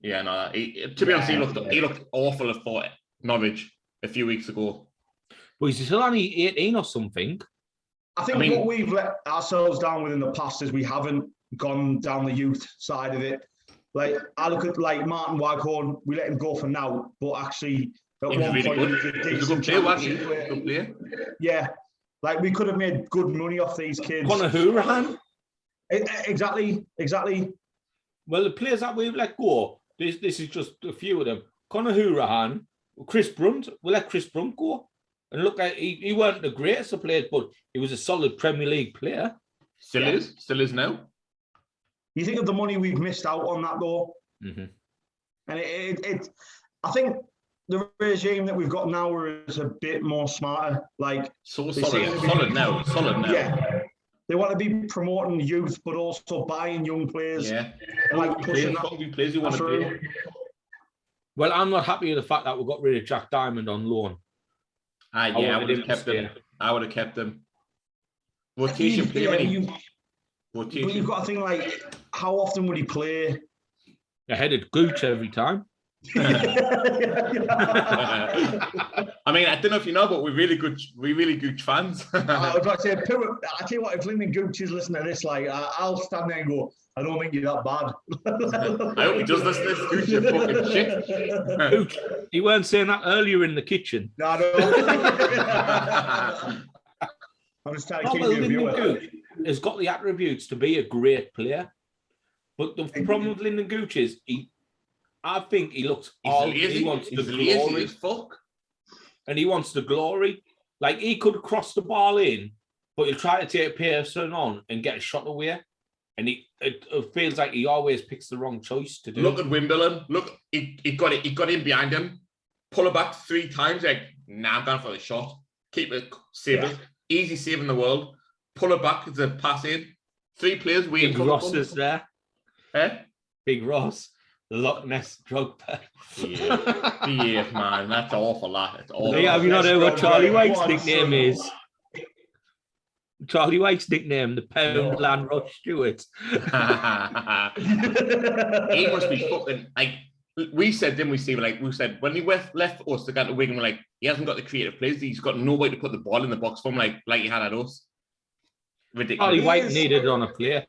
Yeah, no. To be honest, he looked awful for Norwich a few weeks ago. But he's still only 18 or something. I think what we've let ourselves down with in the past is we haven't gone down the youth side of it. Like, I look at like Martin Waghorn, we let him go for now, but actually at one point he was a good player. Yeah, like we could have made good money off these kids. Conor Hourihane. Exactly. Well, the players that we've let go, this is just a few of them. Conor Hourihane, Chris Brunt, we let Chris Brunt go. And look, he weren't the greatest of players, but he was a solid Premier League player. Still is now. You think of the money we've missed out on that, though. Mm-hmm. And I think the regime that we've got now is a bit more smarter. Like solid now. Yeah, they want to be promoting youth, but also buying young players. Yeah, and like pushing players you want to play. Well, I'm not happy with the fact that we got rid of Jack Diamond on loan. I would have kept him. I would have kept him. Rotation play, but you've got to think like, how often would he play? Ahead of Gooch every time. I mean, I don't know if you know, but we're really good fans. I was about to say, I tell you what, if Lyndon Gooch is listening to this, like, I'll stand there and go, I don't think you're that bad. I hope he does listen to this. Gooch, you fucking shit. Gooch, you weren't saying that earlier in the kitchen. No, I'm just trying to keep you viewing. Gooch has got the attributes to be a great player, but the problem with Lyndon Gooch is I think he looks he wants the glory. Fuck. And he wants the glory. Like, he could cross the ball in, but he'll try to take Pearson on and get a shot away. And it feels like he always picks the wrong choice to do. Look at Wimbledon. Look, he got in behind him. Pull it back 3 times. Like, nah, I'm going for the shot. Keep it, save it. Easy save in the world. Pull it back. It's a pass in. 3 players waiting. Big Ross is there. Eh? Big Ross. The Loch Ness drug pen. Yeah, man. That's awful, that. It's awful. Have you not heard what Charlie White's nickname is? Charlie White's nickname, the Poundland Ross Stewart. He must be fucking, like, we said, didn't we, Steve? Like, we said, when he left us to go to Wigan, we're like, he hasn't got the creative players. He's got no way to put the ball in the box for him, like he had at us. Ridiculous. Charlie White needed on a plate.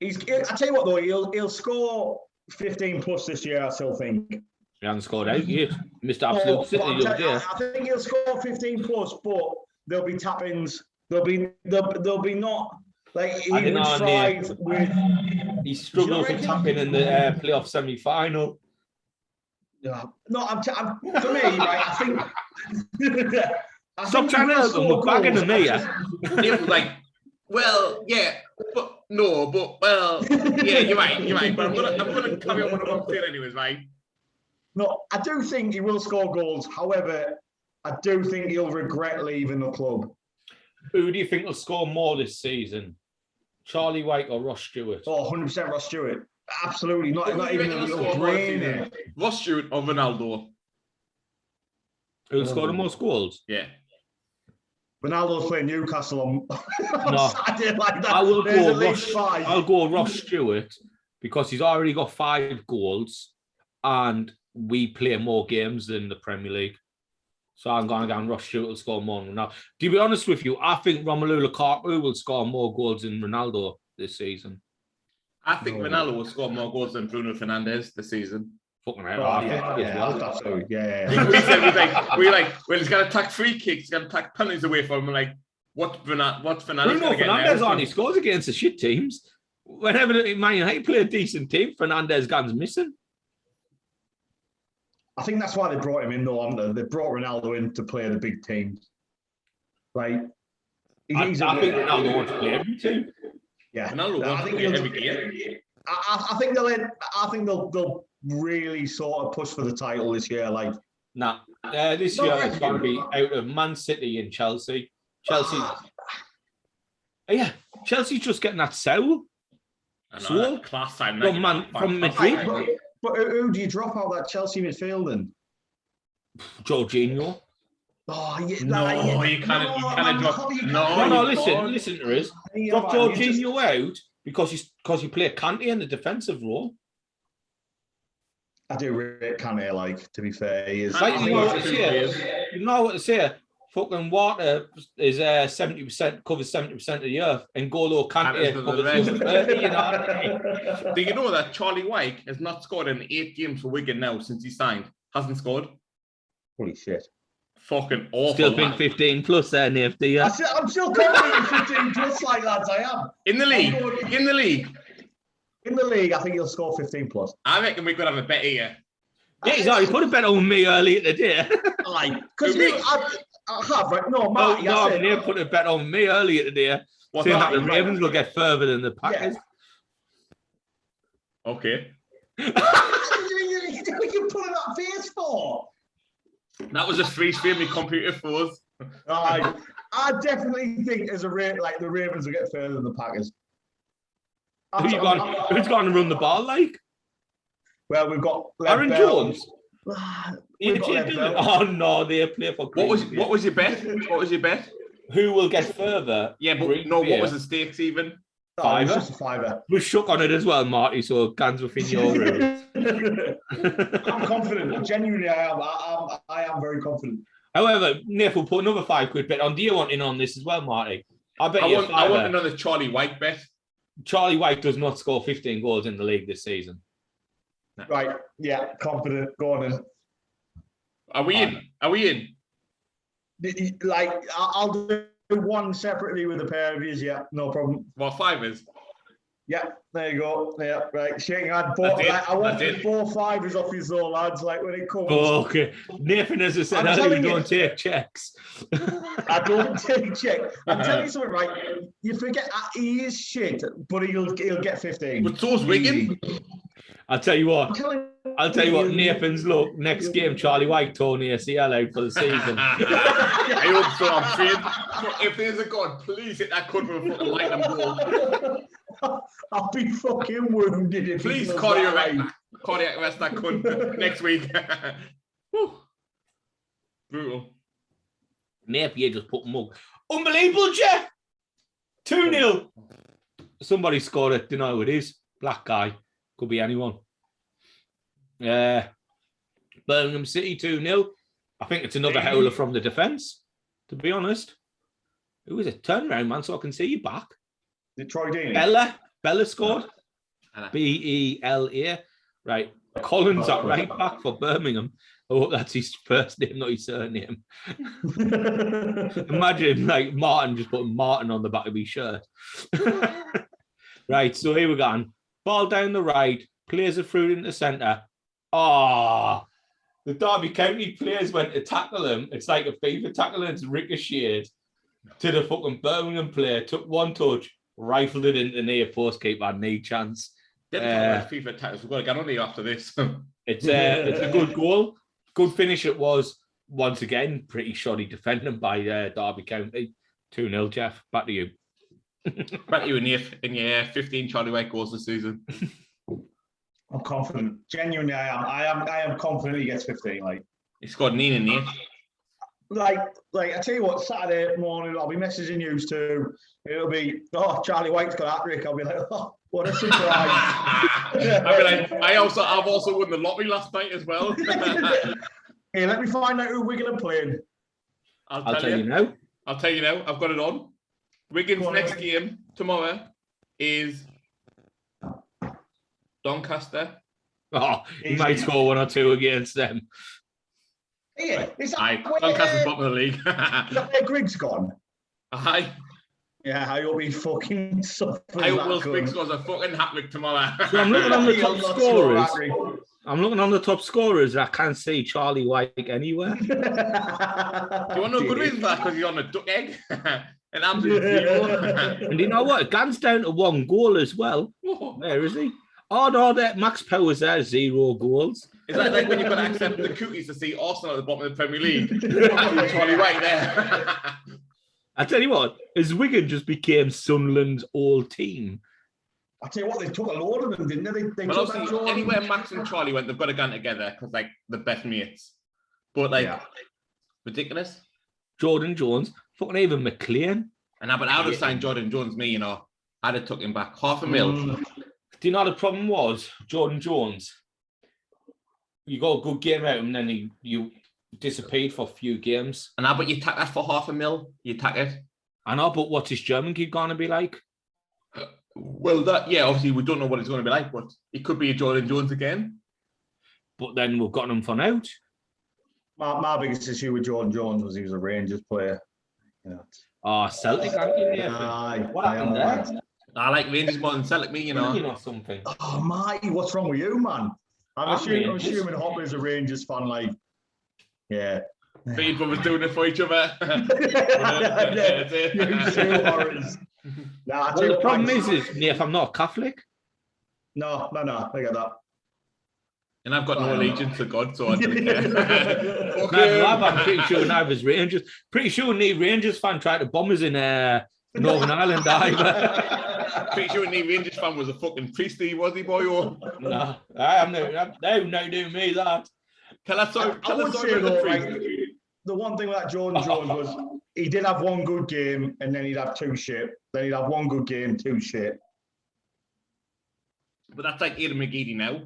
I tell you what, though, he'll score 15 plus this year, I still think. He hasn't scored out yet. Mr. Absolute City. I think he'll score 15 plus, but there'll be tap-ins. There'll be not, like, he would thrive with... He struggled for tapping in the playoff semi-final. No, for me, right, I think... Stop trying to help him. We're bagging him here. It was like, well, yeah, but no, but well, yeah, you're right. But I'm gonna carry on with what I'm saying anyways, right? No, I do think he will score goals. However, I do think he'll regret leaving the club. Who do you think will score more this season? Charlie White or Ross Stewart? Oh, 100% Ross Stewart. Absolutely. Not even a little brain there. Ross Stewart or Ronaldo? Who'll score the most goals? Yeah. Ronaldo's playing Newcastle on Saturday like that. I'll go Ross Stewart because he's already got 5 goals and we play more games than the Premier League. So I'm going to go Ross Stewart will score more than Ronaldo. To be honest with you, I think Romelu Lukaku will score more goals than Ronaldo this season. I think Ronaldo will score more goals than Bruno Fernandes this season. Fucking hell. We're like, well, he's got to attack free kicks, he's got to attack penalties away from him. We're like, what's Fernandes Bruno Fernandes only scores against the shit teams. Whenever Man United play a decent team, Fernandes goes missing. I think that's why they brought him in, though, haven't they? They brought Ronaldo in to play the big teams. Like, I think Ronaldo wants to play every team. Yeah, Ronaldo wants to play every game. I think they'll really sort of push for the title this year. Like, this year it's going to be out of Man City and Chelsea. Chelsea's just getting that soul. Class time from Madrid. But who do you drop out that Chelsea midfield then? Jorginho. Oh, you can't drop. No, listen to us. Drop Jorginho out because you play Kante in the defensive role. I do rate Kante, like, to be fair. He is. You know what to say. Fucking water is 70% covers 70% of the earth, and Golo Kante covers 30. You know? Do you know that Charlie White has not scored in 8 games for Wigan now since he signed? Hasn't scored. Holy shit! Fucking awful. Still think 15 plus there, Nath, do you? I'm still confident 15 plus, like, lads. I am. In the league, I think he'll score 15 plus. I reckon we could have a bet here. Yeah, he's already put a bet on me earlier today. Because I have, right? No, Marty, Neil put a bet on me earlier today, saying that the Ravens will get further than the Packers. Yeah. Okay. What are you putting that face for? That was a freeze frame. My computer froze. I definitely think as the Ravens will get further than the Packers. Who's going to run the ball like? Well, we've got Aaron Jones. We've got AJ Dillon. Oh no, they play for. What was your bet? What was your bet? Who will get further? Yeah, but Green no. beer. What was the stakes even? Oh, it was just a fiver. We're shook on it as well, Marty. So guns within your rules. I'm confident. Genuinely, I am. I am very confident. However, Nath will put another £5 bet on. Do you want in on this as well, Marty? I want another Charlie White bet. Charlie White does not score 15 goals in the league this season. Right. Yeah. Confident. Go on then. Are we in? Are we in? Like, I'll do one separately with a pair of yous. Yeah. No problem. What, fivers? Yeah, there you go. Yeah, right. Shaking hand. I want 4 5s off you, though, lads. Like when it comes. Oh, okay. Nathan, as I said earlier, don't take checks. I don't take checks. I'm telling you something, right? You forget he is shit, but he'll get 15. But so's Wigan. I'll tell you what. Nathan's look. Next game, Charlie White torn the ACL out for the season. I hope so. I'm saying, if there's a God, please hit that cunt with a fucking light and goal. I'll be fucking wounded. Please cardiac arrest that cunt next week. Brutal. Napier just put mug. Unbelievable, Jeff. 2-0. Somebody scored it. Don't know who it is. Black guy. Could be anyone. Birmingham City 2-0. I think it's another howler from the defence, to be honest. Who is it? Turn around, man, so I can see you back. Is it Troy Deeney? Bella scored. Bela. Right. Collins at right back for Birmingham. I hope that's his first name, not his surname. Imagine like Martin just putting Martin on the back of his shirt. Right, so here we go. Ball down the right, plays it through into the centre. The Derby County players went to tackle him. It's like a FIFA tackle and it's ricocheted to the fucking Birmingham player, took one touch, rifled it into the near post, keeper, knee chance. FIFA tackles. We've got to get on to you after this. It's a good goal. Good finish it was. Once again, pretty shoddy defending by Derby County. 2-0, Jeff. Back to you. Back to you in your 15 Charlie White goals this season. I'm confident. Genuinely, I am confident he gets 15. Like he scored 9 in there. Like I tell you what, Saturday morning I'll be messaging you too. It'll be Charlie White's got a hat-trick. I'll be like, what a surprise! I'll be like, I've also won the lottery last night as well. Hey, let me find out who Wigan are playing. I'll tell you now. I'll tell you now. I've got it on. Wigan's next game tomorrow is Doncaster. He might score 1 or 2 against them. Yeah, Doncaster's bottom of the league. Is that where Griggs gone? Aye. Yeah, I hope he fucking suffers. I hope Will Spriggs scores a fucking hat-trick tomorrow. So I'm looking on the top scorers. I'm looking on the top scorers. I can't see Charlie White anywhere. Do you want to know good reason for that? Because he's on a duck egg. An absolute zero. And you know what? Gans down to 1 goal as well. Where is he? Oh, no, that Max Powers there, 0 goals. Is that like when you've got to accept the cookies to see Arsenal at the bottom of the Premier League? Charlie White there. I tell you what, as Wigan just became Sunderland's old team. I tell you what, they took a load of them, didn't they? Well, obviously, anywhere Max and Charlie went, they've got to go together because, like, the best mates. But, ridiculous. Jordan Jones, fucking even McLean. And but I would have signed Jordan Jones, I'd have took him back. $500,000. Do you know the problem was? Jordan Jones, you got a good game out of him, and then you disappeared for a few games. And but you tack that for $500,000. You tack it. I know, but what's his German kid going to be like? Well, obviously we don't know what it's going to be like, but it could be a Jordan Jones again. But then we've gotten him for now. My biggest issue with Jordan Jones was he was a Rangers player. Celtic, aren't you? What happened there? I like Rangers more than Celtic, You know something. Oh, Marty, what's wrong with you, man? I'm assuming Hopper's a Rangers fan, like, yeah. Three brothers doing it for each other. You two horrors. The problem is, if I'm not Catholic. No, I get that. And I've got no allegiance to God, so I don't care. I'm pretty sure Nath's Rangers. Pretty sure Rangers fan tried to bomb us in Northern Ireland either. Pretty sure any Rangers fan was a fucking priesty, was he, boy? Or No, I'm no do me that. tell us so. I would say though, like, the one thing with that Jordan Jones was he did have one good game and then he'd have two shit. Then he'd have one good game, two shit. But that's like Aidan McGeady now.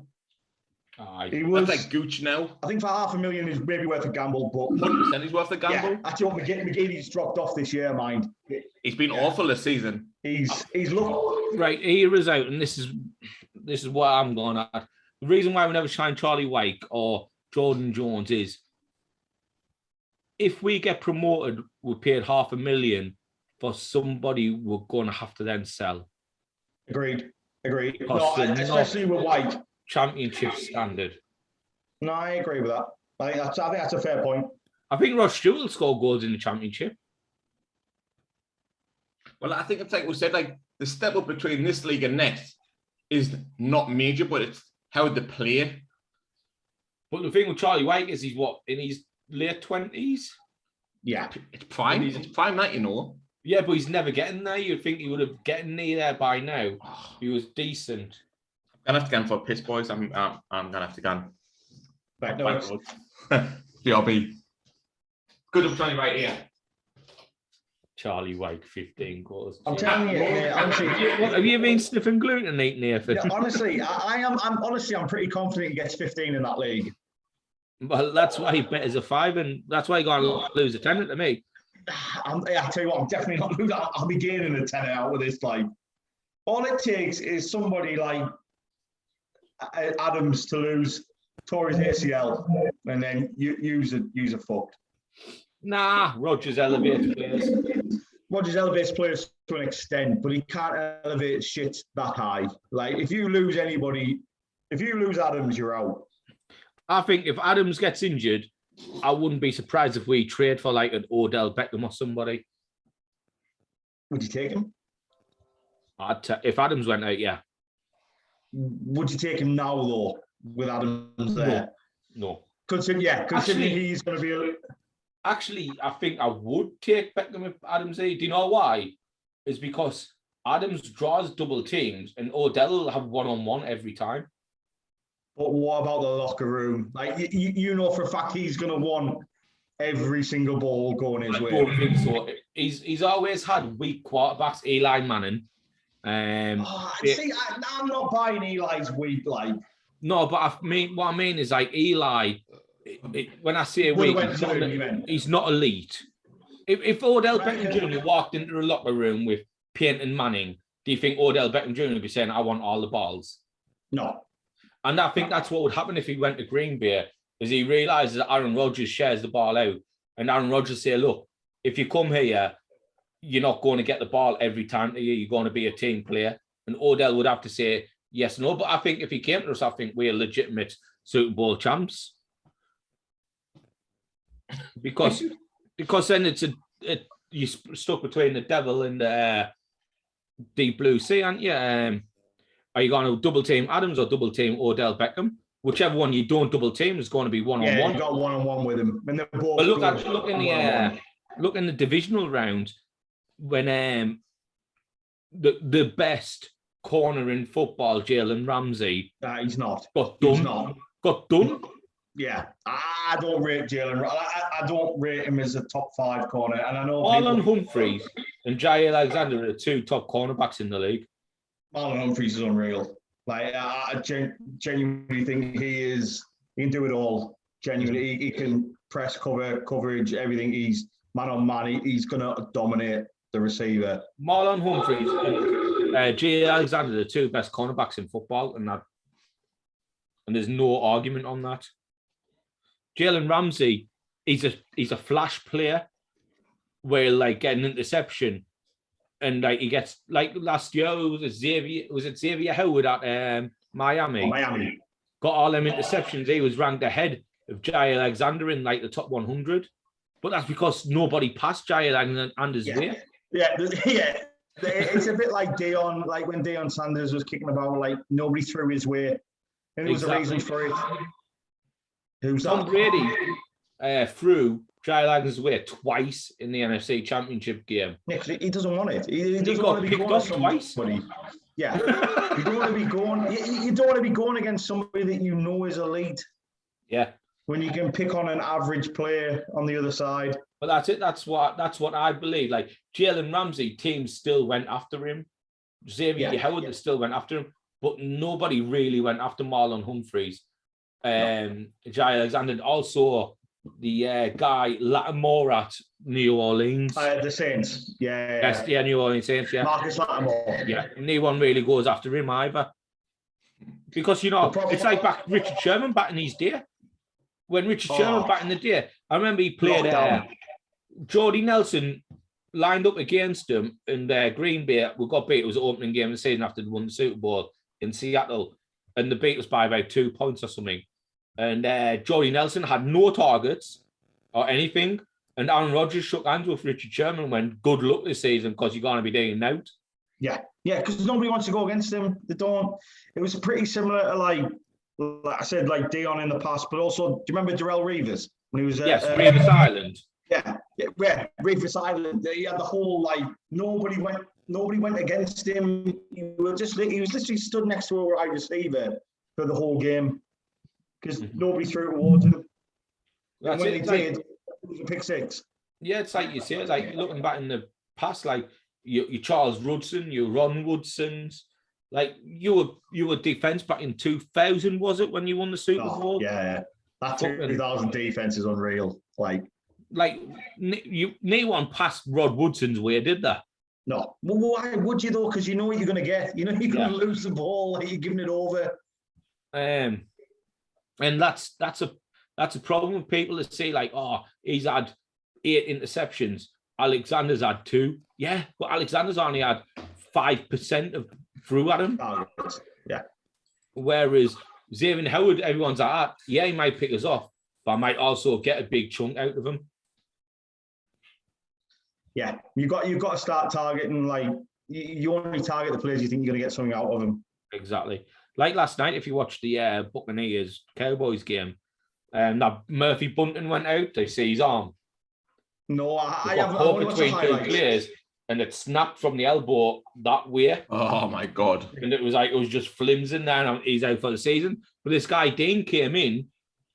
He was That's like Gooch now. I think for $500,000 is maybe worth a gamble, but 100% he's worth a gamble. yeah, actually, what McGeady's dropped off this year, mind. He's been awful this season. He's looked Right, here is out, and this is what I'm going at. The reason why we never sign Charlie Wyke or Jordan Jones is if we get promoted, we're paid $500,000 for somebody we're going to have to then sell. agreed. No, Because they're especially with White. Championship standard. No, I agree with that. I think that's a fair point. I think Ross Stewart will score goals in the championship. Well, I think it's like we said, like the step up between this league and next is not major, but it's how they play. But the thing with Charlie Wyke is he's what, in his late 20s? Yeah. It's prime. It's prime that, you know. Yeah, but he's never getting there. You'd think he would have gotten near there by now. He was decent. I'm gonna have to go for a piss, boys. I'm gonna have to go. Right, no, BRB. Good of Johnny right here. Charlie Wyke, 15 goals. I'm telling you, honestly, Have you been sniffing gluten eating here? yeah, honestly, I'm pretty confident he gets 15 in that league. Well, that's why he bet as a 5, and that's why he got to lose a tenner to me. I tell you what, I'm definitely not losing. I'll be gaining a 10 out with this. Like, all it takes is somebody like Adams to lose Torres ACL, and then use a fucked. Nah, Rogers elevates players. Rogers elevates players to an extent, but he can't elevate shit that high. Like, if you lose Adams, you're out. I think if Adams gets injured, I wouldn't be surprised if we trade for like an Odell Beckham or somebody. Would you take him? If Adams went out, yeah. Would you take him now, though, with Adams there? No. Considering he's going to be... Actually, I think I would take Beckham if Adams there. Do you know why? It's because Adams draws double teams and Odell will have one-on-one every time. But what about the locker room? Like, you know for a fact he's going to want every single ball going his way. I don't think so. He's always had weak quarterbacks, Eli Manning. I'm not buying Eli's weak. Like, no, but what I mean is like Eli. When I say weak, he's not elite. If Odell Beckham Jr. walked into the locker room with Peyton Manning, do you think Odell Beckham Jr. would be saying, "I want all the balls"? No. And I think that's what would happen if he went to Green Bay, is he realizes that Aaron Rodgers shares the ball out, and Aaron Rodgers say, "Look, if you come here, you're not going to get the ball every time. You're going to be a team player." And Odell would have to say yes, no. But I think if he came to us, I think we're legitimate Super Bowl champs. Because then you're stuck between the devil and the deep blue sea, aren't you? Are you going to double team Adams or double team Odell Beckham? Whichever one you don't double team is going to be one-on-one. Yeah, you got one-on-one with him. When they're both but look in the divisional round when the best corner in football, Jalen Ramsey, he's not. Got done. Yeah, I don't rate Jalen. I don't rate him as a top 5 corner. And I know Marlon Humphreys and Jay Alexander are the 2 top cornerbacks in the league. Marlon Humphreys is unreal. Like, I genuinely think he can do it all. Genuinely, he can press, coverage, everything. He's man on man. He's going to dominate the receiver. Marlon Humphreys and Jay Alexander are the 2 best cornerbacks in football, and there's no argument on that. Jalen Ramsey, he's a flash player where like get an interception and like he gets like last year was it Xavier Howard at Miami? Miami got all them interceptions. He was ranked ahead of Jay Alexander in like the top 100, but that's because nobody passed Jay Alexander's way. Yeah. It's a bit like Deion, like when Deion Sanders was kicking about, like nobody threw his way, and there was a reason for it. Tom Brady threw Jay Lagan's away twice in the NFC Championship game. Yeah, 'cause he doesn't want it. He doesn't got want to be picked going off twice. Yeah, you don't want to be going. You don't want to be going against somebody that you know is elite. Yeah. When you can pick on an average player on the other side. But that's it. That's what I believe. Like Jalen Ramsey, teams still went after him. Xavier Howard, they still went after him, but nobody really went after Marlon Humphreys. Jay Alexander, also the guy Lattimore at New Orleans. The Saints. Yes, New Orleans Saints. Yeah, Marcus Lattimore. Yeah, no one really goes after him either. Because it's like Richard Sherman back in his day. When Richard Sherman back in the day, I remember he played. Jordy Nelson lined up against him in Green Bay. We got beat. It was the opening game of the season after they won the Super Bowl in Seattle, and the beat was by about 2 points or something. And Jordy Nelson had no targets or anything. And Aaron Rodgers shook hands with Richard Sherman and went, "Good luck this season because you're going to be doing out." Yeah, because nobody wants to go against him. They don't. It was pretty similar to like I said, like Dion in the past, but also, do you remember Darrell Revis when he was Revis Island? Yeah, Revis Island. He had the whole like nobody went against him. He was literally stood next to a wide receiver for the whole game because nobody threw it towards him. And when he did, it was a pick six. Yeah, it's like you say, it's like looking back in the past, like you Charles Woodson, you Ron Woodson's. Like you were defense back in 2000, was it, when you won the Super Bowl? Yeah, that 2000 defense is unreal. Like no one passed Rod Woodson's way, did they? No. Well, why would you though? Because you know what you're going to get. You know you're going to lose the ball. Like you're giving it over. And that's a problem with people that say like, oh, he's had 8 interceptions. Alexander's had 2. Yeah, but Alexander's only had 5% of through at him. Yeah. Whereas Xavier Howard, everyone's like, he might pick us off, but I might also get a big chunk out of him. Yeah, you've got to start targeting. Like you only target the players you think you're going to get something out of them. Exactly. Like last night, if you watched the Buccaneers Cowboys game, that Murphy Bunting went out. They see his arm. No, I haven't. Caught between 2 players, and it snapped from the elbow that way. Oh my god! And it was just flimsing there, and he's out for the season. But this guy Dean came in,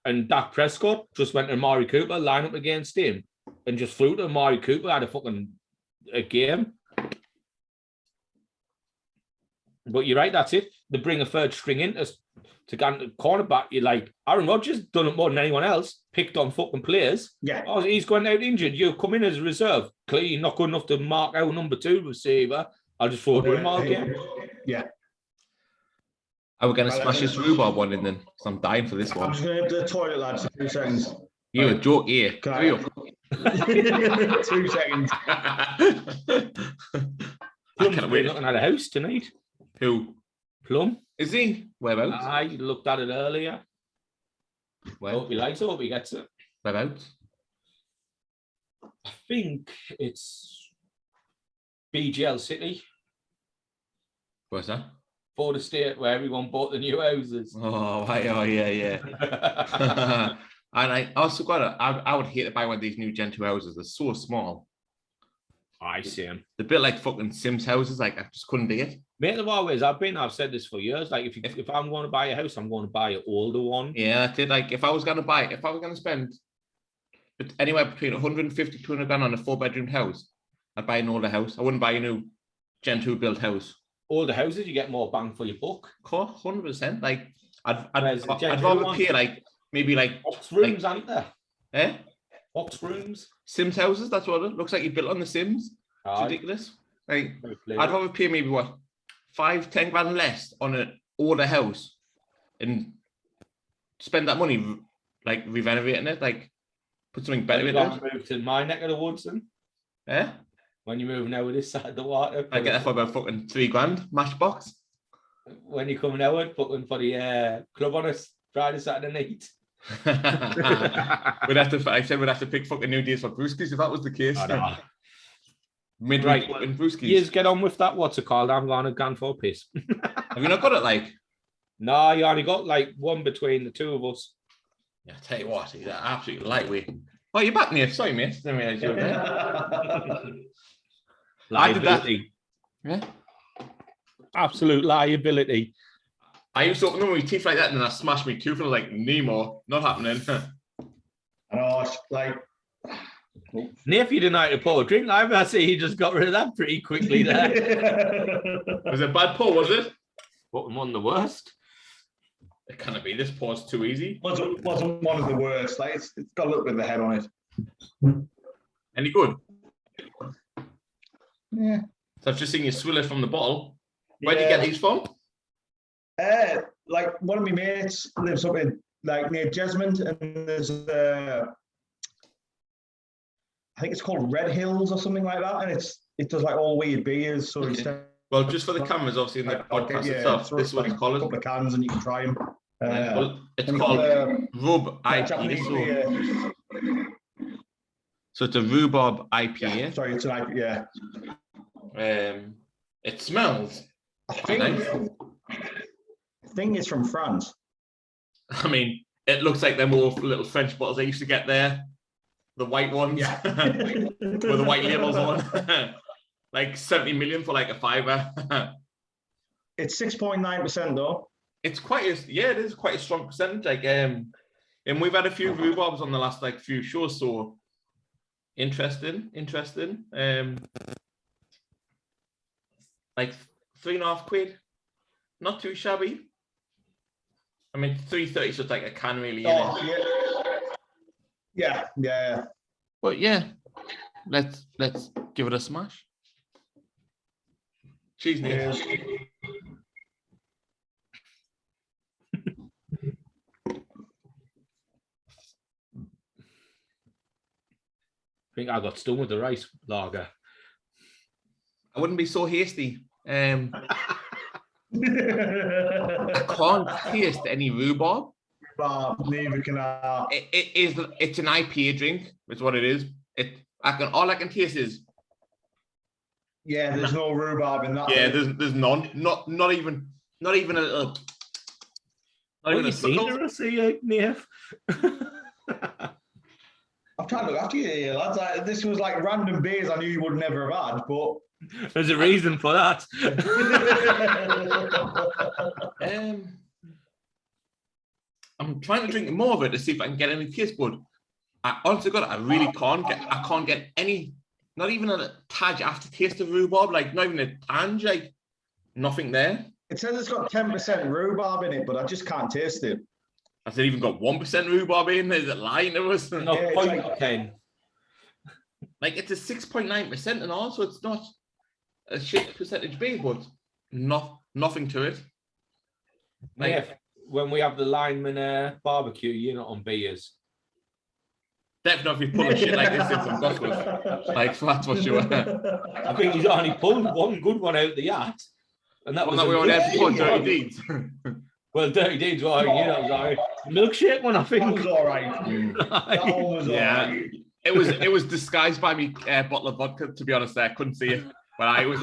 and Dak Prescott just went to Amari Cooper, line up against him, and just flew to Amari Cooper. Had a game. But you're right, that's it. They bring a third string in to get the cornerback. You're like, Aaron Rodgers done it more than anyone else, picked on fucking players. Yeah. Oh, he's going out injured. You come in as a reserve. Clearly not good enough to mark out number 2 receiver. I'll just throw it to him all game. Yeah. Are we going to smash this rhubarb one in then? Because I'm dying for this one. I'm just going to the toilet, lads, for 2 seconds. You a joke here. 2 seconds. Plum's been looking at a house tonight. Who? Plum. Is he? Whereabouts? I looked at it earlier. Where? Hope he likes it, hope he gets it. Whereabouts? I think it's BGL City. Where's that? Border State, where everyone bought the new houses. Oh, right. Oh, yeah. And I also I would hate to buy one of these new Gen 2 houses. They're so small. I see them. They're a bit like fucking Sims houses. Like, I just couldn't do it. Mate, I've said this for years. Like, if I'm going to buy a house, I'm going to buy an older one. Yeah, that's it. Like, if I was going to spend anywhere between 150 to 200 grand on a 4-bedroom house, I'd buy an older house. I wouldn't buy a new Gen 2 built house. Older houses, you get more bang for your buck. 100%. Like, I'd rather pay like maybe like box rooms, aren't there? Eh? Box rooms. Sims houses. That's what it looks like. You built on the Sims. It's ridiculous. Like, I'd rather pay maybe 5-10 grand less on an older house and spend that money like renovating it. Like, put something better in it. Move to my neck of the woods, then. Eh? When you move now with this side of the water. I get that for about fucking 3 grand, Matchbox. When you come out, putting for the club on us Friday, Saturday night. we'd have to pick fucking new deals for Brewskis if that was the case. Right, in Brewskis. You just get on with that. What's it called? I'm going to go for a piss. Have you not got it like? No, you only got like one between the 2 of us. Yeah, I tell you what, he's an absolute lightweight. Oh, you're back, Nath. Sorry, mate. Didn't realise you were there. Liability. Yeah. Absolute liability. I used to open them with my teeth like that, and then I smashed my tooth, and I was like, Nemo, not happening. I know, it's like... Nath, you didn't know how to pour a drink. I see he just got rid of that pretty quickly there. Was it a bad pour, was it? What one of the worst? It can't be. This pour's too easy. wasn't one of the worst. Like it's got a little bit of the head on it. Any good? Yeah. So I've just seen you swill it from the bottle. Where do you get these from? Like one of my mates lives up in like near Jesmond, and there's I think it's called Red Hills or something like that, and it does like all weird beers. So Okay. Well, just for the cameras, obviously in the podcast itself, this is what it's a called. couple of cans, and you can try them. Well, it's and called Rub Japanese IPA. So it's a rhubarb IPA. Yeah, sorry, it's an IPA. Yeah. It smells. I think it's from France. I mean, it looks like them all little French bottles I used to get there. The white ones. Yeah. With the white labels on. Like 70 million for like a fiver. It's 6.9% though. It's quite a, yeah, it is quite a strong percentage. Like and we've had a few rhubarbs on the last like few shows, so interesting. Like £3.50, not too shabby. I mean, 3.30 is just like a can really. Yeah. But yeah, let's give it a smash. Cheers, Nath. I think I got stung with the rice lager. I wouldn't be so hasty. I can't taste any rhubarb. Neither can I. It's an IPA drink. Is what it is. All I can taste is. Yeah, there's no rhubarb in that. Yeah, there's none. Not even a little. Not even a suckle. I see Nath. I'm trying to look after you here, lads. This was like random beers I knew you would never have had, but there's a reason for that. I'm trying to drink more of it to see if I can get any taste, but I honestly got it. I really can't get any, not even a tad aftertaste of rhubarb, like not even a tange, like nothing there. It says it's got 10% rhubarb in it, but I just can't taste it. Has it even got 1% rhubarb in? Is it lying to us? No, Yeah, 0.10. Like it's a 6.9% and all, so it's not a shit percentage beer, but nothing to it. Like, Yeah, when we have the lineman barbecue, you're not on beers. definitely if you pull a shit like this in from Broskis, like that's for sure. I think he's only pulled one good one out the yacht, and that was we already had before Dirty Deeds. Well, Dirty Deeds, well, you know, like milkshake one, I think. That was all right. That one was all right. It was disguised by me bottle of vodka. To be honest, I couldn't see it, but it was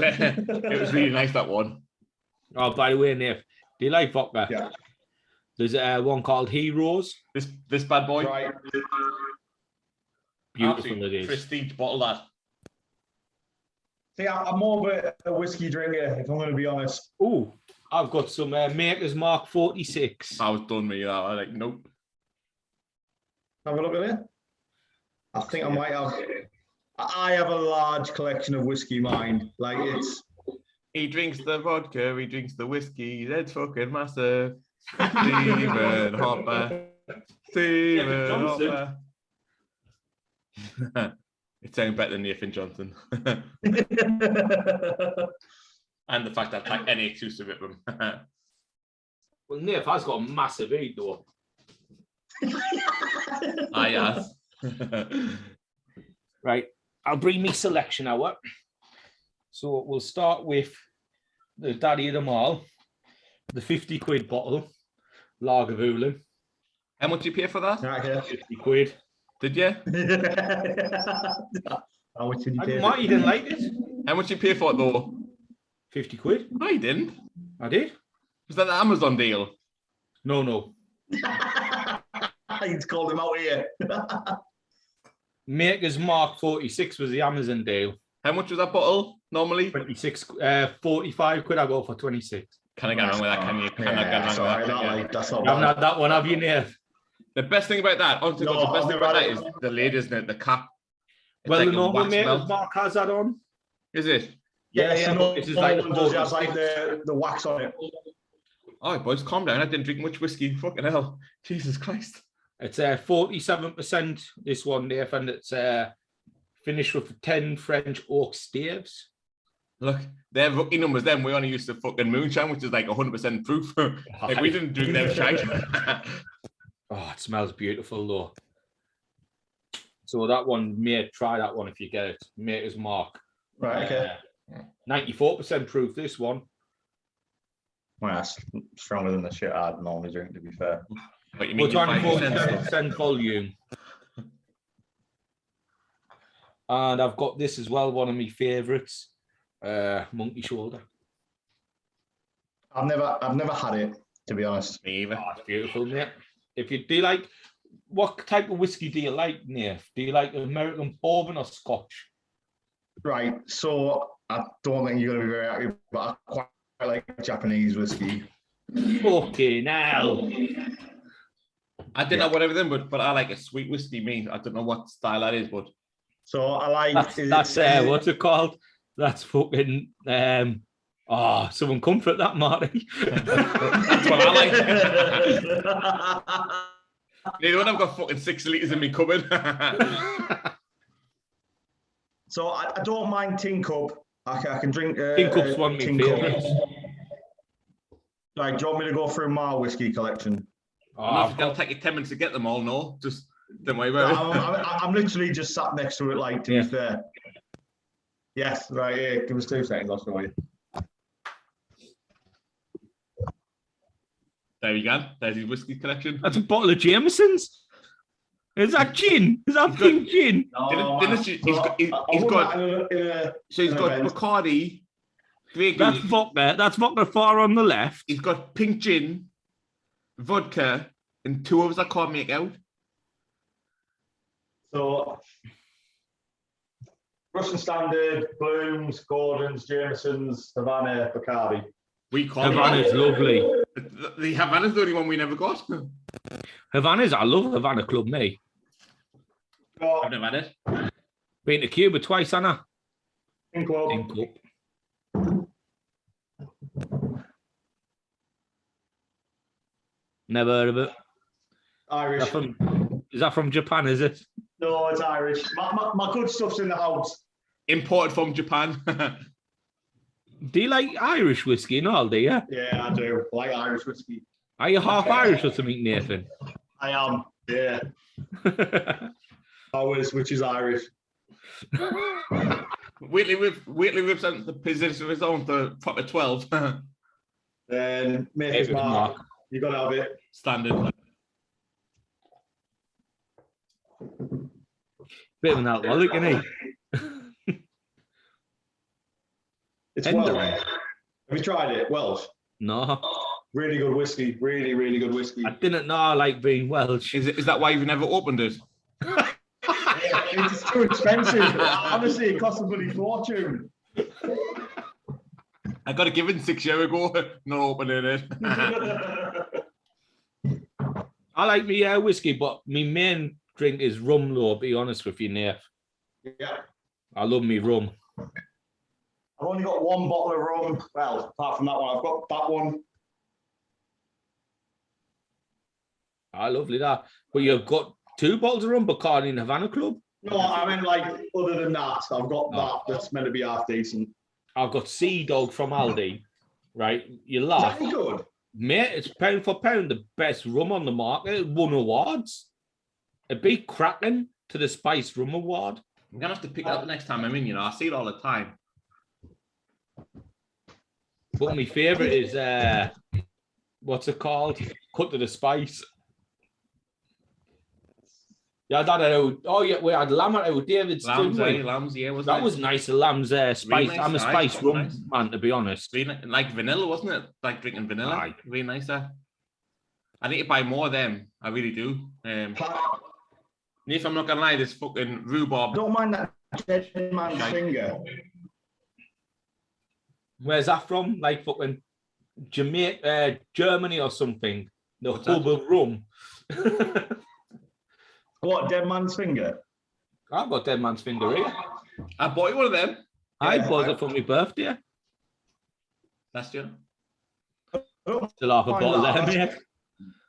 really nice, that one. Oh, by the way, Nath, do you like vodka? Yeah. There's one called Heroes. This bad boy, Right. Beautiful it is. Prestige bottle that. See, I'm more of a whiskey drinker, if I'm going to be honest. Oh, I've got some Maker's Mark 46. I was done with that. I was like, nope. Have a look at it. I think I might have. I have a large collection of whiskey, mind. Like it's. He drinks the vodka, he drinks the whiskey. That's fucking massive. Stephen Hopper. Stephen Hopper. It sounds better than Nathan Johnson. And the fact that I've any exclusive with him. Well, Nath has got a massive heat, though. Yes. Right, I'll bring me selection out. So we'll start with the daddy of them all, the 50 quid bottle, Lagavulin. How much did you pay for that? Right here. 50 quid. Did you? How much did you pay? Why you didn't like it? How much did you pay for it though? 50 quid. No, you didn't. I did. Was that the Amazon deal? No. He's called him out here. Maker's Mark 46 was the Amazon deal. How much was that bottle normally? 45 quid. I go for 26. Can I get wrong with that? Can you? Can I get wrong with that? That's not You haven't bad. had that one, have you, Nath? The best thing about that, honestly, No, the best I've thing about never that had is the lid, isn't it? The cap. It's Well, like the a normal wax Maker's melt. Mark has that on. Is it? Yeah, but this is like the one has 46. like the wax on it. All right, boys, calm down. I didn't drink much whiskey. Fucking hell. Jesus Christ. It's 47%, this one, Nath, and it's finished with 10 French oak staves. Look, they're rookie numbers then. We only used to fucking moonshine, which is like 100% proof. Like, we didn't drink them shite. Oh, it smells beautiful, though. So that one, mate, try that one if you get it. Maker's Mark. Right, okay. 94% proof, this one. Well, that's stronger than the shit I'd normally drink, to be fair. But you mean We're you trying 5%? 47% volume. And I've got this as well, one of my favourites. Monkey Shoulder. I've never had it, to be honest. Me either. Oh, it's beautiful, mate. If you do you like, what type of whiskey do you like, Nath? Do you like American bourbon or Scotch? Right, so I don't think you're going to be very happy, but I quite like Japanese whiskey. Fucking hell. I didn't know whatever them, but I like a sweet whiskey. Me, I don't know what style that is, but So I like... That's what's it called? That's fucking someone comfort that, Marty. that's what I like. You know what? I've got fucking 6 litres in me cupboard. So I don't mind Tin Cup. I can drink... Tin Cup's one of my Tin Cup. favourites. Right, do you want me to go through my whiskey collection? It'll take you 10 minutes to get them all, no? Just don't worry about it. I'm literally just sat next to it, like, to be fair. Yes, right here. Give us 2 seconds, I'll show you. There you go. There's his whiskey collection. That's a bottle of Jameson's. Is that gin? Is that pink gin? He's got Bacardi, Grey That's Goose. vodka. That's vodka far on the left. He's got pink gin, vodka, and 2 others I can't make out. So, Russian Standard, Blooms, Gordon's, Jameson's, Havana, Bacardi. We can't. Havana's lovely. The Havana's the only one we never got. Havana's, I love Havana Club, me. I've never had it. Been to Cuba twice, Anna. Tin Cup. Tin Cup. Never heard of it. Irish. Is that from Japan, is it? No, it's Irish. My good stuff's in the house. Imported from Japan. Do you like Irish whiskey and all, do you? Yeah, I do. I like Irish whiskey. Are you half Irish or something, Nathan? I am. Yeah. Ours, which is Irish. Wheatley rips out the position of his own for proper 12. Then Maker's Mark. You got to have it. Standard. Bit of an alcoholic, isn't he? It's Welsh. Have you tried it? Welsh. No, Really good whiskey. Really, really good whiskey. I didn't know I like being Welsh. Is that why you've never opened it? It's too expensive. Honestly, it costs a bloody fortune. I got it given 6 years ago. Not opening it. I like me whiskey, but my main drink is rum, though, I'll be honest with you, Nath. Yeah. I love me rum. I've only got 1 bottle of rum. Well, apart from that one, I've got that one. I lovely that. But you've got 2 bottles of rum, Bacardi and Havana Club? No, I mean, like, other than that, I've got that that's meant to be half decent. I've got Sea Dog from Aldi, right? You Is laugh. that any good? Mate, it's pound for pound the best rum on the market. It won awards. It beat Kraken to the Spice Rum Award. I'm going to have to pick it up the next time I'm in, I see it all the time. But my favourite is, what's it called? Cut to the Spice. Yeah, we had lamb at our David's Lambs, too. lambs, yeah, wasn't That it? was nice. Lamb's spice. Really nice, I'm a spice rum nice. man, to be honest. Really, like vanilla, wasn't it? Like drinking vanilla. Aye. Really nice. I need to buy more of them. I really do. If I'm not gonna lie, this fucking rhubarb. Don't mind that dead man's finger. Where's that from? Like fucking Jamaica, Germany or something. The What's hub of rum. What, dead man's finger? I've got dead man's finger here. I bought you one of them I bought it for my birthday. last year. Still half a bottle there, mate.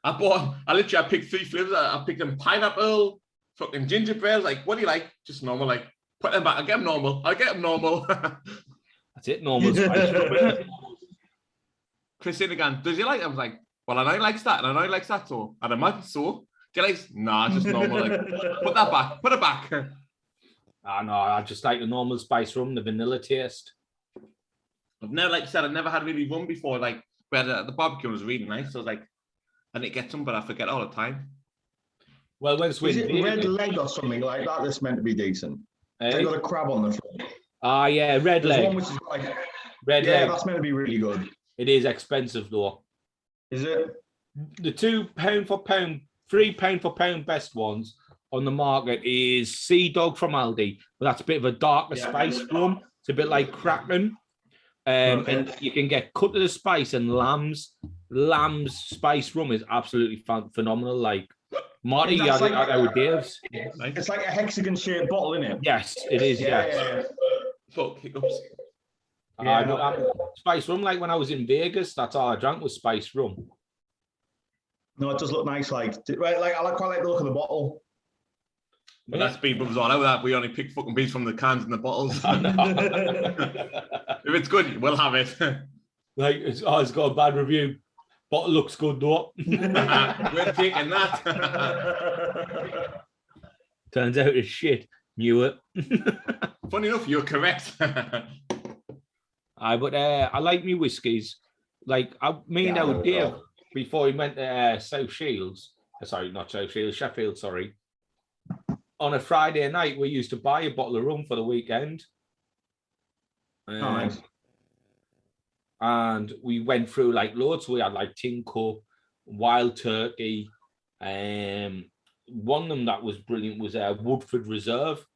I literally picked 3 flavors. I picked them pineapple, fucking gingerbread. I was like, what do you like? Just normal. Like, put them back. I get them normal. That's it, normal spice rum, isn't it? Chris in again, does he like it? I was like, well, I know he likes that, and I know he likes that, so I'd imagine so. Do you like? Nah, just normal. Like, put that back. Put it back. No, I just like the normal spice rum, the vanilla taste. I've never, like I said, I've never had really rum before. Like, where the barbecue was really nice. So I was like, I need to get some, but I forget all the time. Well, when it's Is it red leg or something like that that's meant to be decent? They got a crab on the front. Ah, yeah, red There's leg. one which is like, Red yeah, leg. that's meant to be really good. It is expensive though. Is it? The £2 for pound, £3 for pound best ones on the market is Sea Dog from Aldi, but that's a bit of a darker spice rum. It's a bit like Kraken. And you can get cut to the spice and lamb's spice rum is absolutely phenomenal. Like Marty had it at our Dave's. It's like a hexagon shaped bottle, isn't it? Yes, it is. Yes. Yeah. Fuck, hiccups. Spice rum, like when I was in Vegas, that's all I drank was spice rum. No, it does look nice. Like I quite like the look of the bottle. But that's Bean Brothers all out of that. We only pick fucking beans from the cans and the bottles. If it's good, we'll have it. Like, it's got a bad review. Bottle looks good though. We're taking that. Turns out it's shit. Knew it. Funny enough, you're correct. But I like me whiskies. Like me and our Dave, before he went to South Shields, sorry, not South Shields, Sheffield, sorry. On a Friday night, we used to buy a bottle of rum for the weekend. Nice. And we went through like loads. We had like Tinko, Wild Turkey. One of them that was brilliant was Woodford Reserve.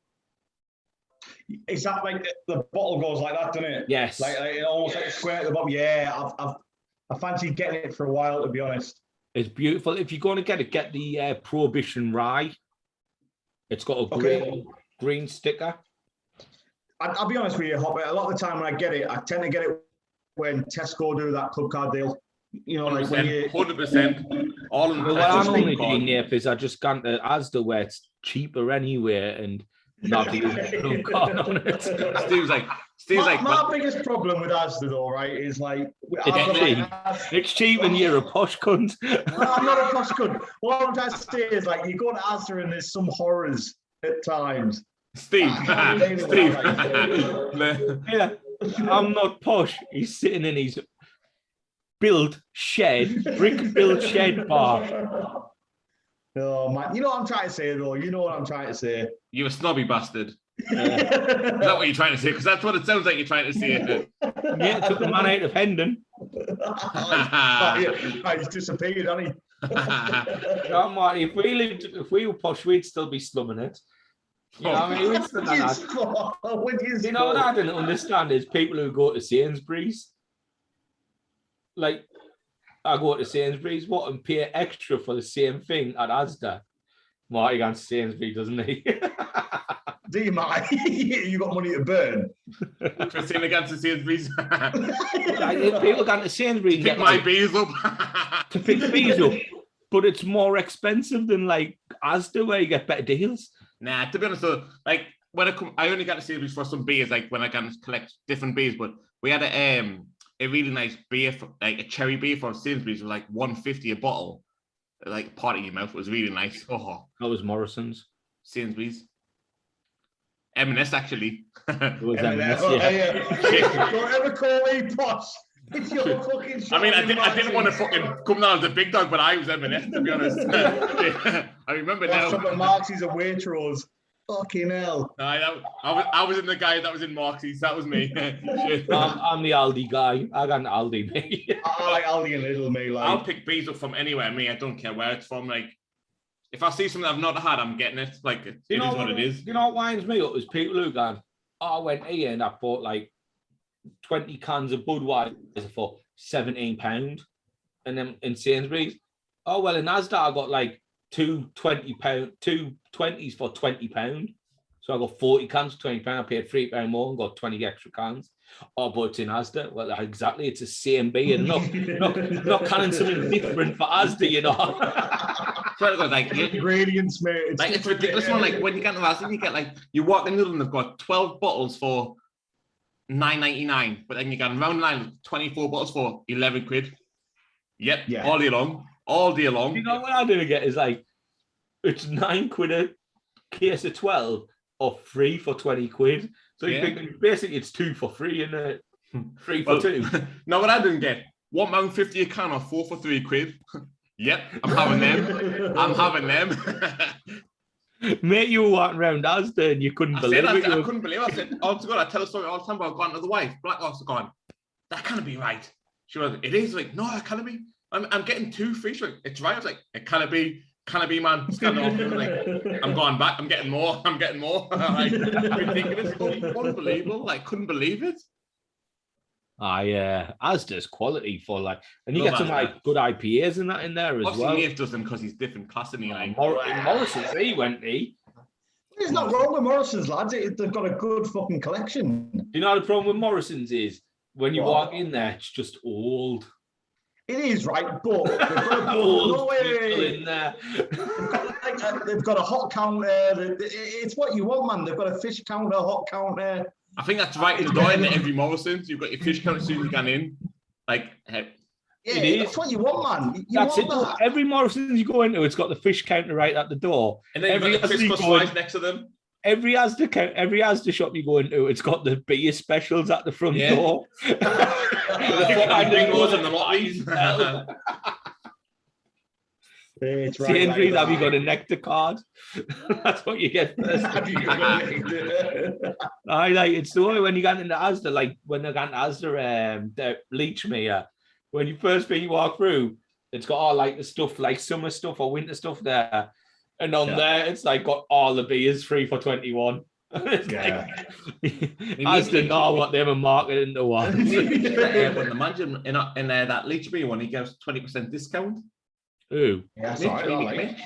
Is that like the bottle goes like that, doesn't it? Yes. Like almost like a square at the bottom. Yeah, I fancied getting it for a while, to be honest. It's beautiful. If you're going to get it, get the Prohibition Rye. It's got a green sticker. I'll be honest with you, Hopper. A lot of the time when I get it, I tend to get it when Tesco do that club card deal. You know, like when you 100%. All of them. What I'm only doing here is I just gone to Asda where it's cheaper anyway and not use club card on it. Steve's like, my biggest problem with Asda though, right, is like it's cheap and you're a posh cunt. No, I'm not a posh cunt. What I'm trying to say is like you go to Asda and there's some horrors at times. Steve. Yeah, I'm not posh. He's sitting in his brick built shed bar. Oh man, you know what I'm trying to say though. You know what I'm trying to say. You a snobby bastard. Is that what you're trying to say? Because that's what it sounds like you're trying to say. Yeah, took the man out of Hendon. He's disappeared, hasn't he? No, Marty, if we were posh, we'd still be slumming it. You know what I mean? You know what I didn't understand is people who go to Sainsbury's. Like, I go to Sainsbury's, what, and pay extra for the same thing at Asda. Marty gone to Sainsbury's, doesn't he? Do you, Marty? You got money to burn. Christina against the Sainsbury's. People gone to Sainsbury's Pick my bees up. To pick bees up. But it's more expensive than like Asda where you get better deals. Nah, to be honest though, like when I only got to Sainsbury's for some beers, like when I can collect different beers, but we had a really nice beer, like a cherry beer from Sainsbury's with like $1.50 a bottle. Like part of your mouth. It was really nice. Oh, that was Morrison's. Sainsbury's. M&S actually. It was M&S, yeah. Don't ever call me posh. It's your fucking I mean, I didn't want to fucking come down as a big dog, but I was M&S to be honest. I remember now. Some of Marxie's and Waitrose. Fucking hell. I was in the guy that was in Marxie's. That was me. I'm the Aldi guy. I got an Aldi, mate. I like Aldi and Lidl, mate. Like. I'll pick bees up from anywhere, me. I don't care where it's from. Like, if I see something I've not had, I'm getting it. Like it is what it is. You know what winds me up is people who go, I went here and I bought like 20 cans of Budweiser for £17. And then in Sainsbury's, oh well, in Asda I got like two 20s for £20. So I got 40 cans for £20. I paid £3 more and got 20 extra cans. Oh, but it's in Asda. Well, exactly, it's a CMB and not canning something different for Asda, you know. Like ingredients, mate. Like it's ridiculous, man. Like when you get to Asda, you get like you walk in the middle and they've got 12 bottles for £9.99, but then you get around the line with 24 bottles for £11. Yep, yeah. All day long. You know what I do get is like it's £9 a case of 12 or 3 for £20. So you think basically it's 2 for free, isn't it? 3 for 2. No, what I didn't get £1.50 a can or 4 for £3. Yep, I'm having them. Mate, you were walking around Asda and you couldn't believe it. I couldn't believe it. I said, oh God, I tell a story all the time about going to the wife. Black Ops are going, that can't be right. She was, it is. Like, no, it can't be. I'm getting 2 free. She's like, it's right. I was like, it can't be, man. Stand off. Like, I'm going back. I'm getting more. Like, ridiculous. Unbelievable. Like, couldn't believe it. Asda's quality for like, and you get some like good IPAs and that in there as well. Obviously, Nath does them because he's different class than me. Like Morrison's, he. There's not wrong with Morrison's, lads. They've got a good fucking collection. Do you know the problem with Morrison's is when you walk in there, it's just old. It is right, but they've got old people in there. They've got a hot counter. It's what you want, man. They've got a fish counter, hot counter. I think that's right in the door in every Morrison's. You've got your fish counter as soon as you get in. Like, that's what you want, man. That's it. That. Every Morrison's you go into, it's got the fish counter right at the door. And then you've got the Christmas fries next to them. Every Asda shop you go into, it's got the beer specials at the front door. The fucking bingos and the lotteries. Sainsbury's, have you got a nectar card? That's what you get first. It's the way when you get into Asda, like when they got into Asda, the Leech Mere, when you first thing you walk through, it's got all like the stuff, like summer stuff or winter stuff there. And on there, it's like got all the beers 3 for 21. Asda know what they were marketing to was. But imagine in that Leech Mere one, he gives 20% discount. Who? Yeah, sorry,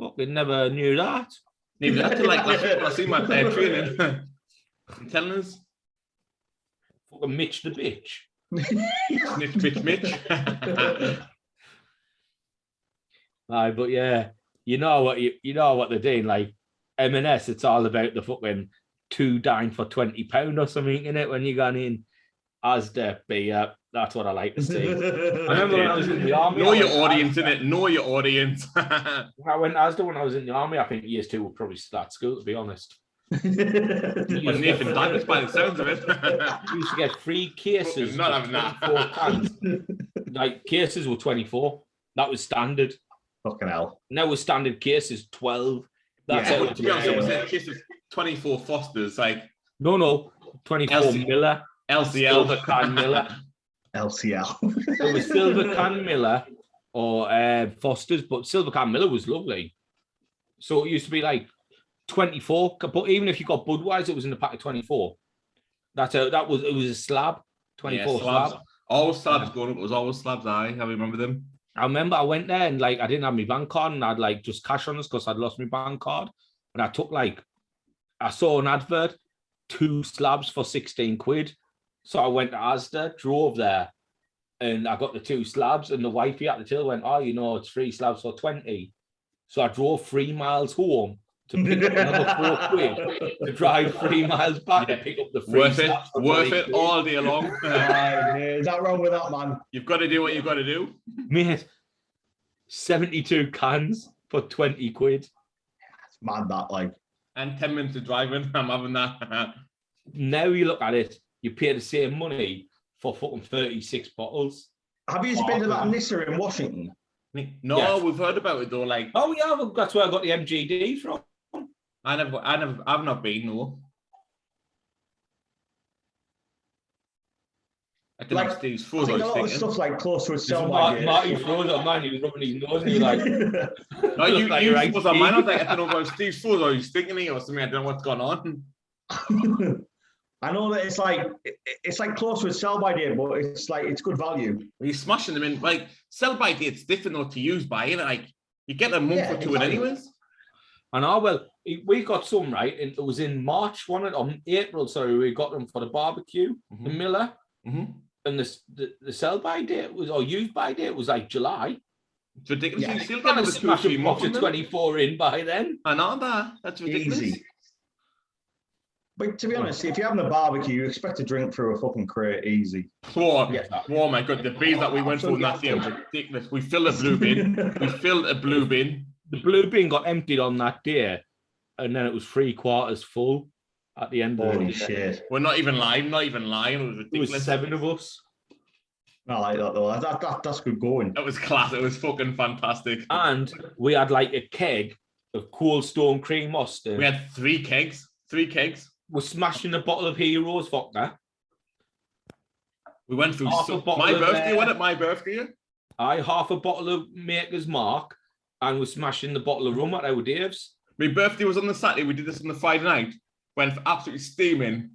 fucking never knew that. Neither that till like last week when I see my training. I'm telling us. Fucking Mitch the bitch. Mitch. But yeah, you know what they're doing. Like M&S, it's all about the fucking 2 dine for £20 or something in it when you gone in. Asda beer. That's what I like to see. I remember when I was in the army. Know your audience, innit? Know your audience. I went Asda when I was in the army. I think years 2 would probably start school, to be honest. Wasn't even damaged by the sounds of it. You used to get free cases. Not having that. Cans. Like cases were 24. That was standard. Fucking hell. Now with standard cases 12. That's how to be honest, it was a case of 24 Fosters. Like no, 24 Miller. LCL. Silver can Miller. LCL. It was Silver Can Miller or Foster's, but Silver Can Miller was lovely. So it used to be like 24, but even if you got Budweiser, it was in the pack of 24. It was a slab, 24 slab. Always slabs going up. It was always slabs. I remember them. I remember I went there and like I didn't have my bank card and I'd like just cash on us because I'd lost my bank card. And I saw an advert, 2 slabs for £16. So I went to Asda, drove there, and I got the 2 slabs. And the wifey at the till went, it's 3 slabs for 20. So I drove 3 miles home to pick up another £4 to drive 3 miles back and pick up the free slabs. Worth it all day long. Is that wrong with that, man? You've got to do what you've got to do. Mate, 72 cans for £20. It's mad that, like. And 10 minutes of driving, I'm having that. Now you look at it, you pay the same money for fucking 36 bottles. Have you been to that Nissa in Washington? No, yes. We've heard about it though. Like, oh yeah, that's where I got the MGD from. I've not been, no. I don't know Like, if Steve's I froze. think a I was lot of thinking. stuff's like close to a sell-by date. Marty froze on mine. He was rubbing his nose and he was like, No, you like a right froze on mine. I was pig. like, I don't know if Steve's froze or he's thinking it or something. I don't know what's going on. I know that it's like close to a sell-by date, but it's good value. You're smashing them in. Like, sell by date's different though to use by, innit? Like, you get a month or two in anyways. And we got some, right? It was in March, on April, sorry, we got them for the barbecue, the Miller. Mm-hmm. And the sell-by date or use-by date was like July. It's ridiculous. Yeah. You still Got get a them 2 or 3 smashing months. box of 24 in by then. I know that. That's ridiculous. Easy. But to be honest, if you're having a barbecue, you expect to drink through a fucking crate easy. Oh, Yeah. oh my God, the beers that we went for in that day were ridiculous. We filled a blue bin. The blue bin got emptied on that day, and then it was 3/4 full at the end of Holy the day. shit. We're not even lying. It was There ridiculous. was 7 of us. I like that though. That's good going. That was class. It was fucking fantastic. And we had like a keg of Cold Stone Cream Monster. We had 3 kegs. 3 kegs. We're smashing a bottle of Heroes vodka. We went through Half a bottle my of, birthday. Wasn't it my birthday? Half a bottle of Maker's Mark, and we're smashing the bottle of rum at our Dave's. My birthday was on the Saturday. We did this on the Friday night. Went for absolutely steaming.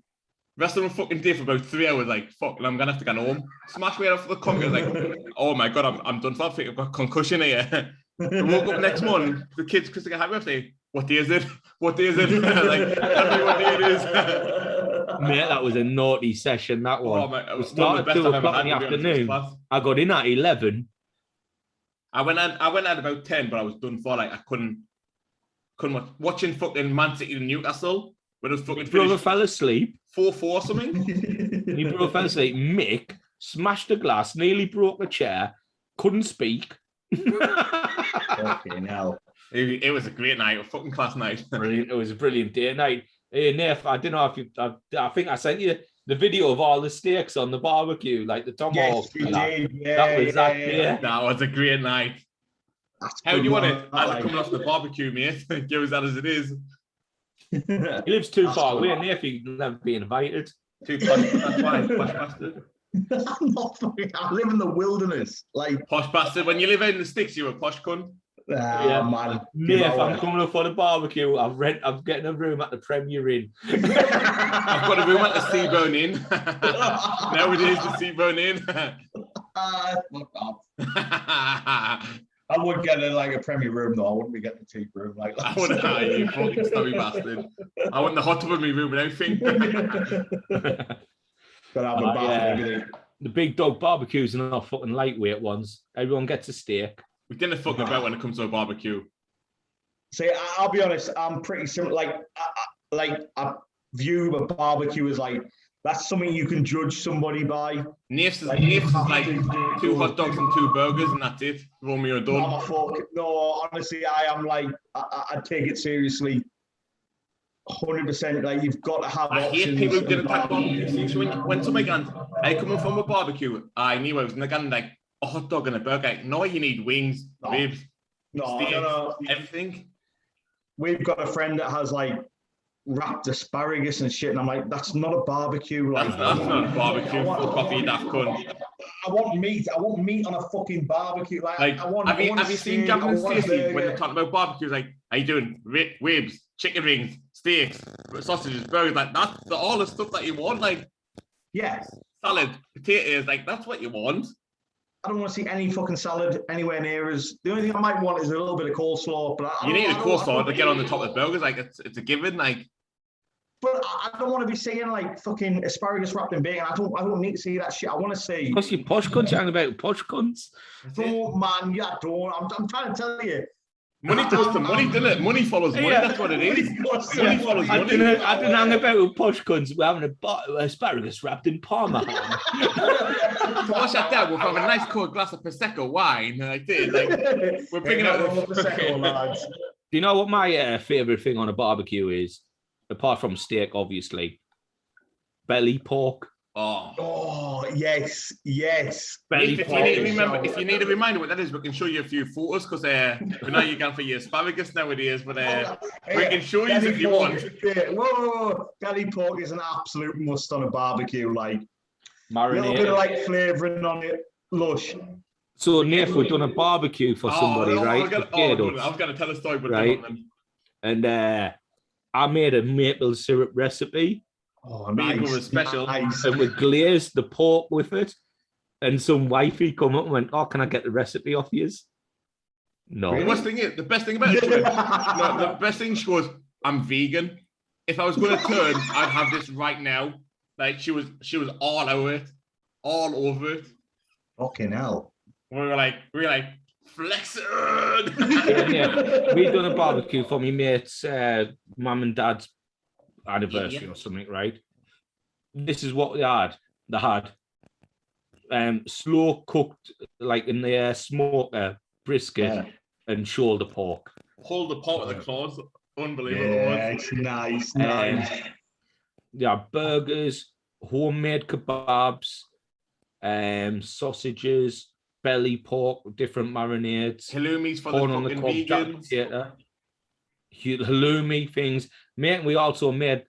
Rest of the fucking day for about 3 hours. Like, fuck, and I'm gonna have to go home. Smash me out for the computer. Like, oh my God, I'm done for. I think I've got concussion here. I woke up next morning. The kids, because they got happy birthday. What day is it? What day is it? Like, tell me what day it is. Mate, that was a naughty session, that one. Oh, man, it We was one of started the at best 2 I've ever o'clock in had, the to be honest, afternoon. class. I got in at 11. I went at about 10, but I was done for. Like, I couldn't watch. Watching fucking Man City and Newcastle when it was fucking Brother finished fell asleep. 4-4 or something. My brother fell asleep. Mick smashed a glass, nearly broke a chair, couldn't speak. Okay, now. It was a great night, a fucking class night. Brilliant. It was a brilliant day night. Hey, Nath, I don't know if I think I sent you the video of all the steaks on the barbecue, like the tomahawk. Yes, you did. Yeah, That was that day. That was a great night. That's How do good you want one. it? I As like coming off the barbecue, mate. Give us that as it is. it. He lives too That's far good. away, Nath. He'd never be invited. That's fine. Posh bastard. I'm not fucking, I live in the wilderness. Like, Posh bastard. When you live out in the sticks, you're a posh cunt. Yeah. man. Nath, I'm coming up for the barbecue. I'm getting a room at the Premier Inn. I've got a room at the Seaburn Inn. Nowadays, the Seaburn Inn. Fuck off. I would get a Premier room though. I wouldn't be getting a cheap room like that. I wouldn't hire you, fucking snobby bastard. I want the hot tub in my room and everything. Gotta have a bath and everything. The big dog barbecues are not fucking lightweight ones. Everyone gets a steak. We didn't fuck about when it comes to a barbecue. See, I'll be honest. I'm pretty similar. I view a barbecue as like that's something you can judge somebody by. Nath's is like 2 hot dogs and 2 burgers and that's it. Romeo done. I'm a fuck. No, honestly, I am like I take it seriously. 100%. Like you've got to have. I hate options people who didn't and take barbecue. See, so when somebody goes, I coming from a barbecue, I knew I was going like a hot dog and a burger. Like, no, you need wings, ribs, steaks, everything. We've got a friend that has like wrapped asparagus and shit, and I'm like, that's not a barbecue. Like, That's not a barbecue. Fuck off, you daft cunt. I want meat. I want meat on a fucking barbecue. Like I want. Have you seen steak, Gavin and I want a Stacey when burger. they're talking about barbecues? Like, how you doing? Ribs, chicken rings, steaks, sausages, burgers. Like that's all the stuff that you want. Like, Yeah, salad, potatoes. Like that's what you want. I don't want to see any fucking salad anywhere near us. The only thing I might want is a little bit of coleslaw. But You need a coleslaw to get on the top of the burgers. Like it's a given. Like. But I don't want to be seeing like fucking asparagus wrapped in bacon. I don't need to see that shit. I want to see. Because you posh cunts, you're about posh cunts. Oh man, yeah, I don't. I'm trying to tell you. Money does to money, doesn't it? Money follows money. Yeah. That's what it is. Money follows I money. didn't hang about with posh cunts. We're having asparagus wrapped in Parma ham. Wash that down. We'll have a nice cold glass of Prosecco wine. I did. Like, we're bringing out the Prosecco, lads. Do you know what my favourite thing on a barbecue is? Apart from steak, obviously. Belly pork. Oh yes. Belly If pork. you need a reminder what that is, we can show you a few photos because we know you can for your asparagus nowadays, but we can show you if you want. Whoa. Belly pork is an absolute must on a barbecue. Like little bit marinated. of like flavouring on it, lush. So, Nath, we've done a barbecue for somebody, right? I was going to tell a story, but right? And I made a maple syrup recipe. Oh, Maple nice. was special. Nice. And we glazed the pork with it. And some wifey come up and went, "Oh, can I get the recipe off yous?" No. The best thing about it, the best thing, she goes, "I'm vegan. If I was going to turn, I'd have this right now." Like she was all over it, all over it. Fucking hell. We were like flexing. Yeah. We done a barbecue for me mate's mum and dad's anniversary or something, right? This is what they had. They had slow cooked, like in the smoker, brisket and shoulder pork. Hold the pot with the claws. Unbelievable. Yeah, it's nice. Yeah, burgers, homemade kebabs, sausages, belly pork, different marinades, halloumis for corn the on the fucking cob, jack vegans. potato, halloumi things. Mate, we also made.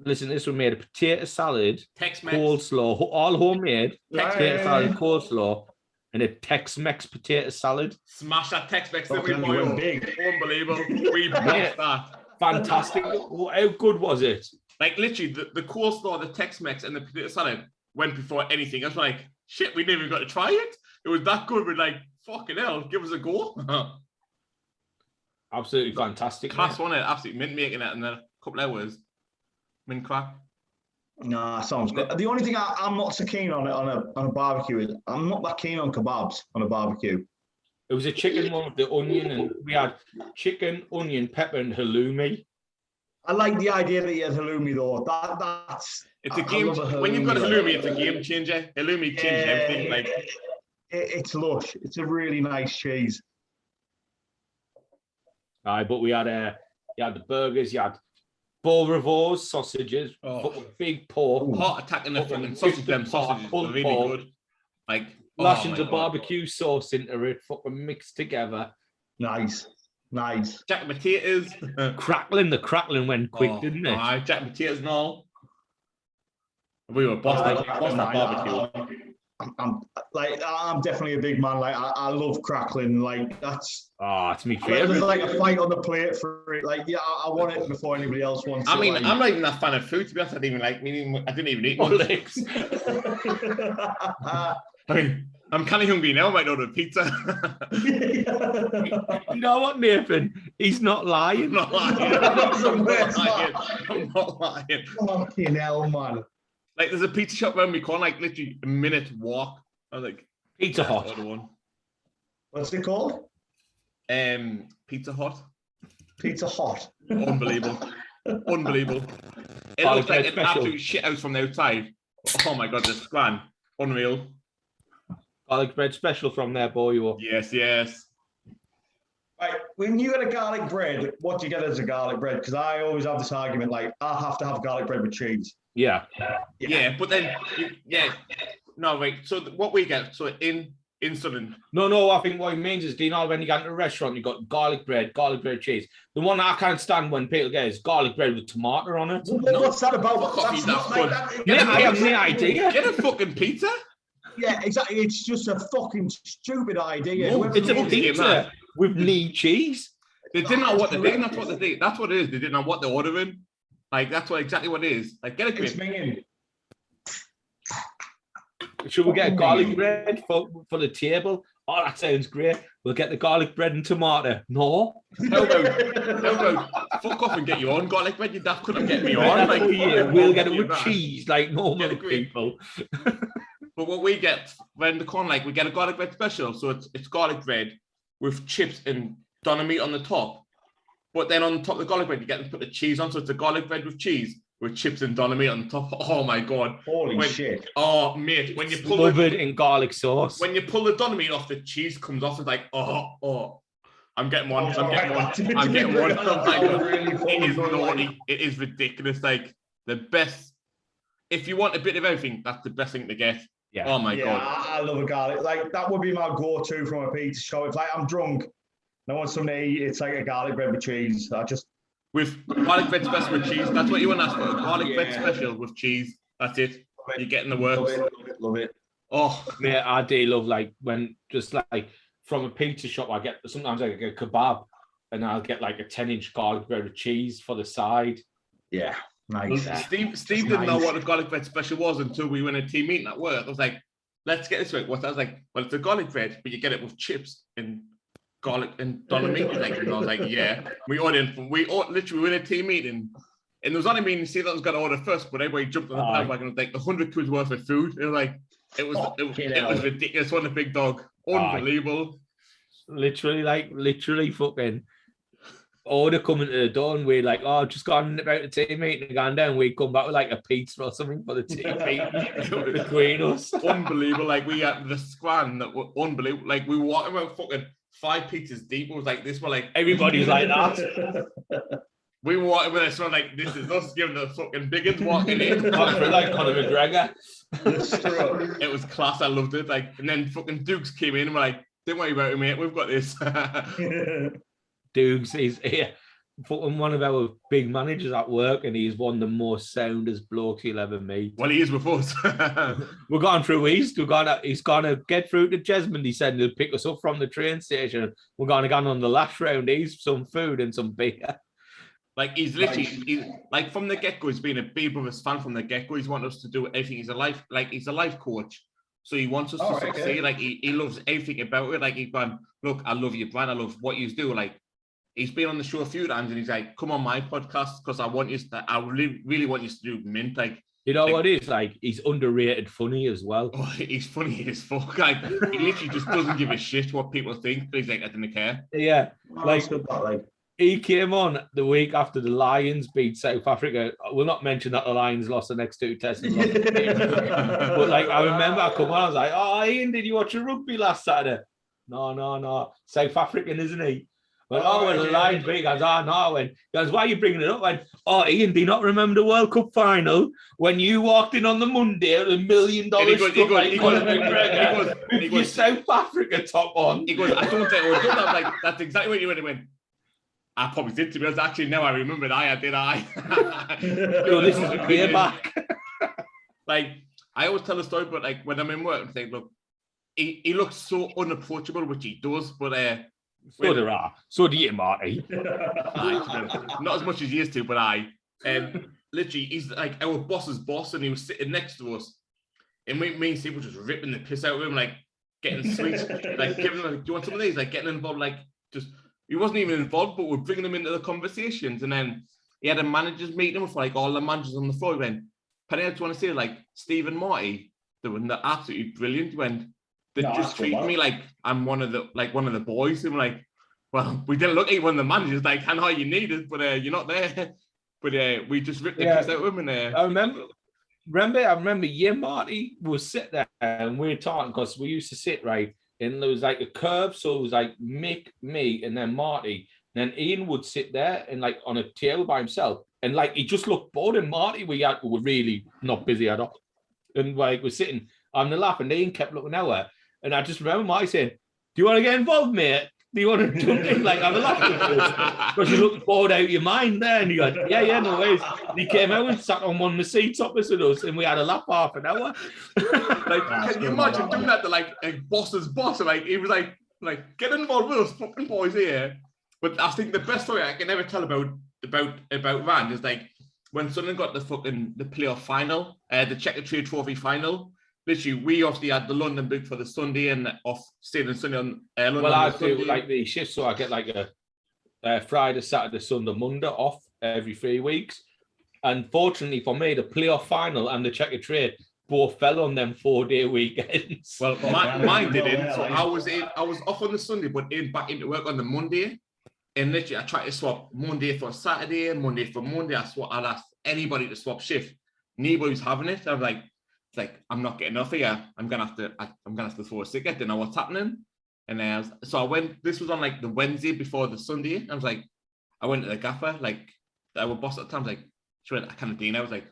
Listen, this one made a potato salad, Tex-Mex. coleslaw, all homemade. Potato salad, coleslaw, and a Tex-Mex potato salad. Smash that Tex-Mex. Fucking went big. Unbelievable. We bossed that. Fantastic. How good was it? Like literally, the coleslaw, the Tex-Mex, and the potato salad went before anything. I was like, shit, we never got to try it. It was that good. We're like, fucking hell, give us a go. Absolutely fantastic. Class one, absolutely mint making it in a couple hours. Mint crack. Nah, sounds good. The only thing I'm not so keen on a barbecue is I'm not that keen on kebabs on a barbecue. It was a chicken one with the onion, and we had chicken, onion, pepper, and halloumi. I like the idea that you had halloumi though. That's it's a game. When you've got halloumi, it's a game changer. Halloumi changes everything. Like it's lush. It's a really nice cheese. Aye, but we had you had the burgers, you had beau rivaux sausages, big pork, heart attack in the fucking sausage. Them sausages are really good. Like lashings of barbecue sauce into it, fucking mixed together. Nice. Jack potatoes. The crackling went quick, didn't it? Aye, jack potatoes and all. We were bossed that barbecue. I'm definitely a big man. Like I love crackling. Like that's it's my favorite. There's like a fight on the plate for it. Like I want it before anybody else wants it. I mean, like... I'm not even that fan of food. To be honest, I didn't even eat one. Legs. I mean, I'm kind of hungry now. I might order pizza. You know what, Nathan? He's not lying. I'm not lying. I'm not lying. Fucking hell, man. Like, there's a pizza shop around me corner, like literally a minute walk. I was like, Pizza Hut. What's it called? Pizza Hut. Pizza Hut. Unbelievable. It looks like an absolute shit house from the outside. Oh my god, this grand. Unreal. Garlic bread special from there, boy. Yes. Right, when you get a garlic bread, what do you get as a garlic bread? Because I always have this argument, like, I have to have garlic bread with cheese. Yeah, but then, no, wait. So what we get, so in Southern. No, I think what he means is, do you know when you go into a restaurant, you got garlic bread, cheese. The one I can't stand when people get is garlic bread with tomato on it. What's that about? That's not like that. I have no idea. Get a fucking pizza. Yeah, exactly. It's just a fucking stupid idea. No, it's a pizza with knee cheese. They didn't know what they're doing. That's what they did. That's what it is. They didn't know what they're ordering. Like, that's exactly what it is. Like, get a grip. Should we get a garlic bread for the table? Oh, that sounds great. We'll get the garlic bread and tomato. No. How about fuck off and get your own garlic bread? That couldn't get me on. Like, we'll get it with cheese like normal people. But what we get when the corn, like, we get a garlic bread special. So it's garlic bread with chips and doner meat on the top. But then on top of the garlic bread, you get to put the cheese on. So it's a garlic bread with cheese with chips and doner meat on the top. Oh my god! Holy shit! Oh mate, when you pull covered in garlic sauce. When you pull the doner meat off, the cheese comes off. It's like I'm getting one. I'm getting one. It is naughty. It is ridiculous. Like the best. If you want a bit of everything, that's the best thing to get. Yeah. Oh my god. I love a garlic. Like that would be my go-to from a pizza shop. If like I'm drunk and I want something to eat, it's like a garlic bread with cheese. With garlic bread special with cheese. That's what you want to ask for. A garlic bread special with cheese. That's it. You're getting the works. Love it. Oh, Mate, I do love like when just like from a pizza shop, sometimes I get a kebab and I'll get like a 10-inch garlic bread with cheese for the side. Yeah, nice. Steve didn't know what the garlic bread special was until we went a team meeting at work. I was like, let's get this right. What I was like, well, it's a garlic bread, but you get it with chips and garlic and dolomite. Like, and I was like, yeah. We literally went a team meeting. And there was only me and Steve that was going to order first, but everybody jumped on the bandwagon. It was like 100 quid worth of food. It was like, it was ridiculous. What a big dog. Unbelievable. Literally fucking order coming to the door and we're like, oh, just gone about the team meeting and gone down. We come back with like a pizza or something for the team meeting between us. Unbelievable. Like we had the squad that were unbelievable. Like we were walking about fucking 5 pizzas deep. It was like this. We're like, everybody's like that. We were walking with us, so like, this is us giving the fucking biggins walking in. Like Conor McGregor. It was class. I loved it. Like, and then fucking Dukes came in and we're like, don't worry about it, mate. We've got this. Dukes is here. Fucking one of our big managers at work, and he's one of the most soundest blokes you'll ever meet. Well, he is with us. We're going through east. He's gonna get through to Jesmond. He said he'll pick us up from the train station. We're gonna go on the last round. He's some food and some beer. Like he's literally, he's like from the get-go, he's been a Big Brothers fan from the get-go. He's wanted us to do everything. He's a life coach. So he wants us to succeed. Okay. Like he loves everything about it. Like he's gone, look, I love your brand. I love what you do. Like he's been on the show a few times and he's like, come on my podcast because I really want you to do mint. Like, you know what it is? Like he's underrated funny as well. Oh, he's funny as fuck. Like he literally just doesn't give a shit what people think. He's like, I don't care. Yeah. Like he came on the week after the Lions beat South Africa. We'll not mention that the Lions lost the next 2 tests. But like, I remember I come on, I was like, oh, Ian, did you watch a rugby last Saturday? No. South African, isn't he? Well, the Lions beat. He goes, no. He goes, why are you bringing it up? I went, you do you not remember the World Cup final when you walked in on the Monday at $1 million with your South Africa top on? He goes, I don't think I would have done that. Like, that's exactly what you would have went. I probably did, to be honest. Actually, now I remember it. I did. This is a payback. Like, I always tell a story, but like when I'm in work, I think, look, he looks so unapproachable, which he does, but so do you, Marty. Not as much as he used to, but literally, he's like our boss's boss, and he was sitting next to us, and me and Steve were just ripping the piss out of him, like getting sweets, like giving him, like, do you want some of these? Like getting involved, like just. He wasn't even involved, but we're bringing him into the conversations. And then he had a managers meeting with like all the managers on the floor. He went, Penny, I just want to say, like, Steve and Marty, they're absolutely brilliant. When they just treat me like I'm one of the boys. And we're like, well, we didn't look at one of the managers like, I know you need it, but you're not there. But we just ripped the piss out of him. And I remember you and Marty was sit there and we were talking because we used to sit right. And there was like a curve, so it was like Mick, me, and then Marty. And then Ian would sit there and like on a table by himself. And like he just looked bored. And Marty, we were really not busy at all. And like we're sitting on the lap, and Ian kept looking nowhere. And I just remember Marty saying, "Do you want to get involved, mate? Do you want to jump in, like have a laugh?" Because you looked bored out of your mind there. And you go, yeah, no worries. And he came out and sat on one of the seats opposite us, and we had a laugh half an hour. Like, can you imagine doing that to like a boss's boss? And like he was like get involved with us fucking boys here. But I think the best story I can ever tell about Rand is like when Sunderland got the playoff final, the Checker Trade Trophy final. Literally, we obviously had the London book for the Sunday and staying on Sunday on London. Well, I do like the shift, so I get like a Friday, Saturday, Sunday, Monday off every 3 weeks. And fortunately for me, the playoff final and the Checker Trade both fell on them 4-day weekends. Well, mine didn't. So I was off on the Sunday, but back into work on the Monday. And literally, I tried to swap Monday for Saturday and Monday for Monday. I'd ask anybody to swap shift. Nobody was having it. I was like, it's like, I'm not getting off here. I'm gonna have to throw a cigarette. Didn't know what's happening. And so I went. This was on like the Wednesday before the Sunday. I was like, I went to the gaffer, like our boss at the time. Was like, she went, I can't do. I was like,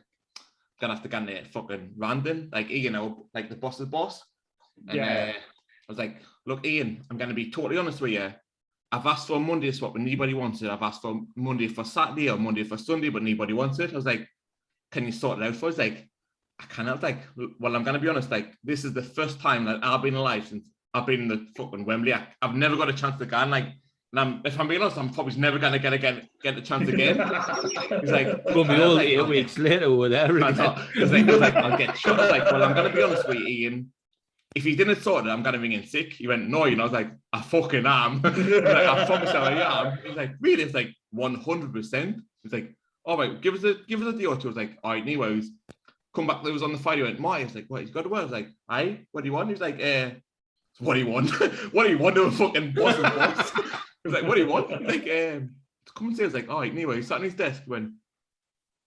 gonna have to get in fucking Randon, like Ian, like the boss's boss. And I was like, look, Ian, I'm gonna be totally honest with you. I've asked for a Monday swap, but nobody wants it. I've asked for Monday for Saturday or Monday for Sunday, but nobody wants it. I was like, can you sort it out for us? Like, I kind of like, well, I'm going to be honest, like, this is the first time that I've been alive since I've been in the fucking Wembley. I've never got a chance to go, and like, if I'm being honest, I'm probably never going to get the chance again. He's like, We'll be all 8 weeks later with everything. I was like, I'll get shot. I was like, well, I'm going to be honest with you, Ian. If he didn't sort it, I'm going to ring in sick. He went, no, you know, I was like, I fucking am. Like, I promise you I am. He's like, really? It's like 100%. He's like, all right, give us a day or two. I was like, all right, anyways. Come back, there was on the Friday. He went, Marty, I was like, what, he's got to work? I was like, aye, what do you want? He was like, what do you want? What do you want to a fucking boss and boss? I was like, what do you want? He's like, come and say, I was like, all right, anyway, he sat on his desk, he went,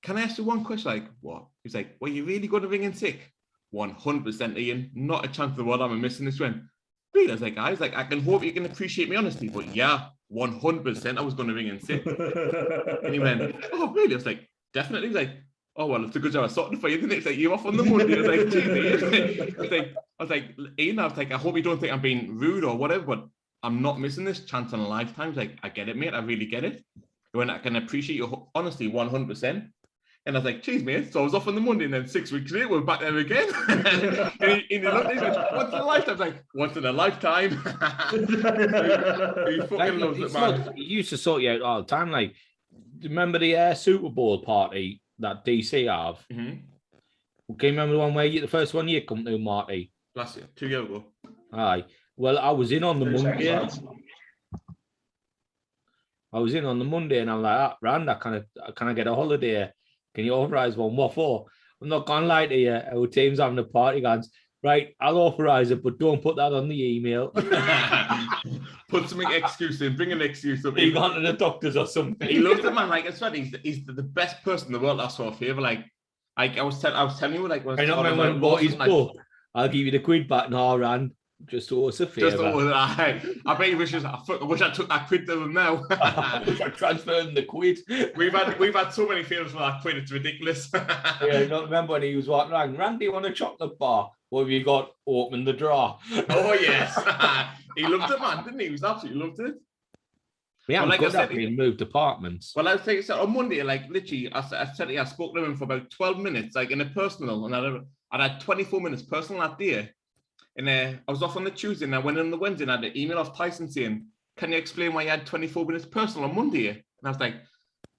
can I ask you one question? Like, what? He's like, well, you really going to ring in sick? 100% Ian, not a chance in the world I'm missing this one. Really? I was like, I can hope you can appreciate me honesty, but yeah, 100% I was going to ring in sick. And he went, oh, really? I was like, definitely. He's like, oh, well, it's a good job I sorted for you, didn't it? It's like, you off on the Monday. I was like, geez, I was like, Ian, I was like, I hope you don't think I'm being rude or whatever, but I'm not missing this chance in a lifetime. He's like, I get it, mate. I really get it. When I can appreciate your honesty 100%. And I was like, geez, mate. So I was off on the Monday, and then 6 weeks later, we're back there again. And he looked at me, once in a lifetime. I was like, once in a lifetime. he fucking loves it, man. He used to sort you out all the time. Like, remember the Super Bowl party that DC have? Mm-hmm. Can you remember the one where the first one you come to, Marty? Last year, 2 years ago. Aye. Well, I was in on the Monday. And I'm like, Rand, can I get a holiday? Can you authorize one? What for? I'm not gonna lie to you. Our team's having a party, guys. Right, I'll authorize it, but don't put that on the email. Put some excuse in. Bring an excuse up. He gone to the doctors or something. He loves it, man. Like, it's funny. He's the best person in the world. That's what I feel. Like I was telling you, like, when I know when bought his book, I'll give you the quid back. No, Rand. Just to us a favour. I bet you wish I wish I took that quid to them now. I wish I transferred the quid. We've had so many favours for that quid, it's ridiculous. Yeah, I don't remember when he was walking around. Randy, you want a chocolate bar? What have you got? Open the drawer. Oh yes. He loved it, man, didn't he? He was absolutely loved it. We haven't like got that moved apartments. Well, I was saying on Monday, like literally, I spoke to him for about 12 minutes, like in a personal, and I had 24 minutes personal that day. And I was off on the Tuesday, and I went on the Wednesday, and I had an email off Tyson saying, can you explain why you had 24 minutes personal on Monday? And I was like,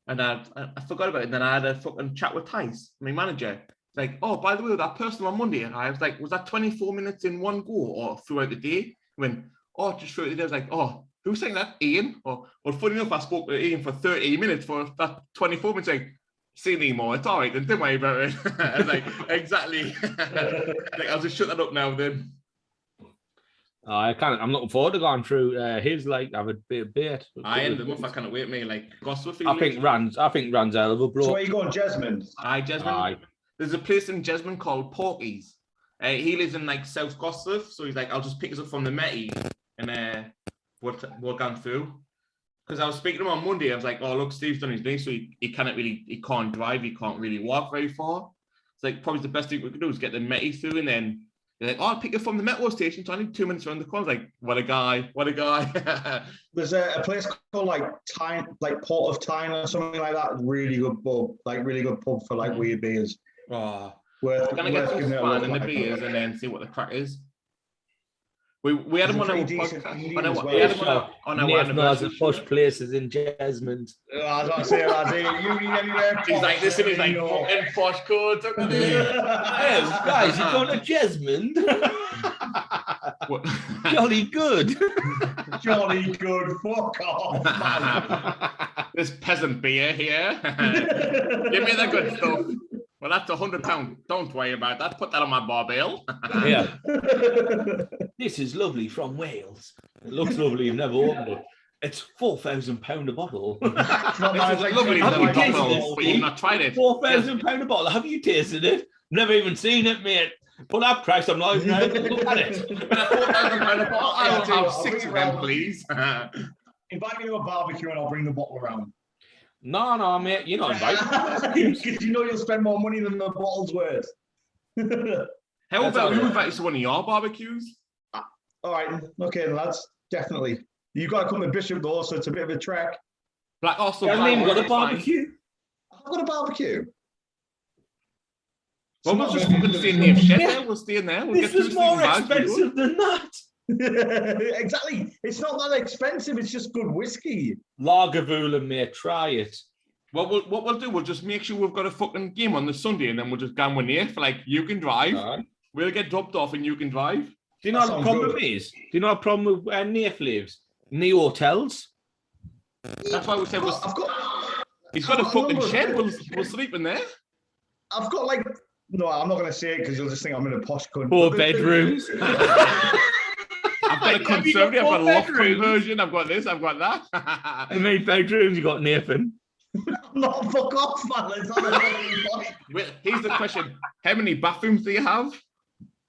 and I forgot about it. And then I had a fucking chat with Tyson, my manager. Like, oh, by the way, that personal on Monday. And I was like, was that 24 minutes in one go or throughout the day? He went, oh, just throughout the day. I was like, oh, who's saying that? Ian? Well, funny enough, I spoke to Ian for 30 minutes for that 24 minutes. Like, see anymore. It's all right, then don't worry about it. I was like, exactly. Like, I'll just shut that up now then. I'm looking forward to going through his, like, have a bit. I end the month. I can't wait, mate. Like, I think Rand's hell of a bro. So where you going, Jesmond? Aye, Jesmond. Aye. There's a place in Jesmond called Porky's. He lives in like South Gosforth, so he's like, I'll just pick us up from the Metty and we'll go through. Because I was speaking to him on Monday, I was like, oh look, Steve's done his knee, so he can't drive, he can't really walk very far. It's like probably the best thing we could do is get the Metty through, and then they're like, oh, I'll pick you from the metro station, so I need 2 minutes around the corner. Like, what a guy. There's a place called like Port of Tyne or something like that. Really good pub for like weird beers. Oh, we're gonna get some fun in the beers and then see what the crack is. We had him on our podcast. We had him on our anniversary. The posh places in Jesmond. I was about to say, lads, you need anywhere. He's like, listen, he's like, fucking posh codes. Guys, you're going to Jesmond? Jolly good. Jolly good. Fuck off, man. This peasant beer here. Give me the good stuff. Well, that's £100. Don't worry about that. Put that on my bar bill. Yeah. This is lovely from Wales. It looks lovely. You've never opened it. It's £4,000 a bottle. It's like lovely bottle, but you've not tried it. £4,000 a bottle. Have you tasted it? Never even seen it, mate. Put up, Christ, I'm not even going to look at it. £4,000 a bottle. I'll have 6 of them, please. Invite me to a barbecue and I'll bring the bottle around. No, mate, you're not invited. Because you know you'll spend more money than the bottle's worth. How about we invite you to one of your barbecues? All right, okay, lads, definitely. You've got to come to Bishop though, so it's a bit of a trek. Black also. You haven't even got a barbecue. I've got a barbecue. Well, we'll just fucking stay in the shed there. We'll stay in there. We'll This get was two more sleeping bags. expensive than that. Exactly. It's not that expensive. It's just good whiskey. Lagavulin, mate, try it. Well, what we'll do, we'll just make sure we've got a fucking game on the Sunday, and then we'll just go with Nath. Like, you can drive. We'll get dropped off, and you can drive. Do you know what the problem is? Do you know what the problem with where Nath lives? In the hotels. That's why we said he's got a fucking shed. We'll sleep in there. I've got like, no, I'm not going to say it because you'll just think I'm in a posh country. 4 bedrooms. I've got a conservative, I've got a loft conversion, I've got this, I've got that. How many bedrooms you got, Nathan? Not fuck off, man. Wait, here's the question. How many bathrooms do you have?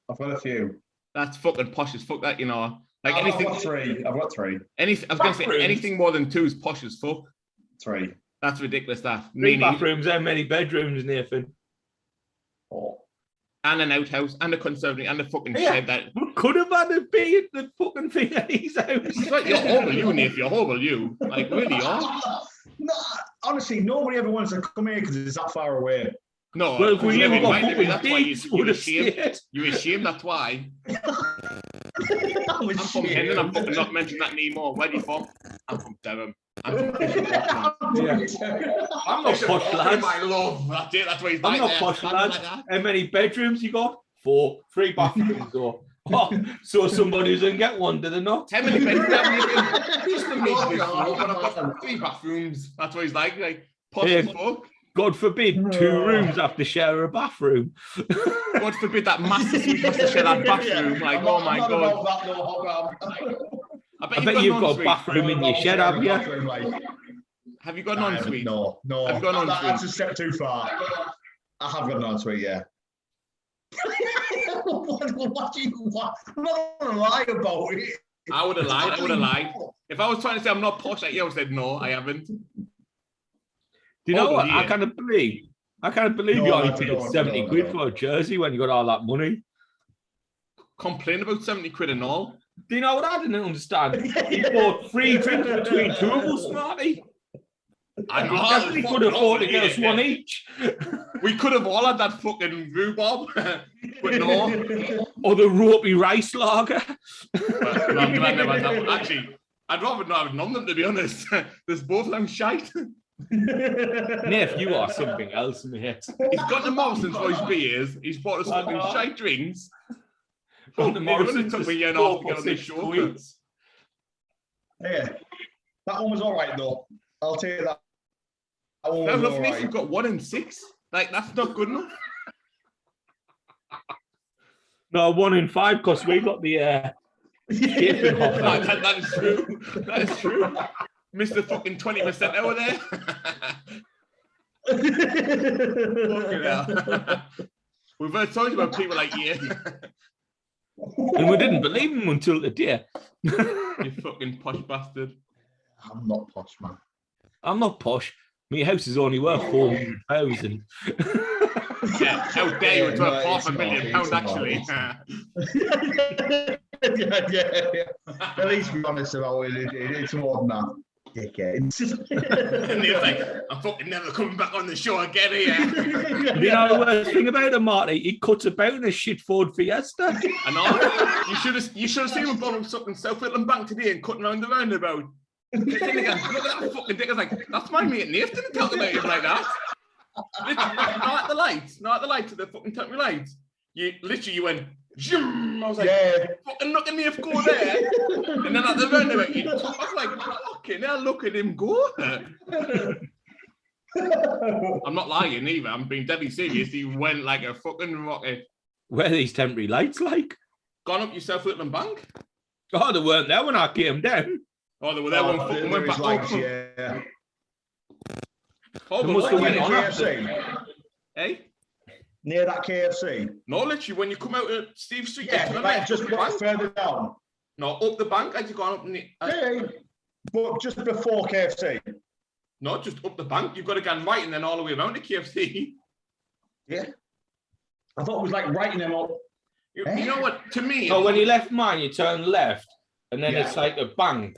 I've got a few. That's fucking posh as fuck, that, you know. Like I've anything. got 3. I've got 3. I was going to say, anything more than 2 is posh as fuck. 3. That's ridiculous, that. 3 bathrooms, how many bedrooms, Nathan? 4. And an outhouse, and a conservatory, and a fucking shed. That we could have had a be at the fucking thing at his house. It's like, you're horrible, you, Nath. You're horrible, you. Like, really are. No, honestly, nobody ever wants to come here because it's that far away. No, well, if we never got minded, that's why you're ashamed. stayed. You're ashamed, that's why. I'm from Hendon, I'm fucking not mentioning that anymore. Where are you from? I'm from Devon. I'm from Bishop. I'm not posh, lads. My love. That's it, that's why he's I'm not posh, lads. How many bedrooms you got? 4. 3 bathrooms, though. Oh, so somebody's going to get one, do they not? How many bedrooms? Just to make me full, but I've got 3 bathrooms. That's what he's like posh as fuck. God forbid 2 rooms have to share a bathroom. God forbid that master suite has to share that bathroom. Like, oh my God. I bet you've got a bathroom in your shed, have you? Have you got an ensuite? No. Have you got an ensuite? That's a step too far. I have got an ensuite, yeah. What do you want? I'm not going to lie about it. I would have lied. If I was trying to say I'm not posh, I would have said no, I haven't. Do you know what? I can't believe you only paid 70 quid for a jersey when you got all that money. Complain about 70 quid and all. Do you know what I didn't understand? He bought 3 drinks between 2 of us, Smarty. I definitely could afford to get us one each. We could have all had that fucking rhubarb, but no. Or the ropey rice lager. But I'm glad I never had that one. Actually, I'd rather not have none of them, to be honest. There's both of them shite. Nath, you are something else, mate. He's got the Morrison's for his beers. He's bought us fucking shite drinks. Got the Morrison's took me a year and a half to get on this show. Yeah, that one was all right though. I'll tell you that. You've got 1 in 6. Like, that's not good enough. No, 1 in 5 because we got the that is true. That is true. Mr. fucking 20% over there. Fucking hell. We've heard stories about people like you. And we didn't believe him until today. You fucking posh bastard. I'm not posh, man. I'm not posh. My house is only worth 400,000. Yeah, how dare you? It's worth £500,000 actually. Yeah. At least be honest about it. It's more than that. Dickheads. And he's like, I'm fucking never coming back on the show again here. You know the worst thing about him, Marty? He cuts about in a shit Ford Fiesta. I know. You should have seen him from fucking South Whitland Bank today and cutting around the roundabout. Look at that fucking dick. I was like, that's my mate Nath didn't talk about him like that. Literally, not at the lights, at the fucking temporary lights. You went, zoom. I was like, fucking look at Nath go there. And then at the roundabout, I was like, fucking hell, look at him go. I'm not lying either. I'm being deadly serious. He went like a fucking rocket. Where are these temporary lights like? Gone up your South Whitland Bank? Oh, they weren't there when I came down. Oh, they were there when fucking went back up. Yeah. Oh, they must have went on KFC. Hey? Near that KFC? No, literally, when you come out of Steve Street, just further down. No, up the bank as you gone up. But just before KFC. No, just up the bank. You've got to go right and then all the way around to KFC. Yeah. I thought it was like writing them up. You know what? To me, So when you left mine, you turn left, and then it's like a bank.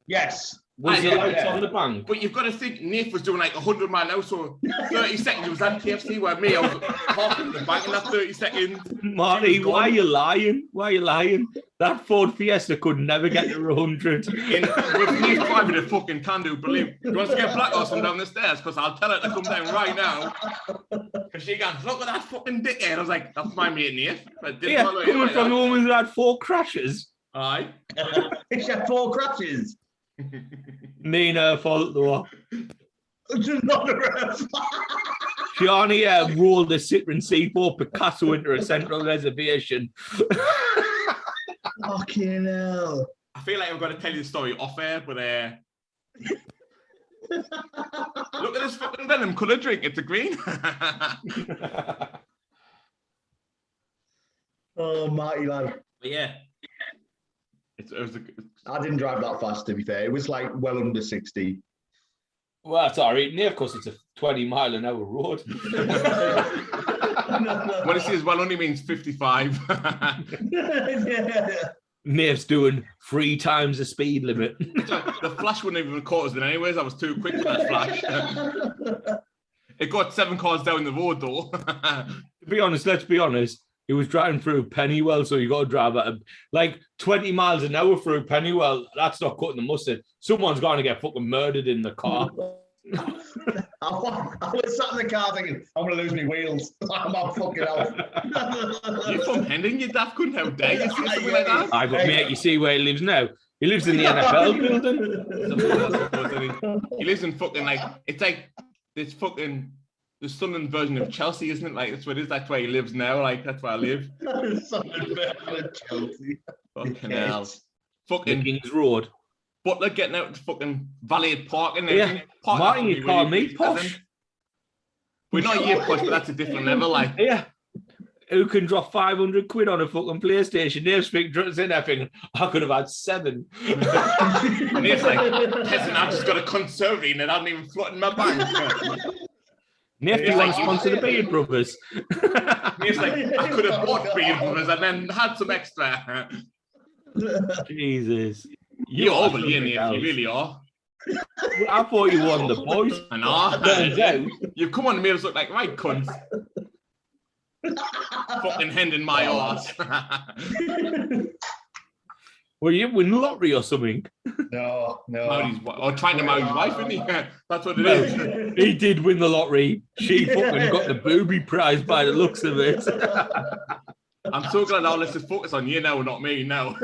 Yes. Was the lights on the bank? But you've got to think, Nath was doing like 100 mile now, so 30 seconds was that KFC, where me, I was parking the bank in that 30 seconds. Marty, why are you lying? Why are you lying? That Ford Fiesta could never get to 100. With Nath driving a fucking can-do, believe. You want to get Black Horse from down the stairs? Because I'll tell her to come down right now. Because she goes, look at that fucking dickhead. I was like, that's my mate Nath. Yeah, coming from the woman who had 4 crashes. Aye. She had 4 crashes. Me and her fault though. Just not a ref. She only rolled a Citroen C4 Picasso into a central reservation. Fucking hell. I feel like I'm going to tell you the story off air, but look at this fucking Venom colour drink. It's a green. Oh, Marty, lad. But yeah. I didn't drive that fast, to be fair. It was like well under 60. Well, that's all right. Of course, it's a 20-mile-an-hour road. When it says well only means 55. Nave's doing 3 times the speed limit. The flash wouldn't even caught us then anyways. I was too quick for that flash. It got 7 cars down the road though. Let's be honest. He was driving through Pennywell, so you got to drive at like 20 miles an hour through Pennywell. That's not cutting the mustard. Someone's going to get fucking murdered in the car. I was sat in the car thinking, I'm going to lose my wheels. I'm not fucking out. You're from Hendon, you daft couldn't help dare you see something like that? But mate, you see where he lives now? He lives in the NFL building. He lives in fucking like, it's like this fucking... the Sunderland version of Chelsea, isn't it? Like, that's what it is. That's where he lives now. Like, that's where I live. Sunderland version of Chelsea. Fucking hell. Fucking Kings Road. Butler getting out to fucking Valley Park and everything. Yeah. Martin, you call me posh. We're not here posh, but that's a different level. Like, yeah. Who can drop 500 quid on a fucking PlayStation? Nave's in there thinking, I could have had 7. And Nave's like, peasant, I've just got a conservative and I haven't even floated in my bank. Nath like sponsor the Beard Brothers. Nath's like, I could have bought Beard Brothers and then had some extra. Jesus. You're overly Nath, you really are. I thought you won the boys. I know. Turns out. You've come on and made us look like right cunts. Fucking Hendon my arse. Were you win the lottery or something? No. Or trying to marry his wife, isn't he? That's what it is. He did win the lottery. She fucking got the booby prize by the looks of it. I'm so glad all this is focused on you now, not me now.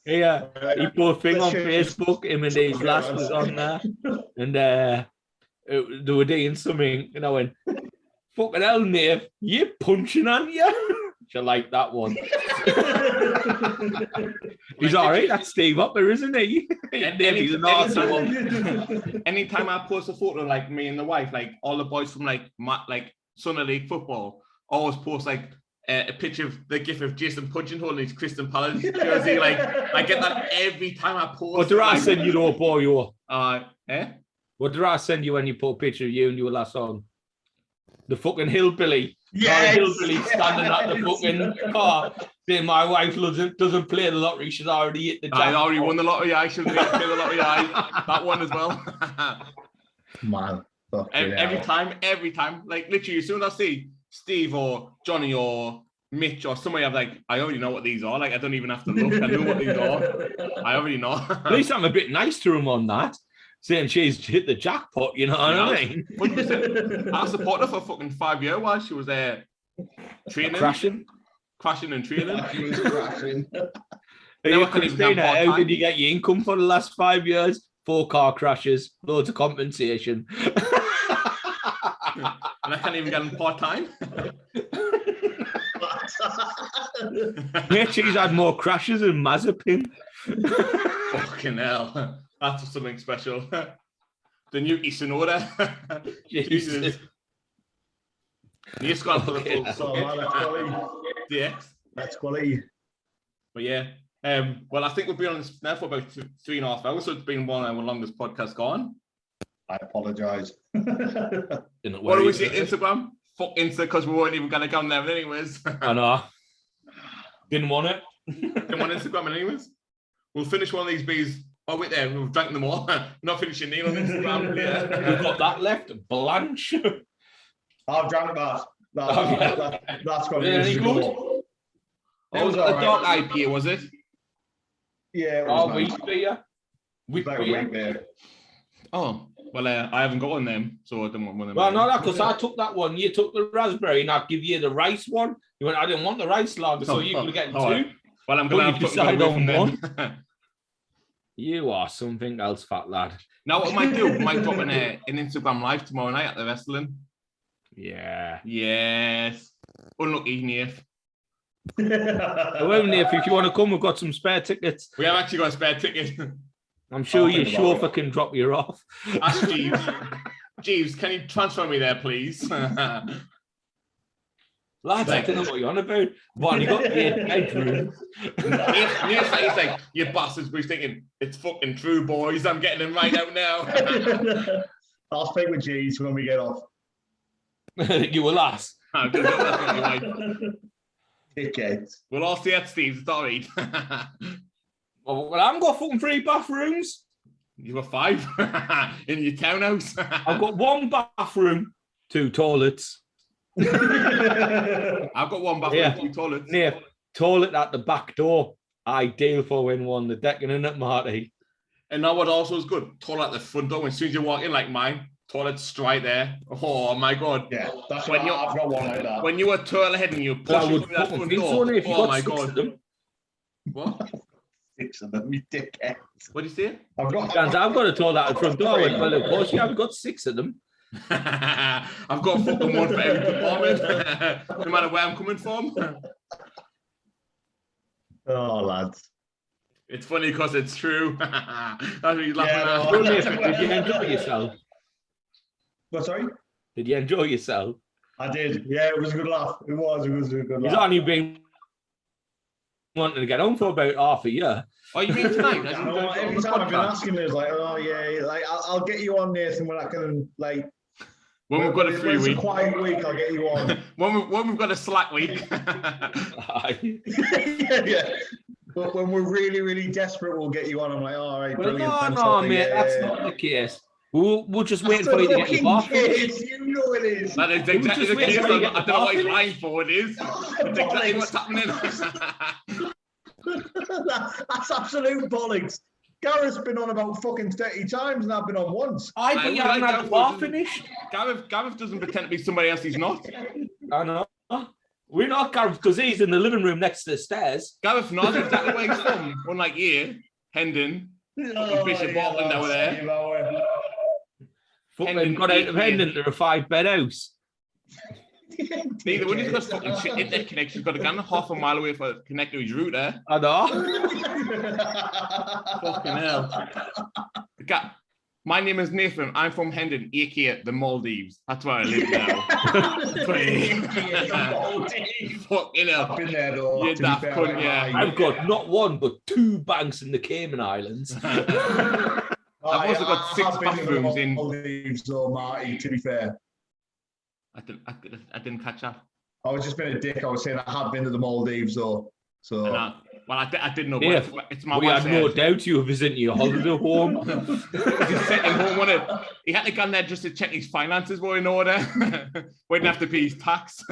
Yeah, he put a thing on Facebook, him and his last was on there. And they were doing something, and I went, fucking hell, Nath, you punching, aren't you? I like that one. He's all right. That's Steve Upper, isn't he? He's an awesome one. Anytime I post a photo like me and the wife, like all the boys from like Sunday League football, always post like a picture of the gif of Jason punching holding his Crystal Palace jersey. Like I get that every time I post. What did I send you to boy you? What did I send you when you put a picture of you and your last on? The fucking hillbilly. Yes. Hillbilly standing at the fucking car saying my wife doesn't play the lottery. She's already hit the jackpot. I already won the lottery. I should play the lottery. That one as well. Man. Every time. Like literally, as soon as I see Steve or Johnny or Mitch or somebody, I'm like, I already know what these are. Like I don't even have to look. I know what these are. I already know. At least I'm a bit nice to him on that. Saying she's hit the jackpot, you know what I mean? 100%. I supported her for fucking 5 years while she was there training. Crashing and training. She was crashing. Christina, how did you get your income for the last 5 years? 4 car crashes, loads of compensation. And I can't even get them part-time. Yeah, she's had more crashes than Mazepin. Fucking hell. That's something special. The new Isonoda. Jesus. He's gone for the full. DX. That's quality. But yeah. Well, I think we've been on this now for about 3.5 hours, so it's been one of our longest podcast gone. I apologise. What do we say? Instagram? Fuck Insta, because we weren't even going to go on there anyways. I know. Didn't want it. Didn't want Instagram anyways. We'll finish one of these bees Oh, wait there. We've drank them all. Not finishing Neil on Instagram. Yeah. We've got that left. Blanche. I've drank that. That's got Yeah, any good? Oh, was it the dark IPA, was it? Yeah, it was nice. Wheat beer. Wheat Like beer. wheat beer. Oh, well, I haven't got one of them, so I don't want one of them. Well, no, because I took that one. You took the raspberry, and I'd give you the rice one. You went, I didn't want the rice lager, so you could get two. Right. Well, I'm going to have decide on one. then. You are something else, fat lad. Now, what I might do, I might drop an Instagram live tomorrow night at the wrestling. Yeah. Yes. Unlucky, Nath. Well, Nath, if you want to come, we've got some spare tickets. We have actually got a spare ticket. I'm sure your chauffeur can drop you off. Ask Jeeves. Jeeves, can you transfer me there, please? Lads, I don't know what you're on about. What, you got your bedroom? Nath's like, you bastards, but he's thinking, it's fucking true, boys. I'm getting him right out now. I'll speak with G's when we get off. You will ask. Dickheads. We'll all see at Steve's, sorry. Well, I haven't got fucking 3 bathrooms. You got 5 in your townhouse. I've got 1 bathroom, 2 toilets. I've got 1 bathroom, 2 toilets. Yeah, toilet at the back door. Ideal for when one the decking in at Marty. And now what also is good? Toilet at the front door. As soon as you walk in, like mine, toilet straight there. Oh my god! Yeah, that's when I've got one like that. When you were toilet head and you push through that front door. Oh my god! What? 6 of them, you dickhead. What do you say? I've got a toilet at the front door. Well, of course, I've got 6 of them. I've got fucking one for every department, no matter where I'm coming from. Oh, lads. It's funny because it's true. That's what he's laughing at. Did you enjoy yourself? What, sorry? Did you enjoy yourself? I did. Yeah, it was a good laugh. It was a good laugh. He's only been wanting to get home for about half a year. Oh, you mean tonight? Every time I've been asking me, it's like, oh yeah, like I'll get you on this, and when I can, like, when we've got a free week, a quiet week, I'll get you on. when we've got a slack week. yeah. But when we're really, really desperate, we'll get you on. I'm like, all right, well, brilliant. No, mate, that's not the case. We'll just wait for you to get your bath. You know it is. That is exactly the case. I don't know what he's lying for. It is. That's exactly what's happening. That's absolute bollocks. Gareth's been on about fucking 30 times and I've been on once. But you haven't had the bar finished. Gareth doesn't pretend to be somebody else he's not. I know. We're not Gareth because he's in the living room next to the stairs. Gareth knows exactly where he's from. Unlike you, Hendon, Bishop Auckland down there. Fucking got out of Hendon to a 5-bed house. Neither one. He's got fucking shit internet connection. He's got to go half a mile away for connect to his router. I know. Fucking hell. My name is Nathan. I'm from Hendon, aka the Maldives. That's where I live now. Fucking hell. I've been there though. Yeah, that fun, yeah. I've got not 1 but 2 banks in the Cayman Islands. I've also got 6 bathrooms in Maldives, though, Marty, to be fair. I didn't catch up. I was just being a dick. I was saying I have been to the Maldives, though. So. I didn't know. Yeah, it's my we had no doubt you were visiting your holiday home. He's sitting home, wasn't it? He had to go in there just to check his finances were in order. Wouldn't have to pay his tax.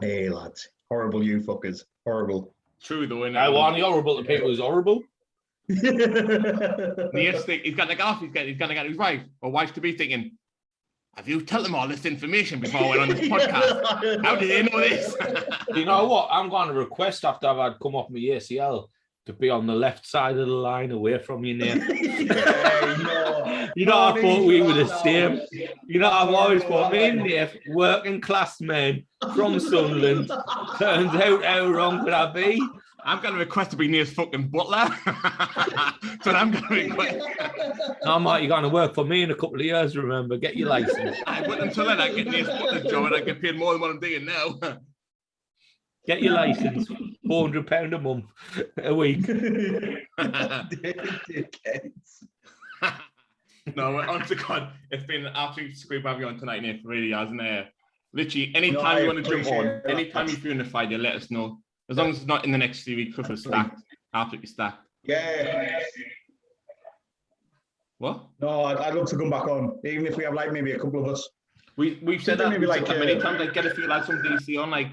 Hey, lads. Horrible, you fuckers. Horrible. True, though, isn't it? I want the horrible to people who's horrible. He's got to go off. He's going to get his wife or wife to be thinking, have you told them all this information before I went on this podcast? How did they know this? You know what? I'm going to request after I've had come off my ACL to be on the left side of the line away from you, Nath. You know, I thought we were the same. You know, I've always thought me and Nath, working class men from Sunderland. Turns out, how wrong could I be? I'm going to request to be Nath's fucking butler. So I'm going to request. No, Mike, you're going to work for me in a couple of years, remember. Get your license. But until then, I get Nath's butler job and I get paid more than what I'm doing now. Get your license. £400 a month, a week. No, honest to God, it's been an absolute screw having you on tonight, Nath. Really, hasn't it? Literally, anytime you want to jump on, anytime you're feeling the fight, you let us know. As long as it's not in the next 3 weeks, because it's stacked, absolutely stacked. Yeah. What? No, I'd love to come back on, even if we have like maybe a couple of us. We've said that maybe like many times. Like, get a few lads from DC on, like,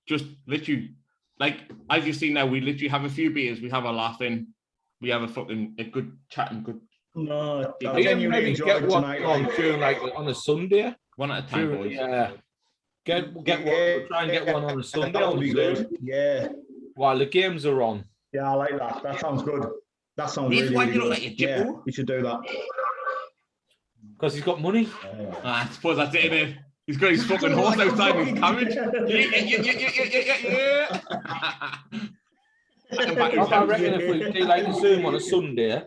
just literally, like, as you see now, we literally have a few beers, we have a laughing, we have a good chat and good. No, I I genuinely maybe enjoyed get one tonight. on during like on a Sunday. One at a time, boys. Yeah. Get one. Try and get one on a Sunday. That would be good. Yeah. While the games are on. Yeah, I like that. That sounds good. That sounds Here's really, why really you look good. like a Yeah, jippo. we should do that. Because he's got money. I suppose that's it, innit? He's got his fucking horse outside his carriage. Yeah. I reckon if we do like a Zoom on a Sunday,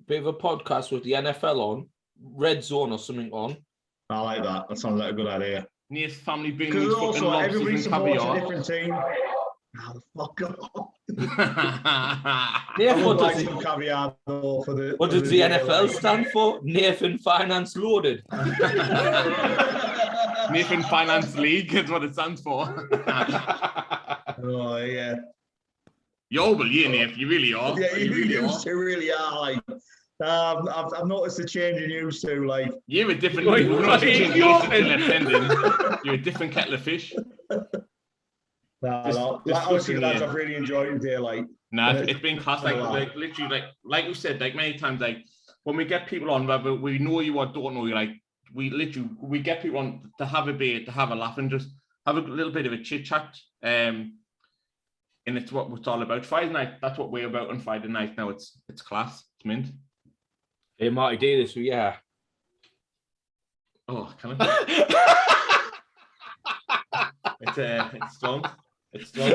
bit of a podcast with the NFL on, Red Zone or something on. I like that. That sounds like a good idea. Nia's family being Because with fucking also lobsters everybody and supports a caviar. different team. Now the fuck up. Yeah, I would what like does, some caviar though for the. what for does the NFL like- stand for? Nathan Finance Loaded. Nathan Finance League is what it stands for. Oh yeah. You're brilliant, Nath. You really are. Yeah, You really are. really are like. I've noticed a change in you two. Like You're a different. Wait, You're what not are you a You're a different kettle of fish. no. Just Like, honestly, fucking, lads, yeah. I've really enjoyed it there. Like Nah, it's been class. Like, Oh, wow. like literally, like we said, like many times, like when we get people on, whether we know you or don't know you, like we get people on to have a beer, to have a laugh, and just have a little bit of a chit chat. And it's what it's all about. Friday night, that's what we're about on Friday night. Now it's class. It's mint. Hey, Marty, do this, yeah. Oh, can I? It's strong. It's strong.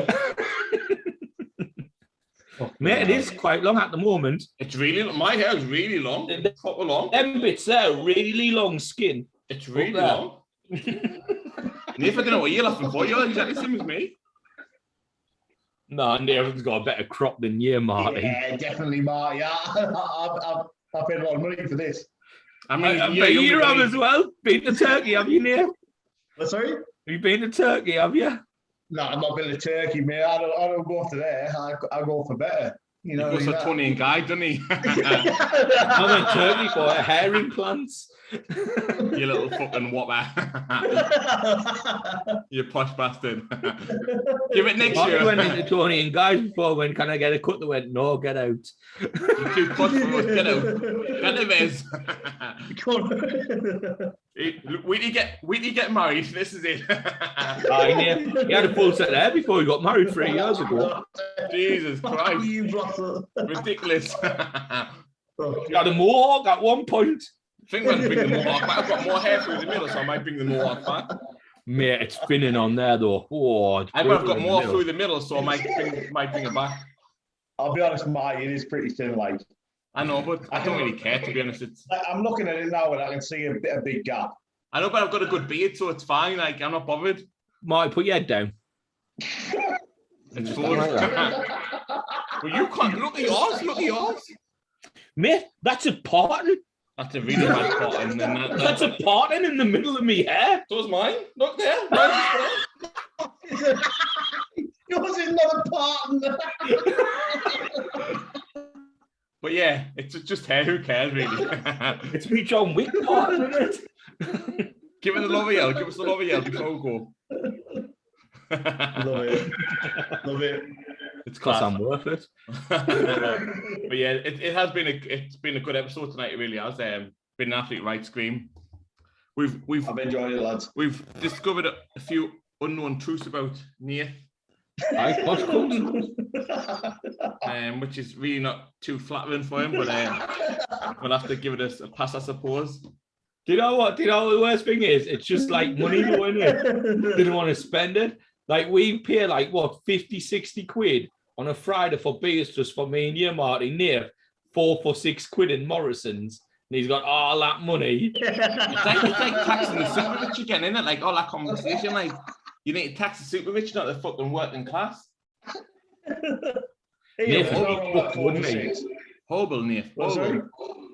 Mate, it is quite long at the moment. It's really, my hair is really long. It's proper long. Them bits there, really long skin. It's really there. long. Nath, I don't know what you're laughing for. You're exactly the same as me. No, Nathan's got a better crop than you, Marty. yeah, definitely, Mark. Yeah, I've paid a lot of money for this. I mean, I bet you have as well. Been to Turkey, have you, Nath? Sorry? Have you been to Turkey, have you? No, I'm not been to Turkey, mate. I don't go to there. I go for better. You know. He goes to Tony and Guy, doesn't he? I went to Turkey for hair implants. You little fucking whopper. You posh bastard. Give it next Marty year. went into Tony and Guys before when can I get a cut? They went, no, get out. You're too posh for us. Get out. Get the Vez. We need to get married. This is it. He had a full set of hair before he got married 3 years ago. Jesus Christ. You Russell. Ridiculous. He had a mohawk at one point. I think I'm going to bring the mohawk back. I've got more hair through the middle, so I might bring the mohawk back. Mate, it's spinning on there though. Oh, I've got more through the middle, so I might bring it back. I'll be honest, Marty, it is pretty thin. Like I know, but I don't really care, to be honest. I'm looking at it now and I can see a big gap. I know, but I've got a good beard, so it's fine. Like, I'm not bothered. Marty, put your head down. It's fine. Well, you can't. Look at yours. Look at yours. Mate, that's a parting. That's a really bad pattern. That's a parting in the middle of me hair. So's mine. Look there. Mine's Yours is not a partner. But yeah, it's just hair. Who cares, really? It's me John Wick parting, isn't it? Give it the love yell. Give us the love yell before we go. Love it. Love it. It's Because class. I'm worth it. But yeah, it has been a good episode tonight. It really has. Been an absolute right scream. I've enjoyed it, lads. We've discovered a few unknown truths about Nath, Aye, Posh One. which is really not too flattering for him, but we'll have to give it a pass, I suppose. Do you know what? Do you know what the worst thing is? It's just like money, though, isn't it? Didn't want to spend it. Like we pay like what 50, 60 quid on a Friday for beers just for me and you, Marty. Near 4 for 6 quid in Morrison's, and he's got all that money. It's like taxing the super rich again, isn't it? Like all that conversation, like you need to tax the super rich, not the fucking working class. Hey, Nath, there was nothing wrong with that 4 for 6. Horrible, Nath. Oh, sorry. Horrible.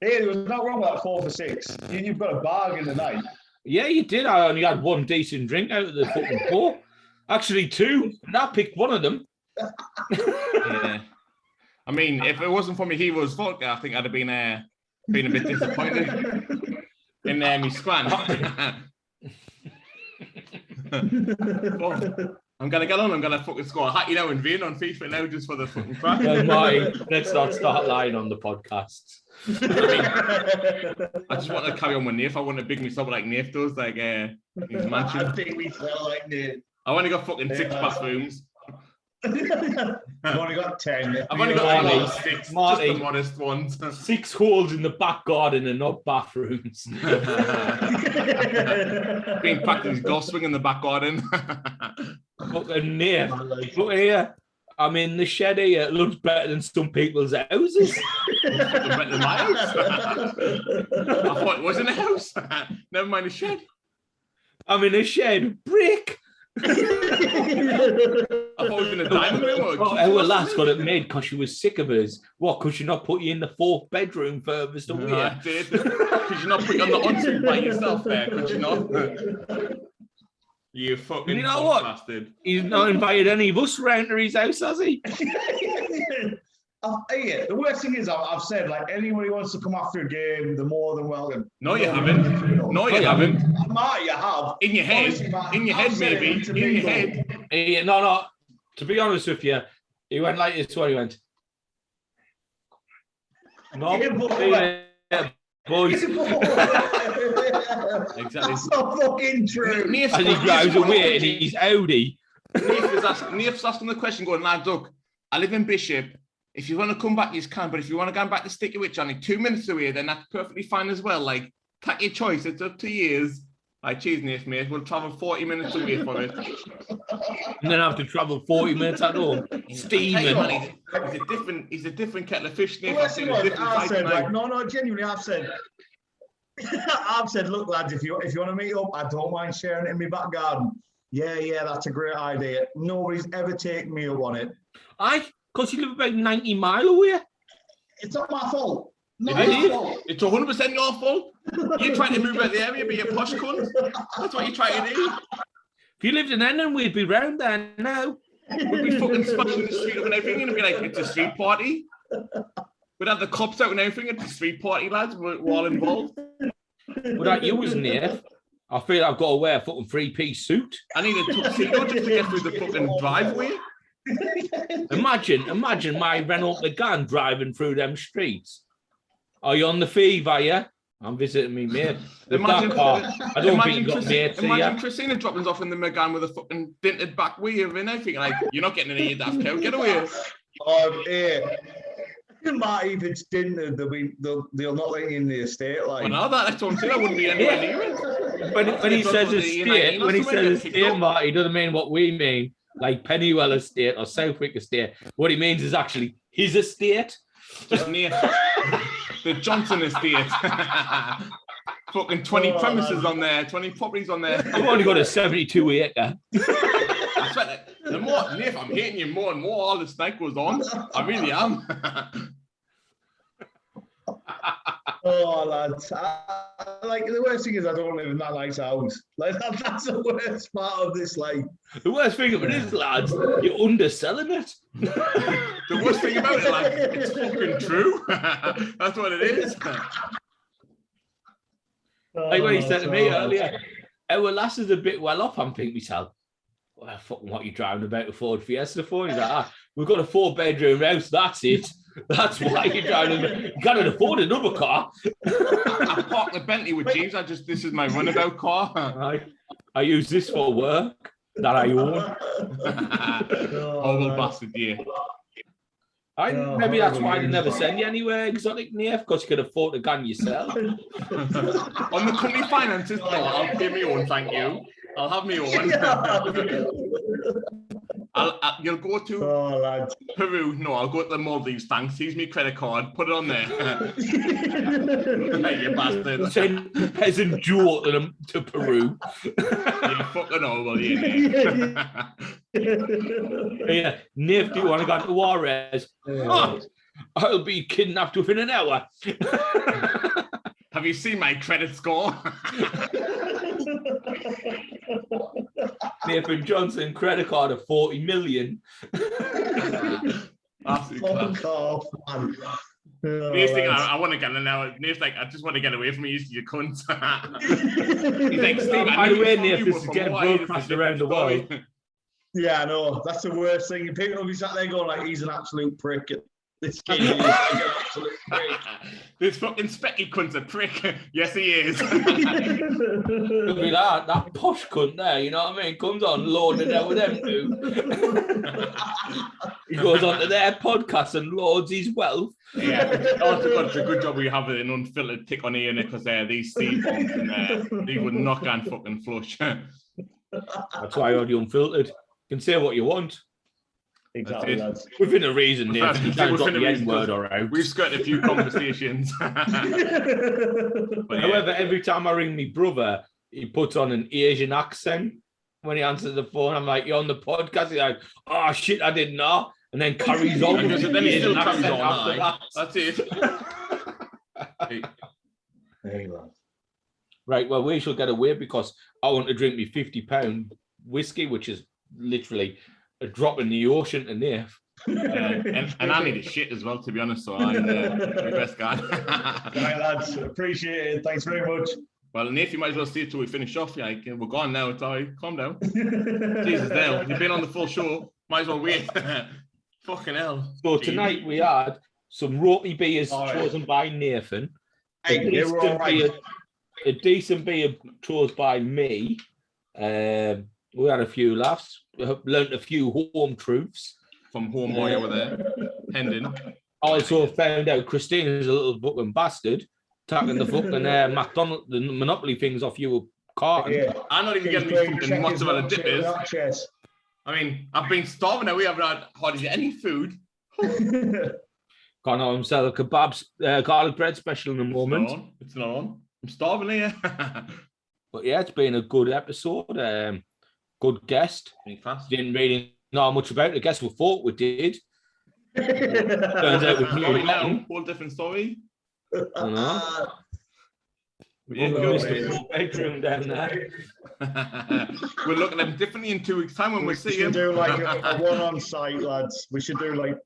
Hey, there was nothing wrong with that 4 for 6. You've got a bargain tonight. Yeah, you did. I only had one decent drink out of the fucking 4. Actually, 2. And I picked one of them. Yeah. I mean, if it wasn't for me, he was vodka. I think I'd have been Been a bit disappointed in my scran. I'm gonna get on. I'm gonna fucking score a hat, in vain on FIFA now just for the fucking crack. Well, Marty, let's not start lying on the podcasts. I just want to carry on with Nath. I want to big myself like Nath does, like his mansion. I think we felt like Nath. I've only got fucking 6 bathrooms. I've only got 10. I've only got Marty, 6, Marty. just the modest ones. 6 holes in the back garden and not bathrooms. Being practicing golf swing in the back garden. Fucking Nath. Look here. I'm in the shed here. It looks better than some people's houses. Better than my house. I thought it was in a house. Never mind a shed. I'm in a shed. Brick. I thought it was in a dining room. Our lass got it made because she was sick of us. What? Because she not put you in the 4th bedroom furthest away? I did. Could you not put you on the ensuite by yourself there? Could you not? You fucking You know what? bastard. He's not invited any of us round to his house, has he? Yeah, the worst thing is I've said, like, anybody wants to come after a game, they're more than welcome. No, you haven't. No, you haven't. Mark, you have. In your head. Honestly, Mark, In your I've head, said it maybe. to In me, your though. head. No. To be honest with you, he went like this. What he went? No, Yeah, boys. Exactly. That's not fucking true. Nath's As he drives away in his Audi. Nath's asking the question, going, lads, look, I live in Bishop. If you want to come back, you can. But if you want to go back to Sticky Witch, only 2 minutes away, then that's perfectly fine as well. Like, take your choice. It's up to you. Like, cheers, Nath, mate. We'll travel 40 minutes away from it. And then have to travel 40 minutes at home. Steaming. He's a different kettle of fish, Nath. Worst thing was, I said, now. like, no, genuinely, I've said, look, lads, if you want to meet up, I don't mind sharing it in my back garden. Yeah, that's a great idea. Nobody's ever taken me up on it. Because you live about 90 miles away. It's not my fault. It Not is. my fault. It's 100% your fault. You're trying to move out the area, be a posh cunt. That's what you're trying to do. If you lived in Ennan, we'd be round there now. We'd be fucking smashing the street up and everything, and it'd be like, it's a street party. We'd have the cops out and everything. It's a street party, lads. We're all involved. Without you as Nath, I feel I've got to wear a fucking 3-piece suit. I need a tuxedo just to get through the fucking driveway. Imagine my Renault Megane driving through them streets. Are you on the fever, are you? I'm visiting me mate. Imagine Imagine Christina dropping us off in the Megane with a fucking dented back wheel and everything. Like, you're not getting any of that cow. Get away. Marty, if it's dinner, they'll not let you in the estate. Like, Well, now that's what I'm saying. I wouldn't be anywhere near it. when he says estate, Marty, he doesn't mean what we mean, like Pennywell Estate or Southwick Estate. What he means is actually his estate. Just near the Johnson Estate. Fucking 20 premises on there, 20 properties on there. I've only got a 72 acre. I swear that the more, Nath, I'm hating you more and more all this night goes on. I really am. oh, lads. Like, the worst thing is I don't live in that nice house. Like, that's the worst part of this, like. The worst thing of it is, lads, you're underselling it. The worst thing about it, like, it's fucking true. That's what it is. Like what he said to me earlier, our lass is a bit well off. I'm thinking to myself, well, fucking what are you driving about a Ford Fiesta for? He's like, we've got a 4-bedroom house, that's it. That's why you're driving. You can't afford another car. I parked the Bentley with James. This is my runabout car. I use this for work that I own. Old bastard, yeah. Maybe that's why they never send you anywhere exotic, Nath, because you can afford a gun yourself. On the company finances, no, I'll pay my own, thank you. I'll have my own. You'll go to Peru. No, I'll go to the Maldives, thanks. Here's my credit card. Put it on there. You bastard. Send peasant Joe to Peru. You fucking over, you. Yeah, Nath, do you want to go to Juarez? I'll be kidnapped within an hour. Have you seen my credit score? Nathan Johnson credit card of 40 million. Fuck off, man. Nate's thinking, I want to get in now. Nate's like, I just want to get away from you, you cunt. He's like, Steve, by the way, Nath, this is getting broadcast around the world. Yeah, I know. That's the worst thing. People will be sat there going like, he's an absolute prick. This kid is like an absolute prick. This fucking specky cunt's a prick. Yes, he is. Look at that posh cunt there, you know what I mean? Comes on, loading it out with them two. He goes on to their podcast and loads his wealth. Yeah, it's a good job we have an unfiltered tick on here, because these seed bombs in there, they would knock and fucking flush. That's why I already unfiltered. You can say what you want. Exactly, lads. Within a reason, Nath. You can't drop the N-word or out. We've skirted a few conversations. However, every time I ring my brother, he puts on an Asian accent when he answers the phone. I'm like, you're on the podcast? He's like, oh, shit, I didn't know. And then carries on with the Asian accent after that. That's it. Hey, lads. Right, well, we shall get away because I want to drink me £50 whiskey, which is literally a drop in the ocean to Nath. And I need a shit as well, to be honest, so I'm the best guy. Right, lads, appreciate it. Thanks very much. Well, Nath, you might as well stay till we finish off. Like, we're gone now, it's all right. Calm down. Jesus, Dale, you've been on the full show. Might as well wait. Fucking hell. So tonight we had some ropey beers chosen by Nathan. A decent beer chosen by me. We had a few laughs. We learnt a few home truths. From homeboy over there. Hendon. I also found out Christina's a little fucking bastard, taking the fucking McDonald's, the Monopoly things off your carton. Yeah. I'm not even getting me fucking mozzarella dippers. I mean, I've been starving now. We haven't had hardly any food. Can't have himself a kebabs, garlic bread special in the moment. It's not on. I'm starving here. But yeah, it's been a good episode. Good guest. Didn't really know much about the guest we thought we did. Turns out we knew now. Whole different story. I know. Yeah, Missed the full bedroom down there. We'll look at them differently in 2 weeks' time when we see him. We should do like a one on site, lads. We should do like.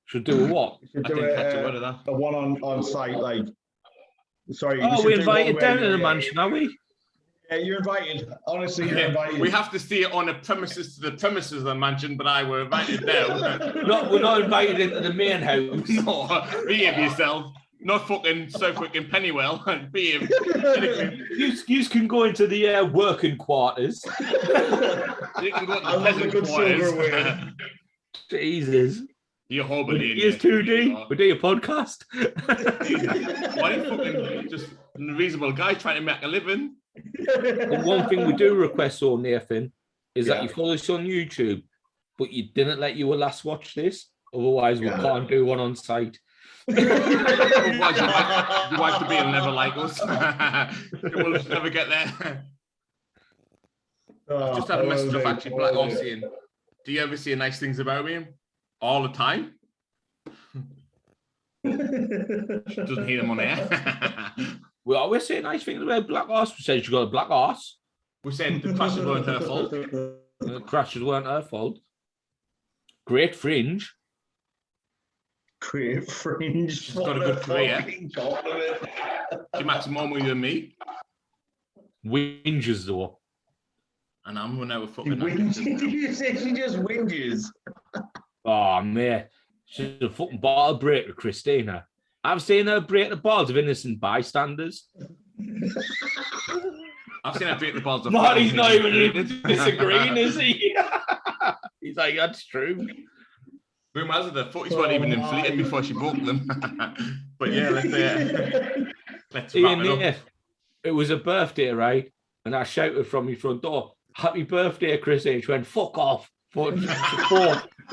Should do a what? We should do a one on site, like. Sorry. Oh, we invited down to the mansion, are we? Yeah, you're invited. Honestly, you're invited. We have to stay on the premises to the premises of the mansion, but we're invited down. We're not invited into the main house. No, behave yourself. Not fucking so fucking Pennywell. Behave. You can go into the working quarters. You can go to the peasant quarters. Jesus. You're hibernating. Here's 2D. We do a podcast. Why are you fucking just a reasonable guy trying to make a living? The one thing we do request, so Nathan, is that you follow us on YouTube, but you didn't let your lass watch this. Otherwise, we can't do one on site. Otherwise, your wife to be will never like us. We'll just never get there. Just had a message off actually Black Horse saying, do you ever say nice things about me? All the time? She doesn't hear them on air. We always say nice things about Black Horse. We said she got a black horse. We said the crashes weren't her fault. The crashes weren't her fault. Great fringe. Great fringe. She's got a good career. She makes more money than me. Whinges though. And I'm running out of fucking. Did you say she just whinges? Oh mate, she's a fucking bottle breaker, Christina. I've seen her break the balls of innocent bystanders. I've seen her break the balls of. Marty's not even disagreeing, is he? He's like, that's true. Boom, as the footies weren't even inflated before she broke them. But yeah, let's wrap it up. It was a birthday, right? And I shouted from my front door, "Happy birthday, Chrissy!" She went, "Fuck off!"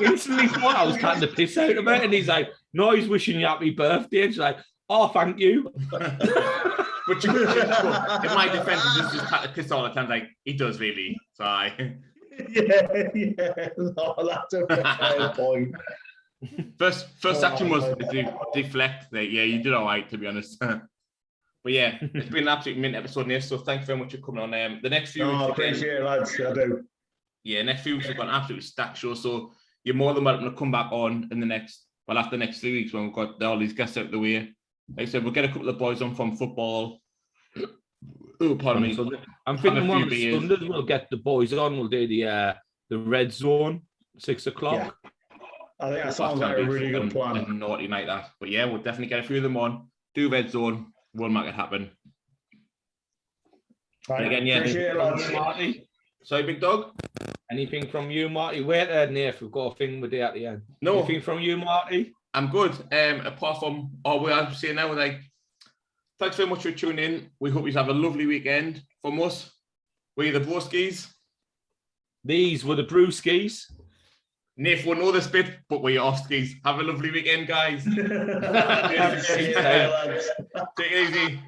Instantly thought I was kind of pissed out about it. And he's like, "No, he's wishing you happy birthday." And she's like, "Oh, thank you." But in my defense, he just kind of piss all the time. Like, he does really. So yeah. No, that's a fair point. First action was to deflect. Like, yeah, you did all right, to be honest. But yeah, it's been an absolute mint episode, Nath. So thanks very much for coming on. The next few weeks, appreciate it, lads. I do. Yeah, next few weeks we've got an absolutely stacked show. So you're more than welcome to come back on in after the next 3 weeks when we've got all these guests out of the way. Like I said, we'll get a couple of boys on from football. Oh, pardon me. I'm thinking one of the Sundays we'll get the boys on. We'll do the red zone, 6 o'clock. Yeah. I think that sounds like a really good plan. A naughty night that. But yeah, we'll definitely get a few of them on. Do red zone. We'll make it happen. Right. Again, yeah. Appreciate it, lads. Marty. Sorry, big dog. Anything from you, Marty? Wait there, Nath. We've got a thing with you at the end. No. Anything from you, Marty? I'm good. Apart from all we are saying now, like, thanks very much for tuning in. We hope you have a lovely weekend. From us, we're the Broskis. These were the Brewskis. Nath won't know this bit, but we're your Offskis. Have a lovely weekend, guys. See you later, lads. Take it easy.